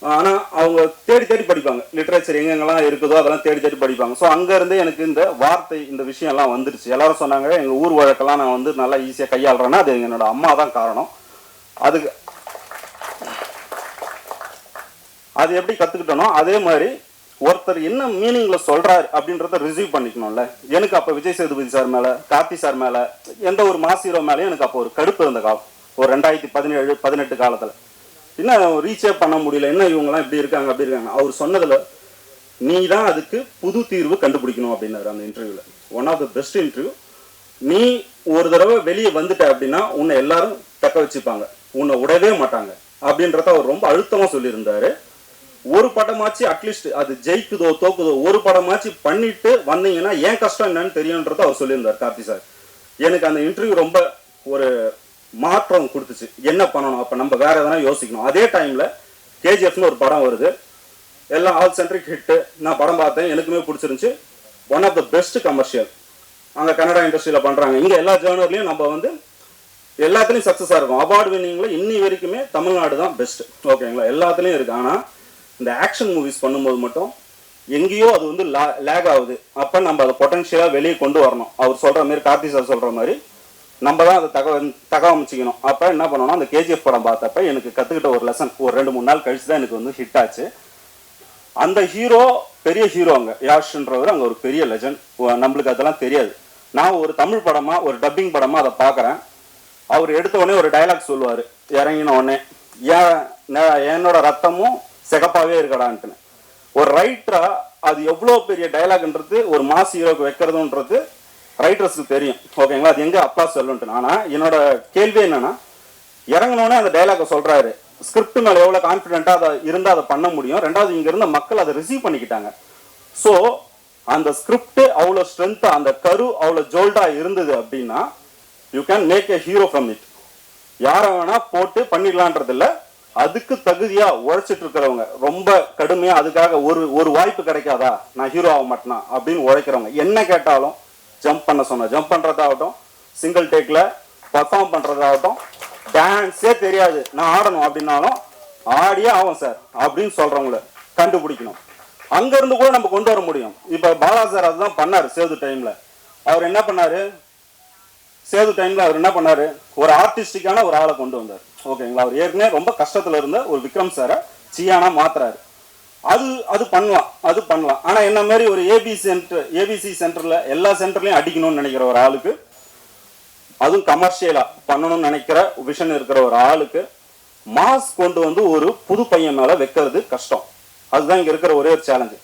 ஆனால் அவங்க தேடி படிப்பாங்க, லிட்ரேச்சர் எங்கெங்கெல்லாம் இருக்குதோ அதெல்லாம் தேடி படிப்பாங்க. ஸோ அங்கேருந்தே எனக்கு இந்த வார்த்தை, இந்த விஷயம்லாம் வந்துருச்சு. எல்லாரும் சொன்னாங்க எங்கள் ஊர் வழக்கெல்லாம் நான் வந்து நல்லா ஈஸியாக கையாளுறேன்னா அது என்னோட அம்மா தான் காரணம். அது எப்படி கற்றுக்கிட்டனோ அதே மாதிரி ஒருத்தர் என்ன மீனிங்கில் சொல்கிறார் அப்படின்றத ரிசீவ் பண்ணிக்கணும்ல. எனக்கு அப்போ விஜய் சேதுபதி சார் மேலே, கார்த்தி சார் மேலே, எந்த ஒரு மாஸ் ஹீரோ மேலேயும் எனக்கு அப்போ ஒரு கடுப்பு இருந்த காலம். ஒரு 2017-18 காலத்தில் இன்னும் ரீச்சே பண்ண முடியல. என்ன இவங்கெல்லாம் இப்படி இருக்காங்க அப்படி இருக்காங்க. அவர் சொன்னதில் நீ தான் அதுக்கு புது தீர்வு கண்டுபிடிக்கணும் அப்படின்னாரு அந்த இன்டர்வியூவில். One of the best interview. நீ ஒரு தடவை வெளியே வந்துட்ட அப்படின்னா உன்னை எல்லாரும் தக்க வச்சுப்பாங்க, உன்னை விடவே மாட்டாங்க அப்படின்றத அவர் ரொம்ப அழுத்தமாக சொல்லியிருந்தாரு. ஒரு படமாச்சு அட்லீஸ்ட் அது ஜெயிக்குதோ தோக்குதோ ஒரு படமாச்சு பண்ணிட்டு வந்தீங்கன்னா ஏன் கஷ்டம் என்னன்னு தெரியுன்றத அவர் சொல்லியிருந்தார் கார்த்தி சார். எனக்கு அந்த இன்டர்வியூ ரொம்ப ஒரு மாற்றம் கொடுத்துச்சு. என்ன பண்ணணும், அப்போ நம்ம வேற எதனா யோசிக்கணும். அதே டைமில் கேஜிஎஃப்னு ஒரு படம் வருது, எல்லாம் ஆல் சென்ட்ரிக் ஹிட்டு. நான் படம் பார்த்தேன், எனக்குமே பிடிச்சிருந்துச்சு. One of the best commercial அங்கே கன்னடா இண்டஸ்ட்ரியில் பண்ணுறாங்க. இங்கே எல்லா ஜேர்னர்லையும் நம்ம வந்து எல்லாத்துலேயும் சக்ஸஸாக இருக்கும். அவார்டு வின்னிங்கில் இன்னி வரைக்குமே தமிழ்நாடு தான் பெஸ்ட். ஓகேங்களா, எல்லாத்துலேயும் இருக்குது. ஆனால் இந்த ஆக்ஷன் மூவிஸ் பண்ணும்போது மட்டும் எங்கேயோ அது வந்து லேக் ஆகுது. அப்போ நம்ம அதை பொட்டன்ஷியலாக வெளியே கொண்டு வரணும். அவர் சொல்கிற மாதிரி, கார்த்தி சார் சொல்கிற மாதிரி நம்ம தான் அதை தகவமைச்சிக்கணும். அப்போ என்ன பண்ணணும், அந்த கேஜிஎஃப் படம் பார்த்தப்ப எனக்கு கற்றுக்கிட்ட ஒரு லெசன் ஒரு 2-3 நாள் கழிச்சு தான் எனக்கு வந்து ஹிட் ஆச்சு. அந்த ஹீரோ பெரிய ஹீரோ, அங்கே யாஷ்ன்றவர் அங்கே ஒரு பெரிய லெஜண்ட். நம்மளுக்கு அதெல்லாம் தெரியாது. நான் ஒரு தமிழ் படமாக ஒரு டப்பிங் படமாக அதை பார்க்குறேன். அவர் எடுத்த உடனே ஒரு டைலாக் சொல்லுவார் இறங்கின உடனே, என்னோட ரத்தமும் சிகப்பாகவே இருக்கடான்ட்டுன்னு. ஒரு ரைட்டரா அது எவ்வளோ பெரிய டைலாக்ன்றது ஒரு மாஸ் ஹீரோக்கு வைக்கிறதுன்றது ரைட்டர்ஸுக்கு தெரியும். ஓகேங்களா, அது எங்கே அப்பா சொல்லுன்ட்டு. ஆனால் என்னோட கேள்வி என்னன்னா, இறங்கினோடனே அந்த டைலாக்கை சொல்கிறாரு. ஸ்கிரிப்ட் மேலே எவ்வளோ கான்ஃபிடென்ட்டாக அதை இருந்தால் அதை பண்ண முடியும். ரெண்டாவது, இங்கே இருந்த மக்கள் அதை ரிசீவ் பண்ணிக்கிட்டாங்க. ஸோ அந்த ஸ்கிரிப்ட் அவ்வளோ ஸ்ட்ரென்த்தாக, அந்த கரு அவ்வளோ ஜோல்டாக இருந்தது அப்படின்னா you can make a hero from it. யாரை வேணா போட்டு பண்ணிடலான்றது இல்லை. அதுக்கு தகுதியாக உழைச்சிட்டு இருக்கிறவங்க, ரொம்ப கடுமையாக அதுக்காக ஒரு வாய்ப்பு கிடைக்காதா நான் ஹீரோ ஆக மாட்டேனா அப்படின்னு உழைக்கிறவங்க, என்ன கேட்டாலும் ஜம்ப் பண்ண சொன்ன ஜம்ப் பண்ணுறதாகட்டும், சிங்கிள் டேக்கில் பர்ஃபார்ம் பண்ணுறதாகட்டும், டான்ஸே தெரியாது நான் ஆடணும் அப்படின்னாலும் ஆடியே ஆகும் சார் அப்படின்னு சொல்கிறவங்கள கண்டுபிடிக்கணும். அங்கேருந்து கூட நம்ம கொண்டு வர முடியும். இப்போ பாலா சார் அதுதான் பண்ணார். சேது டைமில் அவர் என்ன பண்ணார், அவர் என்ன பண்ணார், ஒரு ஆர்டிஸ்டிக்கான ஒரு ஆளை கொண்டு வந்தார். ஓகேங்களா, அவர் ஏற்கனவே ரொம்ப கஷ்டத்தில் இருந்த ஒரு விக்ரம் சாரை சியானா மாத்துறாரு. அது பண்ணலாம். ஆனால் என்ன மாதிரி ஒரு ஏபிசி சென்டரில் எல்லா சென்டர்லையும் அடிக்கணும்னு நினைக்கிற ஒரு ஆளுக்கு, அதுவும் கமர்ஷியலாக பண்ணணும்னு நினைக்கிற விஷன் இருக்கிற ஒரு ஆளுக்கு மாஸ் கொண்டு வந்து ஒரு புது பையன் மேலே வைக்கிறது கஷ்டம். அதுதான் இங்கே இருக்கிற ஒரே ஒரு சேலஞ்சு.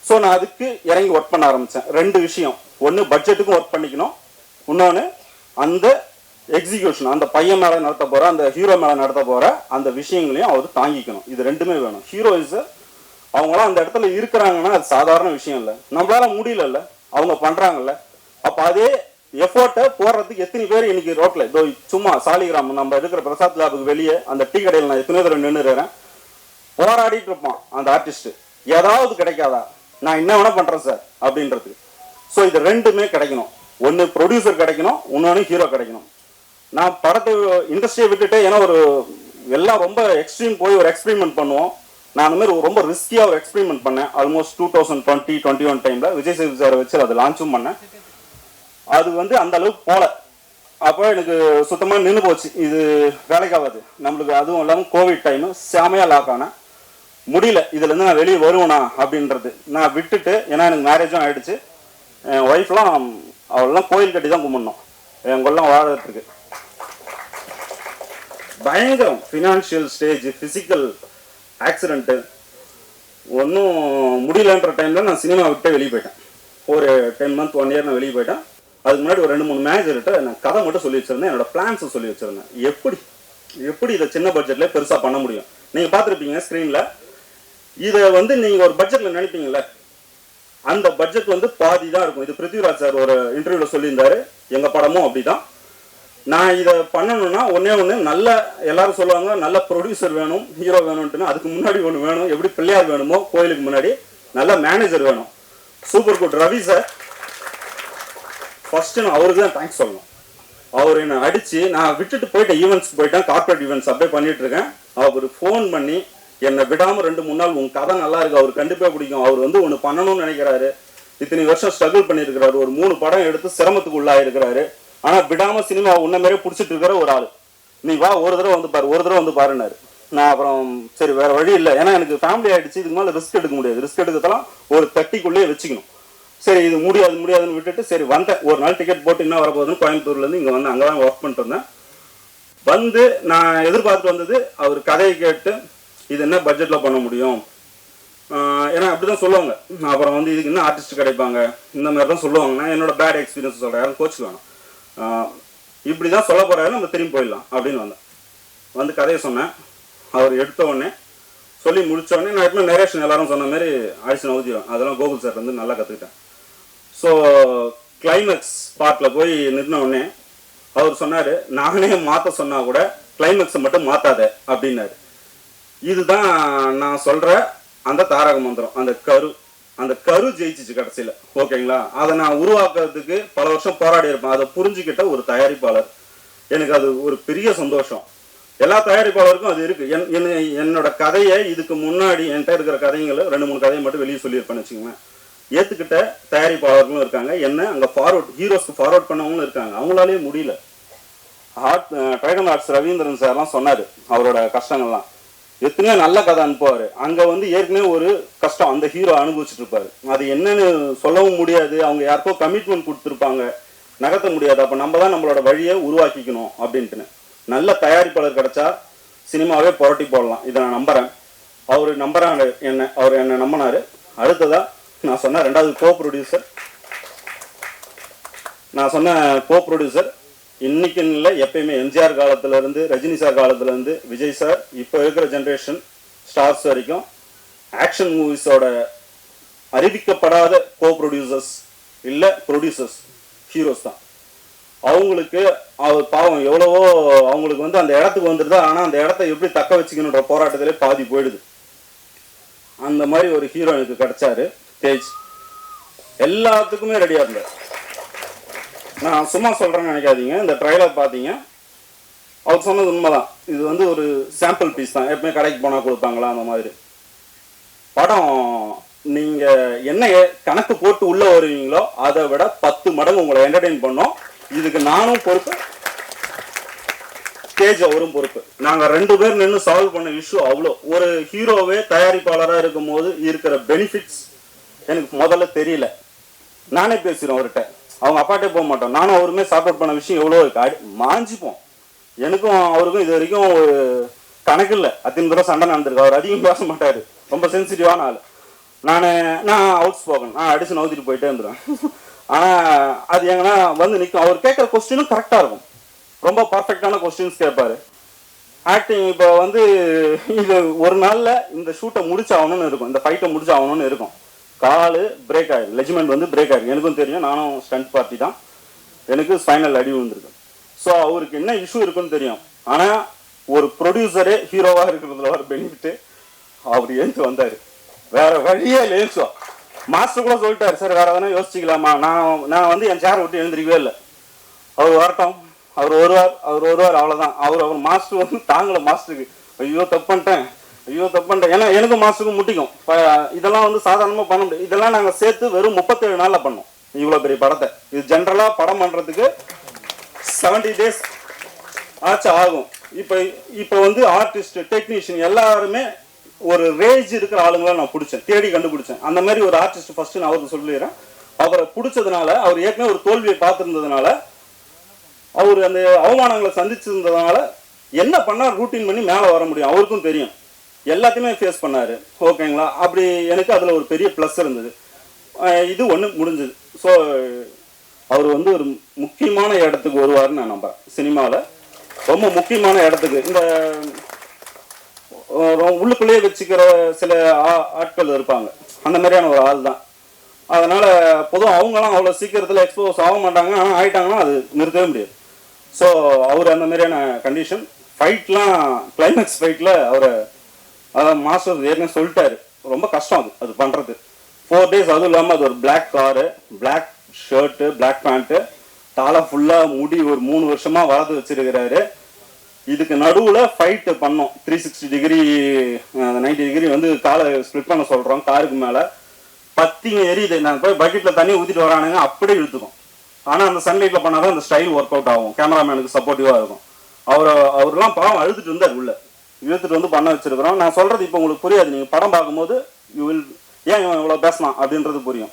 ஸோ நான் அதுக்கு இறங்கி ஒர்க் பண்ண ஆரம்பித்தேன். 2 விஷயம். ஒன்று, பட்ஜெட்டுக்கும் ஒர்க் பண்ணிக்கணும். இன்னொன்று, அந்த எக்ஸிக்யூஷன், அந்த பையன் மேலே நடத்த போகிற, அந்த ஹீரோ மேலே நடத்த போகிற அந்த விஷயங்களையும் அவர் தாங்கிக்கணும். இது 2மே வேணும். ஹீரோ இஸ் அவங்களாம் அந்த இடத்துல இருக்கிறாங்கன்னா அது சாதாரண விஷயம் இல்லை. நம்மளால முடியல, அவங்க பண்ணுறாங்கல்ல. அப்போ அதே எஃபோர்ட்டை போடுறதுக்கு எத்தனை பேர் இன்னைக்கு ரோட்டில், இதோ சும்மா சாலிகிராம் நம்ம இருக்கிற பிரசாத் லேபுக்கு வெளியே அந்த டீ கடையில் நான் எத்தனை தடவை நின்றுறேன், போராடிட்டு இருப்பான் அந்த ஆர்டிஸ்ட். ஏதாவது கிடைக்காதா, நான் என்ன வேணா பண்ணுறேன் சார் அப்படின்றது. ஸோ இது 2மே கிடைக்கணும். ஒன்று ப்ரொடியூசர் கிடைக்கணும், இன்னொன்று ஹீரோ கிடைக்கணும். நான் படத்தை இண்டஸ்ட்ரியை விட்டுட்டு, ஏன்னா ஒரு எல்லாம் ரொம்ப எக்ஸ்ட்ரீம் போய் ஒரு எக்ஸ்பெரிமெண்ட் பண்ணுவோம். நான் அந்த மாதிரி ரொம்ப ரிஸ்கியாக ஒரு எக்ஸ்பெரிமெண்ட் பண்ணேன். ஆல்மோஸ்ட் 2020-21 டைமில் விஜய் சேது சாரை வச்சு அதை லான்ச்சும் பண்ணேன். அது வந்து அந்த அளவுக்கு போல. அப்போ எனக்கு சுத்தமாக நின்று போச்சு, இது வேலைக்காகாது நம்மளுக்கு. அதுவும் இல்லாமல் கோவிட் டைமு செமையாக லாக் ஆனேன். முடியல, இதுலேருந்து நான் வெளியே வருவேனா அப்படின்றது நான் விட்டுட்டு. ஏன்னா எனக்கு மேரேஜும் ஆகிடுச்சு. என் ஒய்ஃப்லாம் அவளெல்லாம் கோயில் கட்டி தான் கும்பிடணும் எங்கெல்லாம் வாழறதுக்கு. பயங்கரம் ஃபினான்ஷியல் ஸ்டேஜ், ஃபிசிக்கல் ஆக்சிடென்ட்டு, ஒன்றும் முடியலன்ற டைமில் நான் சினிமா விட்டு வெளியே போயிட்டேன். ஒரு 10 months 1 year நான் வெளியே போயிட்டேன். அதுக்கு முன்னாடி ஒரு 2-3 மேனேஜர்கிட்ட நான் கதை மட்டும் சொல்லி வச்சுருந்தேன், என்னோட பிளான்ஸை சொல்லி வச்சுருந்தேன். எப்படி இதை சின்ன பட்ஜெட்டில் பெருசாக பண்ண முடியும். நீங்கள் பார்த்துருப்பீங்க ஸ்க்ரீனில். இதை வந்து நீங்கள் ஒரு பட்ஜெட்டில் நினைப்பீங்கள்ல, அந்த பட்ஜெட் வந்து பாதி தான் இருக்கும். இது பிருத்திவிராஜ் சார் ஒரு இன்டர்வியூவில் சொல்லியிருந்தாரு. எங்கள் படமும் அப்படி தான். நான் இதை பண்ணணும்னா ஒன்று நல்ல, எல்லாரும் சொல்லுவாங்க நல்ல ப்ரொடியூசர் வேணும், ஹீரோ வேணும்ட்டுன்னு. அதுக்கு முன்னாடி ஒன்று வேணும். எப்படி பிள்ளையார் வேணுமோ கோயிலுக்கு முன்னாடி நல்ல மேனேஜர் வேணும். Super good Ravi sir, first நான் அவருக்கு தான் தேங்க்ஸ் சொல்லணும். அவர் என்னை அடித்து, நான் விட்டுட்டு போயிட்டேன், ஈவெண்ட்ஸ்க்கு போயிட்டேன், கார்பரேட் ஈவெண்ட்ஸ் அப்படியே பண்ணிட்டு இருக்கேன். அவர் ஃபோன் பண்ணி என்னை விடாமல் 2-3 நாள், உங்கள் கதை நல்லா இருக்கு, அவர் கண்டிப்பாக பிடிக்கும், அவர் வந்து ஒன்று பண்ணணும்னு நினைக்கிறாரு, இத்தனை வருஷம் ஸ்ட்ரகிள் பண்ணியிருக்கிறாரு, ஒரு 3 படம் எடுத்து சிரமத்துக்கு உள்ளாயிருக்கிறாரு, ஆனால் விடாமல் சினிமா உன்ன மாதிரியே பிடிச்சிட்டு இருக்கிற ஒரு ஆள், நீ வா ஒரு தடவை வந்து பாருன்னாரு. நான் அப்புறம் சரி வேறு வழி இல்லை, ஏன்னா எனக்கு ஃபேமிலி ஆகிடுச்சு, இதுக்கு மேலே ரிஸ்க் எடுக்க முடியாது. ரிஸ்க் எடுக்கிறதெல்லாம் ஒரு 30க்குள்ளேயே வச்சுக்கணும். சரி இது முடியாதுன்னு விட்டுட்டு சரி வந்தேன். ஒரு நாள் டிக்கெட் போட்டு என்ன வரப்போகுதுன்னு கோயம்புத்தூர்லேருந்து இங்கே வந்து அங்கே தான் ஒர்க் பண்ணிட்டு இருந்தேன். வந்து நான் எதிர்பார்த்து வந்தது, அவர் கதையை கேட்டு இது என்ன பட்ஜெட்டில் பண்ண முடியும், ஏன்னா அப்படி தான் சொல்லுவாங்க. அப்புறம் வந்து இதுக்கு என்ன ஆர்டிஸ்ட் கிடைப்பாங்க, இந்த மாதிரி தான் சொல்லுவாங்க. நான் என்னோட பேட் எக்ஸ்பீரியன்ஸ் சொல்கிறேன், யாரும் கோச்சு வேணும், இப்படி தான் சொல்ல போகிறாரு, நம்ம திரும்பி போயிடலாம் அப்படின்னு வந்தேன். வந்து கதையை சொன்னேன். அவர் எடுத்த உடனே சொல்லி முடித்த உடனே நான் எப்பவுமே நரேஷன் எல்லாரும் சொன்ன மாதிரி ஆயிடுச்சு ஊதிடும். அதெல்லாம் கோகுல் சார் வந்து நல்லா கற்றுக்கிட்டேன். ஸோ கிளைமேக்ஸ் பார்ட்டில் போய் நின்ன உடனே அவர் சொன்னார், நானே மாற்ற சொன்னால் கூட கிளைமேக்ஸை மட்டும் மாற்றாத அப்படின்னாரு. இதுதான் நான் சொல்கிற அந்த தாரக மந்திரம். அந்த கரு ஜெயிச்சிச்சு கடைசியில். ஓகேங்களா, அதை நான் உருவாக்குறதுக்கு பல வருஷம் போராடி இருப்பேன். அதை புரிஞ்சுக்கிட்ட ஒரு தயாரிப்பாளர், எனக்கு அது ஒரு பெரிய சந்தோஷம். எல்லா தயாரிப்பாளருக்கும் அது இருக்கு. என்னோட கதையை இதுக்கு முன்னாடி என்கிட்ட இருக்கிற கதைங்களை 2-3 கதையை மட்டும் வெளியே சொல்லியிருப்பேன்னு வச்சுக்கோங்களேன். ஏற்றுக்கிட்ட தயாரிப்பாளர்களும் இருக்காங்க, என்ன அங்கே ஹீரோஸ்க்கு ஃபார்வர்ட் பண்ணவங்களும் இருக்காங்க. அவங்களாலேயே முடியல, ட்ரைடன் ஆர்ட்ஸ் ரவீந்திரன் சார்லாம் சொன்னார் அவரோட கஷ்டங்கள்லாம். எத்தனையோ நல்ல கதை அனுப்புவார். அங்கே வந்து ஏற்கனவே ஒரு கஷ்டம் அந்த ஹீரோ அனுபவிச்சுட்டு இருப்பாரு. அது என்னன்னு சொல்லவும் முடியாது. அவங்க யாருக்கோ கமிட்மெண்ட் கொடுத்துருப்பாங்க, நகர்த்த முடியாது. அப்போ நம்ம தான் நம்மளோட வழியை உருவாக்கிக்கணும் அப்படின்ட்டுன்னு. நல்ல தயாரிப்பாளர் கிடைச்சா சினிமாவே புரட்டி போடலாம், இதை நான் நம்புகிறேன். அவர் நம்புறாங்க அவர் என்னை நம்பினார். அடுத்ததாக நான் சொன்ன ரெண்டாவது கோ ப்ரொடியூசர் இன்னைக்குன்னு இல்லை, எப்பயுமே எம்ஜிஆர் காலத்துலேருந்து, ரஜினி சார் காலத்துலேருந்து, விஜய் சார், இப்போ இருக்கிற ஜென்ரேஷன் ஸ்டார்ஸ் வரைக்கும் ஆக்ஷன் மூவிஸோட அறிவிக்கப்படாத கோ ப்ரொடியூசர்ஸ் இல்லை ப்ரொடியூசர்ஸ் ஹீரோஸ் தான். அவங்களுக்கு பாவம் எவ்வளவோ அவங்களுக்கு வந்து அந்த இடத்துக்கு வந்துடுது. ஆனால் அந்த இடத்த எப்படி தக்க வச்சுக்கணுன்ற போராட்டத்திலே பாதி போயிடுது. அந்த மாதிரி ஒரு ஹீரோ எனக்கு கிடைச்சாரு தேஜ். எல்லாத்துக்குமே ரெடியாக இருந்தார். நான் சும்மா சொல்கிறேன்னு நினைக்காதீங்க. இந்த ட்ரைலர் பார்த்தீங்க, அவர் சொன்னது உண்மைதான். இது வந்து ஒரு சாம்பிள் பீஸ் தான். எப்பவுமே கடைக்கு போனால் கொடுப்பாங்களா அந்த மாதிரி. படம் நீங்கள் என்ன கணக்கு போட்டு உள்ளே வருவீங்களோ அதை விட 10 மடங்கு உங்களை என்டர்டெயின் பண்ணோம். இதுக்கு நானும் பொறுப்பு, ஸ்டேஜ் அவரும் பொறுப்பு. நாங்கள் 2 பேர் நின்று சால்வ் பண்ண இஷ்யூ அவ்வளோ. ஒரு ஹீரோவே தயாரிப்பாளராக இருக்கும் போது இருக்கிற பெனிஃபிட்ஸ் எனக்கு முதல்ல தெரியல. நானே பேசுகிறேன் அவர்கிட்ட, அவங்க அப்பாட்டே போக மாட்டோம். நானும் அவருமே சாப்பிட் பண்ண விஷயம் எவ்வளோ இருக்கு, மாஞ்சிப்போம். எனக்கும் அவருக்கும் இது வரைக்கும் ஒரு கணக்கு இல்லை. அத்தனை தடவை சண்டை நடந்திருக்கு. அவர் அதிகம் பேச மாட்டார், ரொம்ப சென்சிட்டிவான ஆள். நான் அவுட் ஸ்போக்கன், நான் அடிச்சு நவுத்திட்டு போயிட்டே இருந்துருவேன். ஆனால் அது எங்கன்னா வந்து நிற்கும். அவர் கேட்குற கொஸ்டினும் கரெக்டாக இருக்கும். ரொம்ப பர்ஃபெக்டான கொஸ்டின்ஸ் கேட்பாரு. ஆக்டிங் இப்போ வந்து இது ஒரு நாளில் இந்த ஷூட்டை முடிச்சாகணும்னு இருக்கும், இந்த ஃபைட்டை முடிச்சாகணும்னு இருக்கும். கால் பிரேக் ஆயிடும், லெஜ்மெண்ட் வந்து பிரேக் ஆயிடும். எனக்கும் தெரியும், நானும் ஸ்டண்ட் பார்ட்டி தான். எனக்கு ஸ்பைனல் அடி விழுந்திருக்கு. ஸோ அவருக்கு என்ன இஷ்யூ இருக்குன்னு தெரியும். ஆனால் ஒரு ப்ரொடியூசரே ஹீரோவாக இருக்கிறதுல ஒரு பெனிஃபிட்டு, அவர் எழுந்து வந்தார். வேற வழியே லேசோ மாஸ்டர் கூட சொல்லிட்டாரு, சார் வேற எதனா யோசிச்சிக்கலாமா. நான் வந்து என் சேரை விட்டு எழுந்திருக்கவே இல்லை. அவர் வரட்டும், அவர் வருவார் அவ்வளோதான். அவர் மாஸ்டர் வந்து தாங்கலை. மாஸ்டருக்கு ஐயோ தப்பு பண்ணிட்டேன். ஏன்னா எனக்கும் மாஸ்டருக்கும் முட்டிக்கும். இதெல்லாம் வந்து சாதாரணமாக பண்ண முடியாது. இதெல்லாம் நாங்கள் சேர்த்து வெறும் 37 நாளில் பண்ணோம் இவ்வளோ பெரிய படத்தை. இது ஜென்ரலாக படம் பண்ணுறதுக்கு 70 days ஆகும். இப்போ வந்து ஆர்டிஸ்ட், டெக்னீஷியன் எல்லாருமே ஒரு ரேஞ்ச் இருக்கிற ஆளுங்களை நான் பிடிச்சேன், தேடி கண்டுபிடிச்சேன். அந்த மாதிரி ஒரு ஆர்டிஸ்ட் ஃபர்ஸ்ட் நான் அவருக்கு சொல்லிடுறேன். அவரை பிடிச்சதுனால, அவர் ஏற்கனவே ஒரு தோல்வியை பார்த்துருந்ததுனால, அவர் அந்த அவமானங்களை சந்திச்சிருந்ததுனால என்ன பண்ணால் ரூட்டீன் பண்ணி மேலே வர முடியும் அவருக்கும் தெரியும். எல்லாத்தையுமே ஃபேஸ் பண்ணார். ஓகேங்களா, அப்படி எனக்கு அதில் ஒரு பெரிய ப்ளஸ் இருந்தது. இது ஒன்று முடிஞ்சது. ஸோ அவர் வந்து ஒரு முக்கியமான இடத்துக்கு வருவார்னு நான் நம்புறேன். சினிமாவில் ரொம்ப முக்கியமான இடத்துக்கு. இந்த உள்ளுக்குள்ளேயே வச்சுக்கிற சில ஆட்கள் இருப்பாங்க, அந்த மாதிரியான ஒரு ஆள் தான். அதனால் பொதுவாக அவங்களாம் அவ்வளோ சீக்கிரத்தில் எக்ஸ்போஸ் ஆக மாட்டாங்க. ஆனால் ஆகிட்டாங்கன்னா அது நிறுத்தவே முடியாது. ஸோ அவர் அந்த மாதிரியான கண்டிஷன். ஃபைட்லாம் கிளைமேக்ஸ் ஃபைட்டில் அவரை அதான் மாஸ்டர் ஏற்கனவே சொல்லிட்டாரு, ரொம்ப கஷ்டம் அது பண்ணுறது. 4 days. அதுவும் இல்லாமல் அது ஒரு black car, black shirt, black pant, தலை ஃபுல்லாக முடி ஒரு 3 வருஷமாக வளர்த்து வச்சிருக்கிறாரு. இதுக்கு நடுவில் ஃபைட்டு பண்ணோம். 360 degree 90 degree வந்து காலை ஸ்ப்ளிட் பண்ண சொல்கிறோம். காருக்கு மேலே பத்திங்க எரியுது. நாங்கள் போய் பக்கெட்டில் தண்ணி ஊற்றிட்டு வரானுங்க, அப்படியே இழுத்துக்கும். ஆனால் அந்த சன்லைட்டில் பண்ணால் தான் அந்த ஸ்டைல் ஒர்க் அவுட் ஆகும், கேமராமேனுக்கு சப்போர்ட்டிவாக இருக்கும். அவர்லாம் பாவம் அழுதுட்டு இருந்தார், உள்ள இழுத்துட்டு வந்து பண்ண வச்சிருக்கிறோம். நான் சொல்கிறது இப்போ உங்களுக்கு புரியாது, நீங்கள் படம் பார்க்கும்போது ஏன் இவன் இவ்வளோ பேசலாம் அப்படின்றது புரியும்.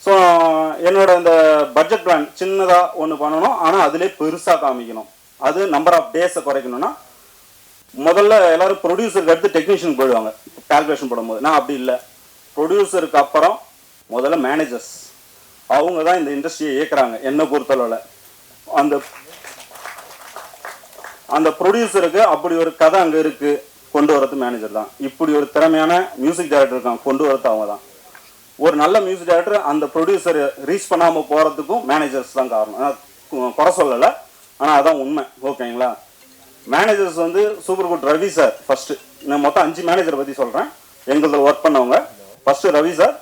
ஸோ என்னோட இந்த பட்ஜெட் பிளான் சின்னதாக ஒன்று பண்ணணும், ஆனால் அதிலே பெருசாக காமிக்கணும். அது நம்பர் ஆஃப் டேஸை குறைக்கணும்னா முதல்ல எல்லாரும் ப்ரொடியூசருக்கு அடுத்து டெக்னீஷியன் போயிடுவாங்க கால்குலேஷன் போடும்போது. நான் அப்படி இல்லை. ப்ரொடியூசருக்கு அப்புறம் முதல்ல மேனேஜர்ஸ், அவங்க தான் இந்த இண்டஸ்ட்ரியை இயக்குறாங்க என்னை பொறுத்தளவில். அந்த ப்ரொடியூசருக்கு அப்படி ஒரு கதை அங்கே இருக்குது, கொண்டு வரது மேனேஜர் தான். இப்படி ஒரு திறமையான மியூசிக் டைரக்டர் இருக்காங்க, கொண்டு வரது அவங்க தான். ஒரு நல்ல மியூசிக் டைரக்டர் அந்த ப்ரொடியூசர் ரீச் பண்ணாமல் போகிறதுக்கும் மேனேஜர்ஸ் தான் காரணம். குறை சொல்லலை, ஆனால் அதான் உண்மை. ஓகேங்களா, மேனேஜர்ஸ் வந்து super good. Ravi sir first, நான் மொத்தம் 5 மேனேஜரை பற்றி சொல்கிறேன் எங்களுக்கு ஒர்க் பண்ணவங்க. First Ravi sir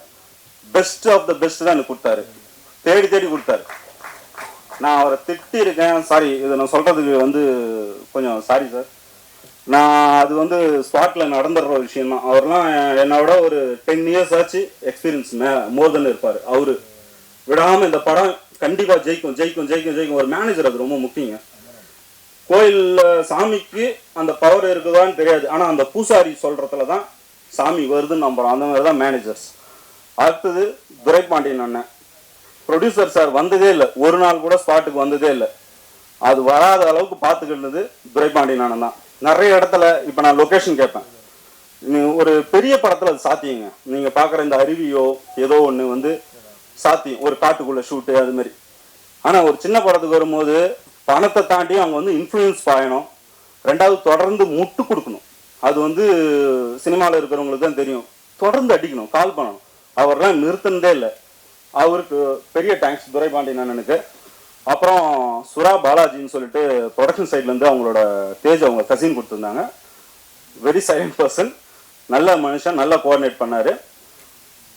best of the best தான் எனக்கு கொடுத்தாரு, தேடி கொடுத்தாரு. நான் அவரை திட்டிருக்கேன், சாரி இதை நான் சொல்கிறதுக்கு வந்து கொஞ்சம் சாரி சார். நான் அது வந்து ஸ்பாட்டில் நடந்துடுற ஒரு விஷயம் தான். அவர்லாம் என்னோட ஒரு 10 years ஆச்சு எக்ஸ்பீரியன்ஸ் மோர் தென் இருப்பார். அவரு விடாமல் இந்த படம் கண்டிப்பாக ஜெயிக்கும். ஒரு மேனேஜர் அது ரொம்ப முக்கியங்க. கோயிலில் சாமிக்கு அந்த பவர் இருக்குதான்னு தெரியாது, ஆனால் அந்த பூசாரி சொல்கிறதுல தான் சாமி வருதுன்னு நம்புகிறோம். அந்த மாதிரி தான் மேனேஜர்ஸ். அடுத்தது துரைபாண்டியன் அண்ணன் ப்ரொடியூசர் சார் வந்ததே இல்லை, ஒரு நாள் கூட ஸ்பாட்டுக்கு வந்ததே இல்லை. அது வராத அளவுக்கு பார்த்துக்கிட்டது துரைபாண்டியன் அண்ணன் தான். நிறைய இடத்துல இப்போ நான் லொக்கேஷன் கேட்பேன், ஒரு பெரிய படத்தில் அது சாத்தியங்க. நீங்கள் பார்க்குற இந்த அருவியோ ஏதோ ஒன்று வந்து சாத்தியம், ஒரு காட்டுக்குள்ளே ஷூட்டு அது மாதிரி. ஆனால் ஒரு சின்ன படத்துக்கு வரும்போது பணத்தை தாண்டி அவங்க வந்து இன்ஃப்ளூயன்ஸ் பாயணும், ரெண்டாவது தொடர்ந்து முட்டு கொடுக்கணும். அது வந்து சினிமாவில் இருக்கிறவங்களுக்கு தான் தெரியும். தொடர்ந்து அடிக்கணும், கால் பண்ணணும். அவர்லாம் நிறுத்தினதே இல்லை. அவருக்கு பெரிய தேங்க்ஸ் துரைபாண்டியன் அண்ணனுக்கு. அப்புறம் சுரா பாலாஜின்னு சொல்லிட்டு ப்ரொடக்ஷன் சைட்லேருந்து அவங்களோட தேஜ் அவங்க கசின் கொடுத்துருந்தாங்க. வெரி சைலண்ட் பர்சன், நல்ல மனுஷன், நல்லா கோஆர்டினேட் பண்ணார்.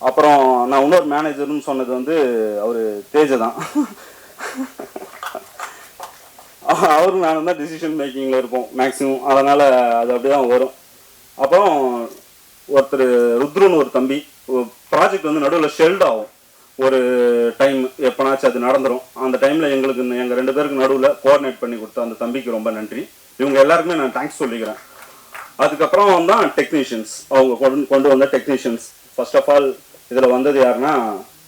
அப்புறம் நான் இன்னொரு மேனேஜர்னு சொன்னது வந்து அவர் தேஜ தான். அவரும் நானும் தான் டிசிஷன் மேக்கிங்கில் இருப்போம் மேக்ஸிமம், அதனால் அது அப்படியே தான் வரும். அப்புறம் ஒருத்தர் ருத்ருன்னு ஒரு தம்பி, ப்ராஜெக்ட் வந்து நடுவில் ஷெல்ட் ஆகும் ஒரு டைம், எப்போனாச்சும் அது நடந்துடும். அந்த டைமில் எங்களுக்கு எங்கள் 2 பேருக்கு நடுவில் கோஆர்டினேட் பண்ணி கொடுத்த அந்த தம்பிக்கு ரொம்ப நன்றி. இவங்க எல்லாருக்குமே நான் தேங்க்ஸ் சொல்லிக்கிறேன். அதுக்கப்புறம் தான் டெக்னீஷியன்ஸ், அவங்க கொண்டு வந்த டெக்னீஷியன்ஸ். ஃபர்ஸ்ட் ஆஃப் ஆல் இதில் வந்தது யாருன்னா,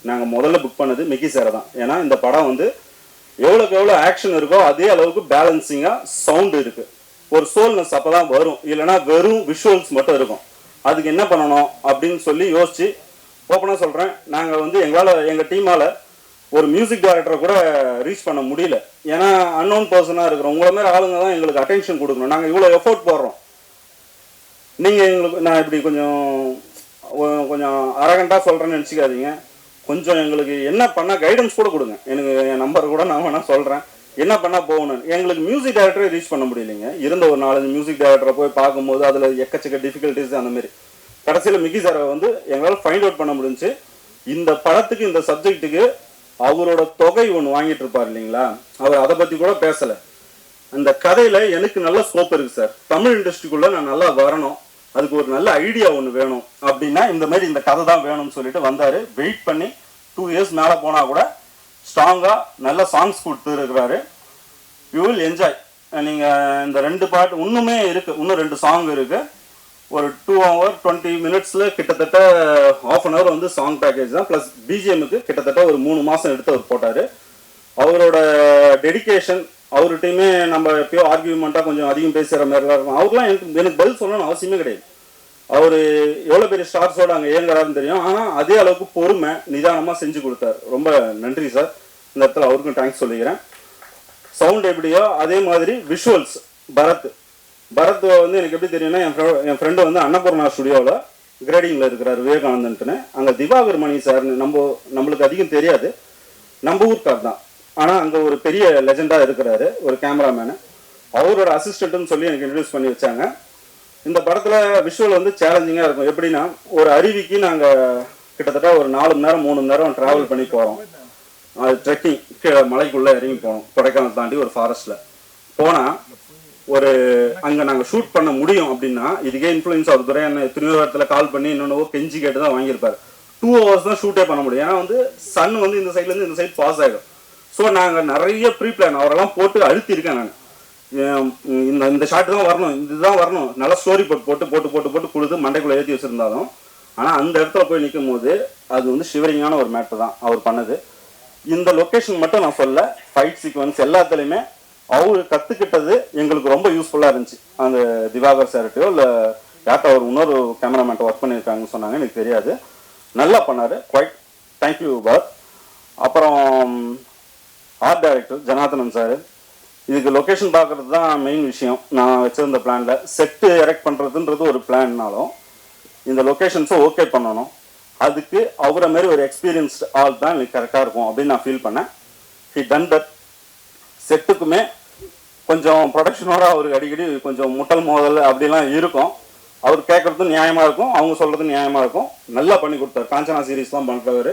நாங்கள் முதல்ல புக் பண்ணது மிக்கி சாரை தான். ஏன்னா இந்த படம் வந்து எவ்வளோக்கு எவ்வளோ ஆக்ஷன் இருக்கோ அதே அளவுக்கு பேலன்சிங்காக சவுண்டு இருக்குது. ஒரு சோல்னஸ் அப்போ தான் வரும், இல்லைனா வெறும் விஷுவல்ஸ் மட்டும் இருக்கும். அதுக்கு என்ன பண்ணணும் அப்படின்னு சொல்லி யோசிச்சு ஓப்பனாக சொல்கிறேன், நாங்கள் வந்து எங்கள் டீமால் ஒரு மியூசிக் டைரக்டரை கூட ரீச் பண்ண முடியல. ஏன்னா அன்னோன் பர்சனாக இருக்கிறோம். உங்களை மாதிரி ஆளுங்க தான் எங்களுக்கு அட்டென்ஷன் கொடுக்கணும். நாங்கள் இவ்வளோ எஃபோர்ட் போடுறோம். நீங்கள் எங்களுக்கு, நான் இப்படி கொஞ்சம் அரகண்டாக சொல்கிறேன்னு நினச்சிக்காதீங்க. கொஞ்சம் எங்களுக்கு என்ன பண்ணால் கைடன்ஸ் கூட கொடுங்க. எனக்கு என் நம்பர் கூட நான் வேணால் சொல்கிறேன், என்ன பண்ணால் போகணும். எங்களுக்கு மியூசிக் டைரக்டரை ரீச் பண்ண முடியலைங்க. இருந்த ஒரு 4-5 மியூசிக் டைரக்டரை போய் பார்க்கும்போது அதில் எக்கச்சக்க டிஃபிகல்ட்டிஸ் அந்தமாரி. கடைசியில் மிக்கி சாரை வந்து எங்களால் ஃபைண்ட் அவுட் பண்ண முடிஞ்சு. இந்த படத்துக்கு, இந்த சப்ஜெக்ட்டுக்கு அவரோட தொகை ஒன்று வாங்கிட்டு இருப்பார் இல்லைங்களா, அவர் அதை பற்றி கூட பேசலை. அந்த கதையில் எனக்கு நல்ல ஸ்கோப் இருக்குது சார், தமிழ் இண்டஸ்ட்ரிக்குள்ளே நான் நல்லா வரணும், அதுக்கு ஒரு நல்ல ஐடியா ஒன்று வேணும் அப்படின்னா இந்த மாதிரி இந்த கதை தான் வேணும்னு சொல்லிட்டு வந்தார். வெயிட் பண்ணி 2 இயர்ஸ் மேலே போனால் கூட ஸ்ட்ராங்காக நல்ல சாங்ஸ் கொடுத்துருக்கிறாரு. You will enjoy. நீங்கள் இந்த 2 பாட்டு இன்னுமே இருக்குது, இன்னும் 2 சாங் இருக்குது. ஒரு 2 hour 20 minutes கிட்டத்தட்ட ½ an hour வந்து சாங் பேக்கேஜ் தான், ப்ளஸ் பிஜிஎம்முக்கு கிட்டத்தட்ட ஒரு 3 மாதம் எடுத்து அவர் போட்டார். அவரோட டெடிக்கேஷன், அவர்கிட்டையுமே நம்ம எப்பயோ ஆர்கியூமெண்ட்டாக கொஞ்சம் அதிகம் பேசுகிற மாதிரிலாம் இருக்கும். அவர்லாம் எனக்கு பதில் சொல்லணும்னு அவசியமே கிடையாது. அவர் எவ்வளோ பெரிய ஸ்டார்ஸோடு அங்கே இயங்குறாருன்னு தெரியும். ஆனால் அதே அளவுக்கு பொறுமை, நிதானமாக செஞ்சு கொடுத்தார். ரொம்ப நன்றி சார். இந்த இடத்துல அவருக்கும் தேங்க்ஸ் சொல்லிக்கிறேன். சவுண்ட் எப்படியோ அதே மாதிரி விஷுவல்ஸ். பரத் வந்து எனக்கு எப்படி தெரியும்னா, என் ஃப்ரெண்டு வந்து அன்னபூர்ணா ஸ்டுடியோவில் கிரேடிங்கில் இருக்கிறார், விவேகானந்தன்ட்டுன்னு. அங்கே திவாகர் மணி சார்னு நம்மளுக்கு அதிகம் தெரியாது, நம்ம ஊர்க்கார் தான். ஆனால் அங்கே ஒரு பெரிய லெஜெண்டாக இருக்கிறாரு, ஒரு கேமராமேனு. அவரோட அசிஸ்டண்ட்டுன்னு சொல்லி எனக்கு இன்ட்ரடியூஸ் பண்ணி வச்சாங்க. இந்த படத்தில் விஷுவல் வந்து சேலஞ்சிங்காக இருக்கும். எப்படின்னா, ஒரு அருவிக்கு நாங்கள் கிட்டத்தட்ட ஒரு 4 மணி நேரம் 3 மணி நேரம் ட்ராவல் பண்ணி போகிறோம். அது ட்ரெக்கிங், கீழே மலைக்குள்ளே இறங்கி போகணும். கொடைக்கானல் தாண்டி ஒரு ஃபாரஸ்ட்டில் போனால் ஒரு அங்கே நாங்கள் ஷூட் பண்ண முடியும் அப்படின்னா, இதுக்கே இன்ஃப்ளூயன்ஸ் ஆகுது. துறையான எத்தனையோ இடத்துல கால் பண்ணி இன்னொன்று கெஞ்சி கேட்டு தான் வாங்கியிருப்பார். 2 hours தான் ஷூட்டே பண்ண முடியும். ஏன்னா வந்து சன் வந்து இந்த சைட்லேருந்து இந்த சைட் பாஸ் ஆகிடும். ஸோ நாங்கள் நிறைய ப்ரீ பிளான் அவரெல்லாம் போட்டு அழுத்திருக்கேன். நான் இந்த ஷாட்டு தான் வரணும், இதுதான் வரணும், நல்லா ஸ்டோரி போட்டு கொடுத்து மண்டைக்குள்ளே ஏற்றி வச்சுருந்தாலும், ஆனால் அந்த இடத்துல போய் நிற்கும் போது அது வந்து ஷிவரிங்கான ஒரு மேட்டர் தான் அவர் பண்ணது. இந்த லொக்கேஷன் மட்டும் நான் சொல்ல, ஃபைட் சீக்வன்ஸ் எல்லாத்துலேயுமே அவர் கற்றுக்கிட்டது எங்களுக்கு ரொம்ப யூஸ்ஃபுல்லாக இருந்துச்சு. அந்த திவாகர் சார்கிட்டையோ இல்லை யார்கிட்ட அவர் இன்னொரு கேமராமேன்ட்ட ஒர்க் பண்ணியிருக்காங்கன்னு சொன்னாங்க, எனக்கு தெரியாது. நல்லா பண்ணார், குவைட் தேங்க்யூ பார். அப்புறம் ஆர்ட் டைரக்டர் ஜனார்தனன் சார். இதுக்கு லொக்கேஷன் பார்க்குறது தான் மெயின் விஷயம். நான் வச்சுருந்த பிளானில் செட்டு எரெக்ட் பண்ணுறதுன்றது ஒரு பிளான்னாலும் இந்த லொக்கேஷன்ஸை ஓகே பண்ணணும். அதுக்கு அவரை மாதிரி ஒரு எக்ஸ்பீரியன்ஸ்டு ஆள் தான் எனக்கு கரெக்டாக இருக்கும் அப்படின்னு நான் ஃபீல் பண்ணேன். He done that. செட்டுக்குமே கொஞ்சம் ப்ரொடக்ஷனோட அவருக்கு அடிக்கடி கொஞ்சம் முட்டல் மோதல் அப்படிலாம் இருக்கும். அவர் கேட்குறதும் நியாயமாக இருக்கும், அவங்க சொல்கிறதும் நியாயமாக இருக்கும். நல்லா பண்ணி கொடுத்தாரு. காஞ்சனா சீரீஸ்லாம் பண்ணுறவர்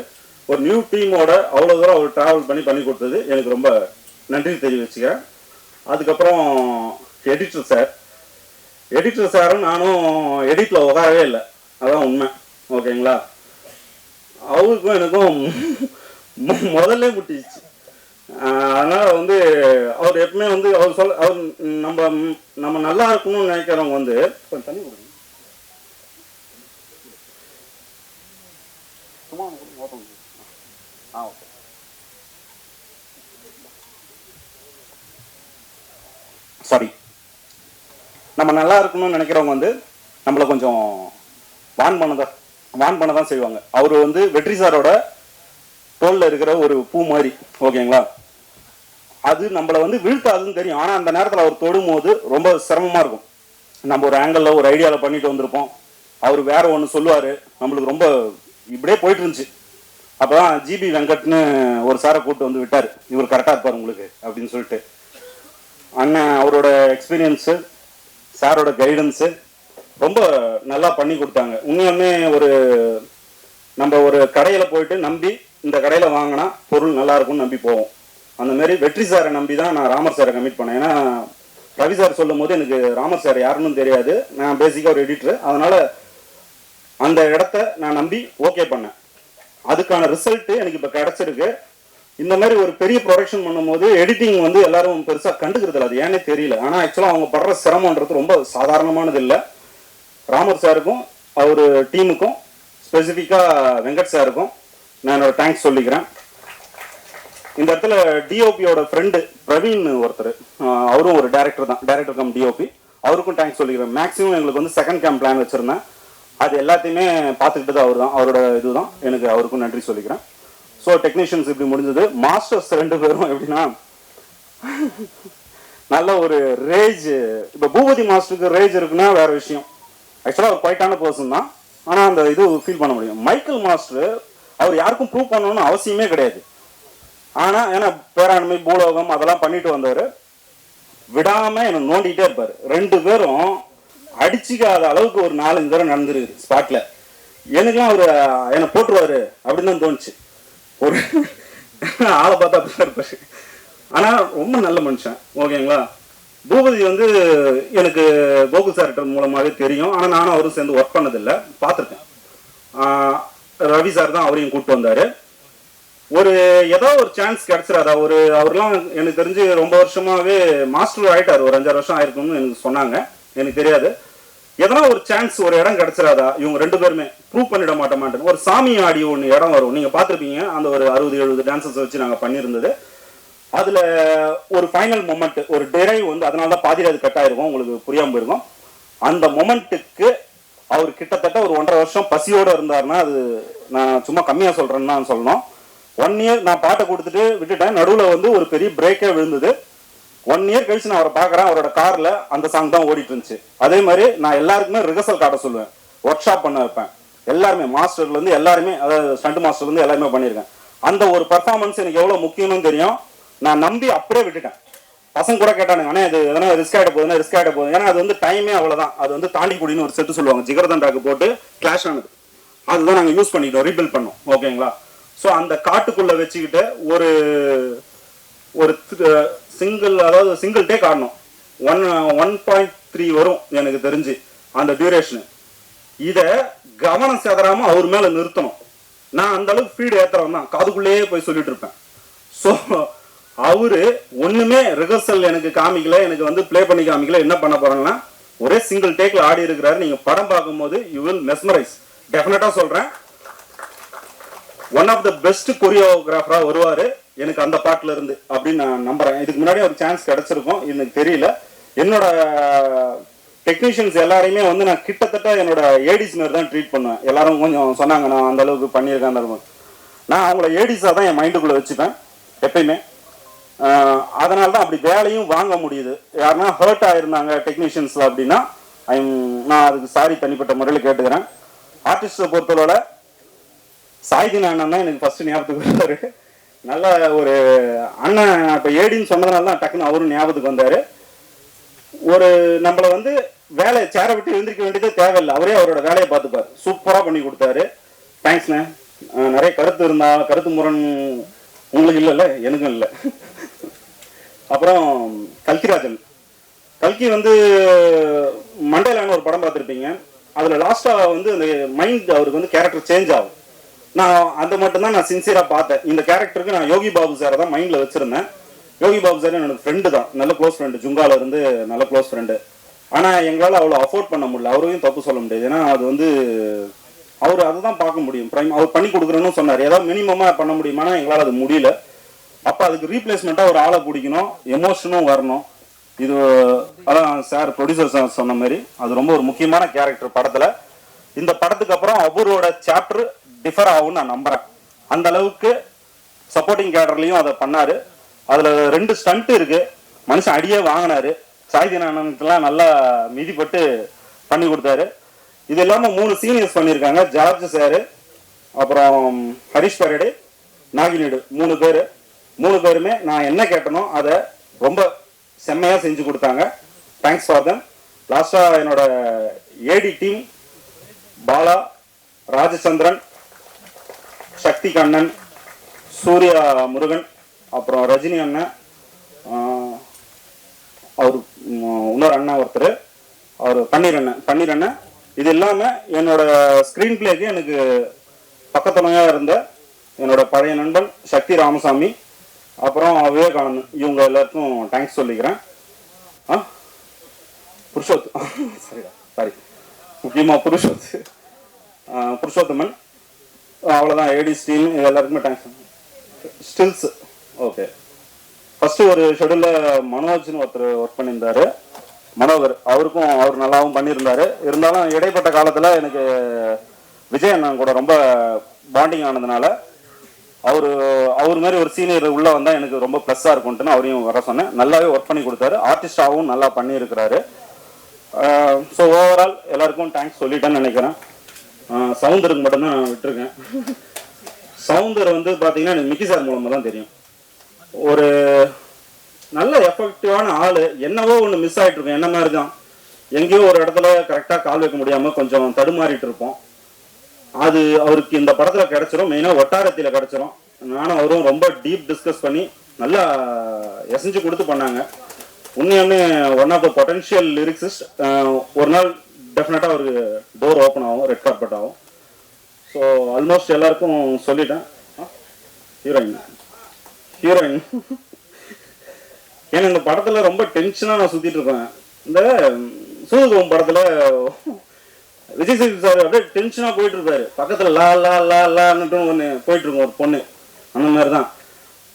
ஒரு நியூ டீமோட அவ்வளோ தூரம் அவர் ட்ராவல் பண்ணி கொடுத்தது எனக்கு ரொம்ப நன்றி தெரிவிச்சுக்கிறேன். அதுக்கப்புறம் எடிட்டர் சாரும் நானும் எடிட்டில் உட்காரவே இல்லை, அதான் உண்மை. ஓகேங்களா, அவருக்கும் எனக்கும் முதல்ல முட்டிச்சு. அதனால வந்து அவர் எப்பவுமே வந்து அவர் நம்ம நல்லா இருக்கணும்னு நினைக்கிறவங்க வந்து கொஞ்சம் தண்ணி கொடுங்க. ஓகே. சாரி, நம்ம நல்லா இருக்கணும்னு நினைக்கிறவங்க வந்து நம்மளை கொஞ்சம் வான் பண்ண தான் செய்வாங்க. அவர் வந்து வெற்றி சாரோட தோல்ல இருக்கிற ஒரு பூ மாதிரி, ஓகேங்களா? அது நம்மளை வந்து வீழ்த்தாதுன்னு தெரியும். ஆனால் அந்த நேரத்தில் அவர் தொடும்போது ரொம்ப சிரமமாக இருக்கும். நம்ம ஒரு ஆங்கிளில் ஒரு ஐடியாவில் பண்ணிட்டு வந்திருப்போம், அவர் வேற ஒன்று சொல்லுவார், நம்மளுக்கு ரொம்ப இப்படியே போயிட்டு இருந்துச்சு. அப்போ தான் ஜிபி வெங்கட்னு ஒரு சாரை கூப்பிட்டு வந்து விட்டார், இவர் கரெக்டாக இருப்பார் உங்களுக்கு அப்படின்னு சொல்லிட்டு. அண்ணன் அவரோட எக்ஸ்பீரியன்ஸு, சாரோட கைடன்ஸு ரொம்ப நல்லா பண்ணி கொடுத்தாங்க. உண்மையுமே நம்ம ஒரு கடையில் போயிட்டு நம்பி இந்த கடையில் வாங்கினா பொருள் நல்லா இருக்கும்னு நம்பி போவோம். அந்த மாதிரி வெற்றி சாரை நம்பி தான் நான் ராமர் சாரை கமிட் பண்ணேன். ஏன்னா ரவி சார் சொல்லும் போது எனக்கு ராமர் சார் யாருன்னு தெரியாது, நான் பேசிக்காக ஒரு எடிட்டர். அதனால் அந்த இடத்த நான் நம்பி ஓகே பண்ணேன். அதுக்கான ரிசல்ட்டு எனக்கு இப்போ கிடச்சிருக்கு. இந்த மாதிரி ஒரு பெரிய ப்ரொடக்ஷன் பண்ணும்போது எடிட்டிங் வந்து எல்லாரும் பெருசாக கண்டுக்கிறது இல்லை, அது ஏன்னே தெரியல. ஆனால் ஆக்சுவலாக அவங்க படுற சிரமன்றது ரொம்ப சாதாரணமானது இல்லை. ராமர் சாருக்கும் அவர் டீமுக்கும், ஸ்பெசிஃபிக்காக வெங்கட் சாருக்கும் நான் என்னோட தேங்க்ஸ் சொல்லிக்கிறேன். இந்த இடத்துல டிஓபியோட ஃப்ரெண்டு பிரவீன் ஒருத்தர், அவரும் ஒரு டைரக்டர் கம் டிஓபி, அவருக்கும் தேங்க்ஸ் சொல்லிக்கிறேன். மேக்ஸிமம் எங்களுக்கு வந்து செகண்ட் கேம்ப் பிளான் வச்சுருந்தேன், அது எல்லாத்தையுமே பார்த்துக்கிட்டது அவர் தான், அவரோட இதுதான். எனக்கு அவருக்கும் நன்றி சொல்லிக்கிறேன். ஸோ டெக்னீஷியன்ஸ் இப்படி முடிஞ்சது. மாஸ்டர்ஸ் 2 பேரும் எப்படின்னா நல்ல ஒரு ரேஜ். இப்போ பூபதி மாஸ்டருக்கு ரேஜ் இருக்குன்னா வேற விஷயம், ஆக்சுவலாக ஒரு குவைட்டான பர்சன் தான், ஆனால் அந்த இது ஃபீல் பண்ண முடியும். மைக்கேல் மாஸ்டர் அவர் யாருக்கும் ப்ரூவ் பண்ணணும்னு அவசியமே கிடையாது. ஆனால் ஏன்னா பேராண்மை பூலோகம் அதெல்லாம் பண்ணிட்டு வந்தவர், விடாமல் என்னை நோண்டிகிட்டே இருப்பார். 2 பேரும் அடிச்சுக்காத அளவுக்கு ஒரு 4-5 தடவை நடந்துருக்கு ஸ்பாட்டில். எனக்குலாம் அவர் என்னை போட்டுருவார் அப்படின்னு தான் தோணுச்சு. ஒரு ஆளை பார்த்தா அப்படிதான் இருப்பார், ஆனால் ரொம்ப நல்ல மனுஷன், ஓகேங்களா? பூபதி வந்து எனக்கு கோகுல் சார்கிட்ட மூலமாகவே தெரியும், ஆனால் நானும் அவரும் சேர்ந்து ஒர்க் பண்ணதில்லை, பார்த்துருக்கேன். ரவி சார் தான் அவரையும் கூப்பிட்டு வந்தார். ஏதோ ஒரு சான்ஸ் கிடச்சிடாதா? அவர்லாம் எனக்கு தெரிஞ்சு ரொம்ப வருஷமாகவே மாஸ்டர் ஆகிட்டார், ஒரு 5-6 வருஷம் ஆயிருக்கும்னு எனக்கு சொன்னாங்க, எனக்கு தெரியாது. எதனா ஒரு சான்ஸ், ஒரு இடம் கிடச்சிடாதா? இவங்க 2 பேருமே ப்ரூவ் பண்ணிட மாட்டேன். ஒரு சாமி ஆடி ஒன்று இடம் வரும், நீங்கள் பார்த்துருப்பீங்க, அந்த ஒரு 60-70 டான்சர்ஸ் வச்சு நாங்கள் பண்ணியிருந்தது. அதில் ஒரு ஃபைனல் மொமெண்ட், ஒரு டிரைவ் வந்து, அதனால தான் பாதியில் அது கட் ஆயிருக்கும், உங்களுக்கு புரியாமல் போயிருக்கும். அந்த மொமெண்ட்டுக்கு அவர் கிட்டத்தட்ட ஒரு 1.5 வருஷம் பசியோடு இருந்தாருன்னா, அது நான் சும்மா கம்மியாக சொல்கிறேன்னு தான் சொல்லணும். 1 இயர் நான் பாட்டை கொடுத்துட்டு விட்டுட்டேன், நடுவில் வந்து ஒரு பெரிய பிரேக்கே விழுந்தது. 1 இயர் கழிச்சு நான் அவரை பார்க்குறேன், அவரோட காரில் அந்த சாங் தான் ஓடிட்டு இருந்துச்சு. அதே மாதிரி நான் எல்லாருக்குமே ரிஹர்சல் காட்ட சொல்லுவேன், ஒர்க் ஷாப் பண்ண வைப்பேன். எல்லாருமே மாஸ்டர்லேருந்து எல்லாருமே, அதாவது ஸ்டண்ட் மாஸ்டர்லேருந்து எல்லாருமே பண்ணியிருக்கேன். அந்த ஒரு பர்ஃபார்மன்ஸ் எனக்கு எவ்வளோ முக்கியம்னு தெரியும். நான் நம்பி அப்படியே விட்டுட்டேன். பசங்க கூட கேட்டானுங்க, ஆனால் இது எதனா ரிஸ்க் ஆகிட போகுது. ஏன்னா அது வந்து டைமே அவ்வளோதான். அது வந்து தாண்டி குடின்னு ஒரு செட்டு சொல்லுவாங்க, ஜிகர்தண்டாக்கு போட்டு கிளாஷ் ஆனது, அதுதான் நாங்கள் யூஸ் பண்ணிக்கிட்டோம், ரீபில்ட் பண்ணோம், ஓகேங்களா? ஸோ அந்த காட்டுக்குள்ளே வச்சுக்கிட்டு ஒரு சிங்கிள் டேக் ஆடணும். 1.3 வரும் எனக்கு தெரிஞ்சு அந்த டியூரேஷனு. இதை கவனம் செதறாம அவர் மேலே நிறுத்தணும். நான் அந்த அளவுக்கு ஃபீடு ஏற்றுறவன் தான், காதுக்குள்ளேயே போய் சொல்லிட்டு இருப்பேன். ஸோ அவரு ஒன்றுமே ரிஹர்சல் எனக்கு காமிக்கல, எனக்கு வந்து ப்ளே பண்ணி காமிக்கல. என்ன பண்ண போறாங்கன்னா, ஒரே சிங்கிள் டேக்ல ஆடி இருக்கிறாரு. நீங்கள் படம் பார்க்கும்போது யூ வில் மெஸ்மரைஸ், டெஃபினட்டாக சொல்கிறேன். ஒன் ஆஃப் த பெஸ்ட் கொரியோகிராஃபராக வருவார் எனக்கு அந்த பாட்டில் இருந்து அப்படின்னு நான் நம்புறேன். இதுக்கு முன்னாடி ஒரு சான்ஸ் கிடைச்சிருக்கும், எனக்கு தெரியல. என்னோட டெக்னீஷியன்ஸ் எல்லாரையுமே வந்து நான் கிட்டத்தட்ட என்னோட ஏடிஸ் மாதிரி தான் ட்ரீட் பண்ணுவேன். எல்லாரும் கொஞ்சம் சொன்னாங்க நான் அந்த அளவுக்கு பண்ணியிருக்கேன், அந்த அளவுக்கு நான் அவங்கள ஏடிஸாக தான் என் மைண்டுக்குள்ளே வச்சுப்பேன் எப்பயுமே. அதனால தான் அப்படி வேலையும் வாங்க முடியுது. யாருன்னா ஹர்ட் ஆகிருந்தாங்க டெக்னீஷியன்ஸில் அப்படின்னா நான் அதுக்கு சாரி தனிப்பட்ட முறையில் கேட்டுக்கிறேன். ஆர்டிஸ்டை பொறுத்தவரை சாய்தின் அண்ணன் தான் எனக்கு ஃபர்ஸ்ட் ஞாபகத்துக்கு வந்தார். நல்ல ஒரு அண்ணன். இப்போ ஏடின்னு சொன்னதுனால தான் டக்குன்னு அவரும் ஞாபகத்துக்கு வந்தார். நம்மளை வந்து வேலை சேரை விட்டு எழுந்திரிக்க வேண்டியதே தேவையில்லை, அவரே அவரோட வேலையை பார்த்துப்பார். சூப்பராக பண்ணி கொடுத்தாரு. தேங்க்ஸ்ண்ணே. நிறைய கருத்து முரண் உங்களுக்கு இல்லைல்ல, எனக்கும் இல்லை. அப்புறம் கல்கி வந்து மண்டேலான ஒரு படம் பார்த்துருப்பீங்க. அதில் லாஸ்ட்டாக வந்து அந்த மைண்ட் அவருக்கு வந்து கேரக்டர் சேஞ்ச் ஆகும். நான் அந்த மட்டும்தான் நான் சின்சியராக பார்த்தேன். இந்த கேரக்டருக்கு நான் யோகி பாபு சாரை தான் மைண்டில் வச்சுருந்தேன். யோகி பாபு சார் என்னோட ஃப்ரெண்டு தான், நல்ல க்ளோஸ் ஃப்ரெண்டு, ஜுங்கால இருந்து நல்ல க்ளோஸ் ஃப்ரெண்டு. ஆனால் எங்களால் அவ்வளோ அஃபோர்ட் பண்ண முடியல. அவரையும் தப்பு சொல்ல முடியாது, ஏன்னா அது வந்து அவர் அதை தான் பார்க்க முடியும். அவர் பண்ணி கொடுக்குறேன்னு சொன்னார், ஏதாவது மினிமமாக பண்ண முடியுமானா எங்களால் அது முடியல. அப்போ அதுக்கு ரீப்ளேஸ்மெண்ட்டாக ஒரு ஆளை பிடிக்கணும், எமோஷனும் வரணும். இது அதான் சார் ப்ரொடியூசர் சார் சொன்ன மாதிரி அது ரொம்ப ஒரு முக்கியமான கேரக்டர் படத்தில். இந்த படத்துக்கு அப்புறம் அவரோட சாப்டர் டிஃபர் ஆகும்னு நான் நம்புகிறேன். அந்த அளவுக்கு சப்போர்ட்டிங் கேரக்டர்லையும் அதை பண்ணார். அதில் 2 ஸ்டண்ட் இருக்குது, மனுஷன் அடியே வாங்கினார். சாய்தீனானந்தெலாம் நல்லா மிதிப்பட்டு பண்ணி கொடுத்தாரு. இது இல்லாமல் 3 சீனியர்ஸ் பண்ணியிருக்காங்க, ஜார்ஜ் சாரு, அப்புறம் ஹரிஷ் பரடே, நாகினிடு, 3 பேர். 3 பேருமே நான் என்ன கேட்டனோ அதை ரொம்ப செம்மையாக செஞ்சு கொடுத்தாங்க. Thanks for them. லாஸ்ட்டாக என்னோட ஏடி டீம் பாலா, ராஜச்சந்திரன், சக்தி கண்ணன், சூர்யா முருகன், அப்புறம் ரஜினி அண்ணன், அவர் இன்னொரு அண்ணா ஒருத்தர், அவர் பன்னீர் அண்ணன். இது இல்லாமல் என்னோட ஸ்க்ரீன் பிளேக்கு எனக்கு பக்கத்துணையாக இருந்த என்னோட பழைய நண்பன் சக்தி ராமசாமி, அப்புறம் விவேகானந்த், இவங்க எல்லாருக்கும் தேங்க்ஸ் சொல்லிக்கிறேன். சாரி முக்கியமாக புருஷோத்தமன், அவ்வளோதான். ஏடிஸ் டீம் எல்லாருக்குமே தேங்க்ஸ். Stills okay. ஃபஸ்ட்டு ஒரு ஷெடியூலில் மனோஜ்னு ஒருத்தர் ஒர்க் பண்ணியிருந்தார், மனோகர். அவர் நல்லாவும் பண்ணியிருந்தார். இருந்தாலும் இடைப்பட்ட காலத்தில் எனக்கு விஜய் அண்ணன் கூட ரொம்ப பாண்டிங் ஆனதுனால அவர் மாதிரி ஒரு சீனியர் உள்ளே வந்தால் எனக்கு ரொம்ப ப்ளஸ்ஸாக இருக்கும்ட்டுன்னு அவரையும் வர சொன்னேன். நல்லாவே ஒர்க் பண்ணி கொடுத்தாரு, ஆர்டிஸ்டாகவும் நல்லா பண்ணியிருக்கிறாரு. ஸோ ஓவரால் எல்லாருக்கும் தேங்க்ஸ் சொல்லிட்டேன்னு நினைக்கிறேன். சவுந்தருக்கு மட்டும்தான் நான் விட்டுருக்கேன். சவுந்தர் வந்து பார்த்தீங்கன்னா எனக்கு மிக்கி சார் மூலமாக தான் தெரியும். ஒரு நல்ல எஃபெக்டிவான ஆள். என்னவோ ஒன்று மிஸ் ஆகிட்டு இருக்கோம், என்ன மாதிரி தான். எங்கேயோ ஒரு இடத்துல கரெக்டாக கால் வைக்க முடியாமல் கொஞ்சம் தடுமாறிட்டு இருப்போம். அது அவருக்கு இந்த படத்தில் கிடச்சிரும், மெயினாக ஒட்டாரத்தில் கிடச்சிரும். நானும் அவரும் ரொம்ப டீப் டிஸ்கஸ் பண்ணி நல்லா எசைஞ்சு கொடுத்து பண்ணாங்க. உண்மையாமே one of the potential lyricist. ஒரு நாள் டெஃபினட்டாக அவருக்கு டோர் ஓப்பன் ஆகும், ரெட் கார்பெட் ஆகும். ஸோ ஆல்மோஸ்ட் எல்லாருக்கும் சொல்லிட்டேன். ஹீரோயின் ஏன்னா இந்த படத்தில் ரொம்ப டென்ஷனாக நான் சுற்றிட்டு இருப்பேன். இந்த சூதுகம் படத்தில் விஜய் சேதுபதி சார் அப்படியே டென்ஷனாக போயிட்டு இருப்பாரு, பக்கத்தில் லா லா லா லான்னுட்டு ஒன்று போயிட்டு இருக்கும் ஒரு பொண்ணு. அந்த மாதிரி தான்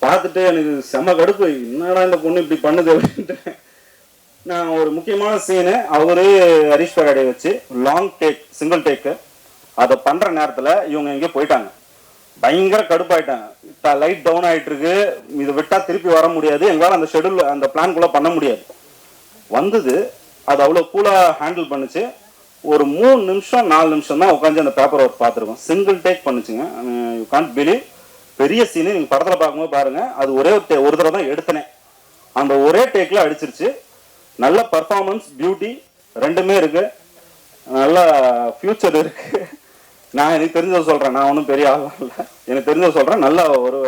பார்த்துட்டு எனக்கு செம கடுப்பு, என்னடா இந்த பொண்ணு இப்படி பண்ணுது அப்படின்ட்டு. நான் ஒரு முக்கியமான சீனு அவரு ஹரிஷ் பராடே வச்சு லாங் டேக், சிங்கிள் டேக்கு, அதை பண்ணுற நேரத்தில் இவங்க எங்கேயோ போயிட்டாங்க. பயங்கர கடுப்பாயிட்டாங்க. லைட் டவுன் ஆகிட்டு இருக்கு, இதை விட்டால் திருப்பி வர முடியாது, எங்களால் அந்த ஷெடியூல் அந்த பிளான்குள்ளே பண்ண முடியாது. வந்தது அது அவ்வளோ கூலாக ஹேண்டில் பண்ணுச்சு. ஒரு 3 நிமிஷம் 4 நிமிஷம் தான் உட்காந்து அந்த பேப்பர் ஒர்க் பார்த்துருக்கோம். சிங்கிள் டேக் பண்ணுச்சுங்க. You can't believe. பெரிய சீனு நீங்கள் படத்தில் பார்க்கும்போது பாருங்கள். அது ஒரு தடவை தான் எடுத்தனேன். அந்த ஒரே டேக்கில் அடிச்சிருச்சு. நல்ல பர்ஃபார்மன்ஸ், பியூட்டி ரெண்டுமே இருக்குது. நல்ல ஃப்யூச்சர் இருக்குது. நான் எனக்கு தெரிஞ்சதை சொல்கிறேன், நான் ஒன்றும் பெரிய ஆள் இல்லை, எனக்கு தெரிஞ்சதை சொல்கிறேன். நல்ல ஒரு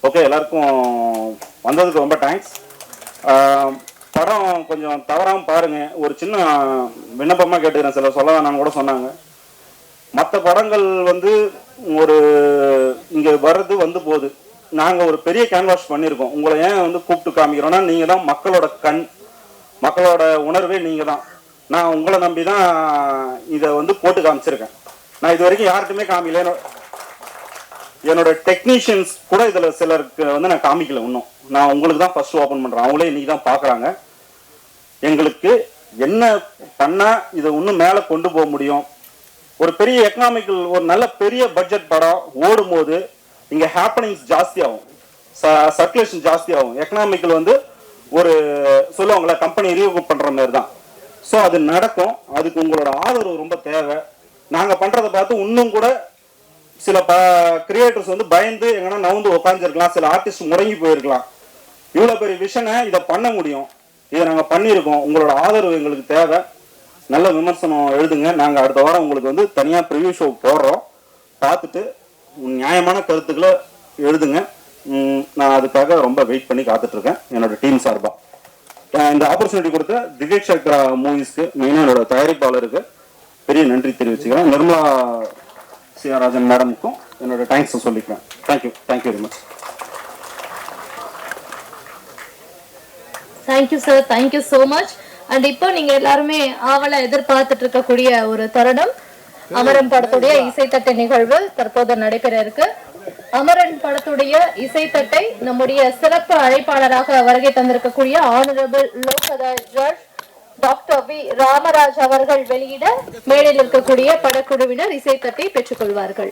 ஓகே. எல்லாருக்கும் வந்ததுக்கு ரொம்ப தேங்க்ஸ். படம் கொஞ்சம் தவறாமல் பாருங்கள். ஒரு சின்ன விண்ணப்பமாக கேட்டுக்கிறேன், சில சொல்ல வேணான்னு கூட சொன்னாங்க. மற்ற படங்கள் வந்து ஒரு இங்கே வர்றது வந்து போகுது. நாங்கள் ஒரு பெரிய கேன்வாஸ் பண்ணியிருக்கோம். உங்களை ஏன் வந்து கூப்பிட்டு காமிக்கிறோன்னா, நீங்கள் தான் மக்களோட கண், மக்களோட உணர்வே நீங்கள் தான். நான் உங்களை நம்பி தான் இதை வந்து போட்டு காமிச்சிருக்கேன். நான் இது வரைக்கும் யார்கிட்டுமே காமிக்கல. என்னோட டெக்னீஷியன்ஸ் கூட இதில் சிலருக்கு வந்து நான் காமிக்கல இன்னும். நான் உங்களுக்கு தான் ஃபர்ஸ்ட் ஓப்பன் பண்ணுறேன். அவங்களே இன்னைக்கு தான் பார்க்குறாங்க. எங்களுக்கு என்ன பண்ணால் இதை இன்னும் மேலே கொண்டு போக முடியும். ஒரு பெரிய எக்கனாமிக்கல், ஒரு நல்ல பெரிய பட்ஜெட் படம் ஓடும் போது இங்கே ஹேப்பனிங்ஸ் ஜாஸ்தி ஆகும், சர்க்குலேஷன் ஜாஸ்தி ஆகும். எக்கனாமிக்கல் வந்து ஒரு சொல்லுவாங்களே கம்பெனி ரீவ் பண்ணுற மாதிரி தான். ஸோ அது நடக்கும். அதுக்கு உங்களோட ஆதரவு ரொம்ப தேவை. நாங்கள் பண்ணுறதை பார்த்து இன்னும் கூட சில கிரியேட்டர்ஸ் வந்து பயந்து எங்கன்னா நவுந்து உட்காந்துருக்கலாம், சில ஆர்டிஸ்ட் முடங்கி போயிருக்கலாம். இவ்வளோ பெரிய விஷனை இதை பண்ண முடியும், இதை நாங்கள் பண்ணியிருக்கோம். உங்களோட ஆதரவு எங்களுக்கு தேவை. நல்ல விமர்சனம் எழுதுங்க. நாங்கள் அடுத்த வாரம் உங்களுக்கு வந்து தனியாக ப்ரிவியூ ஷோ போடுறோம். பார்த்துட்டு நியாயமான கருத்துக்களை எழுதுங்க. நான் அதுக்காக ரொம்ப வெயிட் பண்ணி காத்துட்ருக்கேன். என்னோட டீம் சார்பாக இந்த ஆப்பர்ச்சுனிட்டி கொடுத்த திவ்யக் சக்ரா மூவிஸ்க்கு, மெயினாக என்னோட தயாரிப்பாளருக்கு பெரிய நன்றி தெரிவிச்சுக்கிறேன். நிர்மலா சிஆர் ராஜன் மேடமுக்கும் என்னோட தேங்க்ஸ் சொல்லிக்கிறேன். Thank you very much. Thank you sir, thank you so much. And இப்போ நீங்க எல்லாருமே ஆவலை எதிர்பார்த்துட்டு இருக்கக்கூடிய ஒரு தருணம், அமரன் படத்துடைய இசைத்தட்டை நிகழ்வு தற்போது நடைபெற இருக்கு. அமரன் படத்துடைய இசைத்தட்டை நம்முடைய சிறப்பு அழைப்பாளராக வருகை தந்திருக்கக்கூடிய honourable Lok judge doctor V Ramaraj அவர்கள் வெளியிட மேடையில் இருக்கக்கூடிய படக்குழுவினர் இசைத்தட்டை பெற்றுக்கொள்வார்கள்.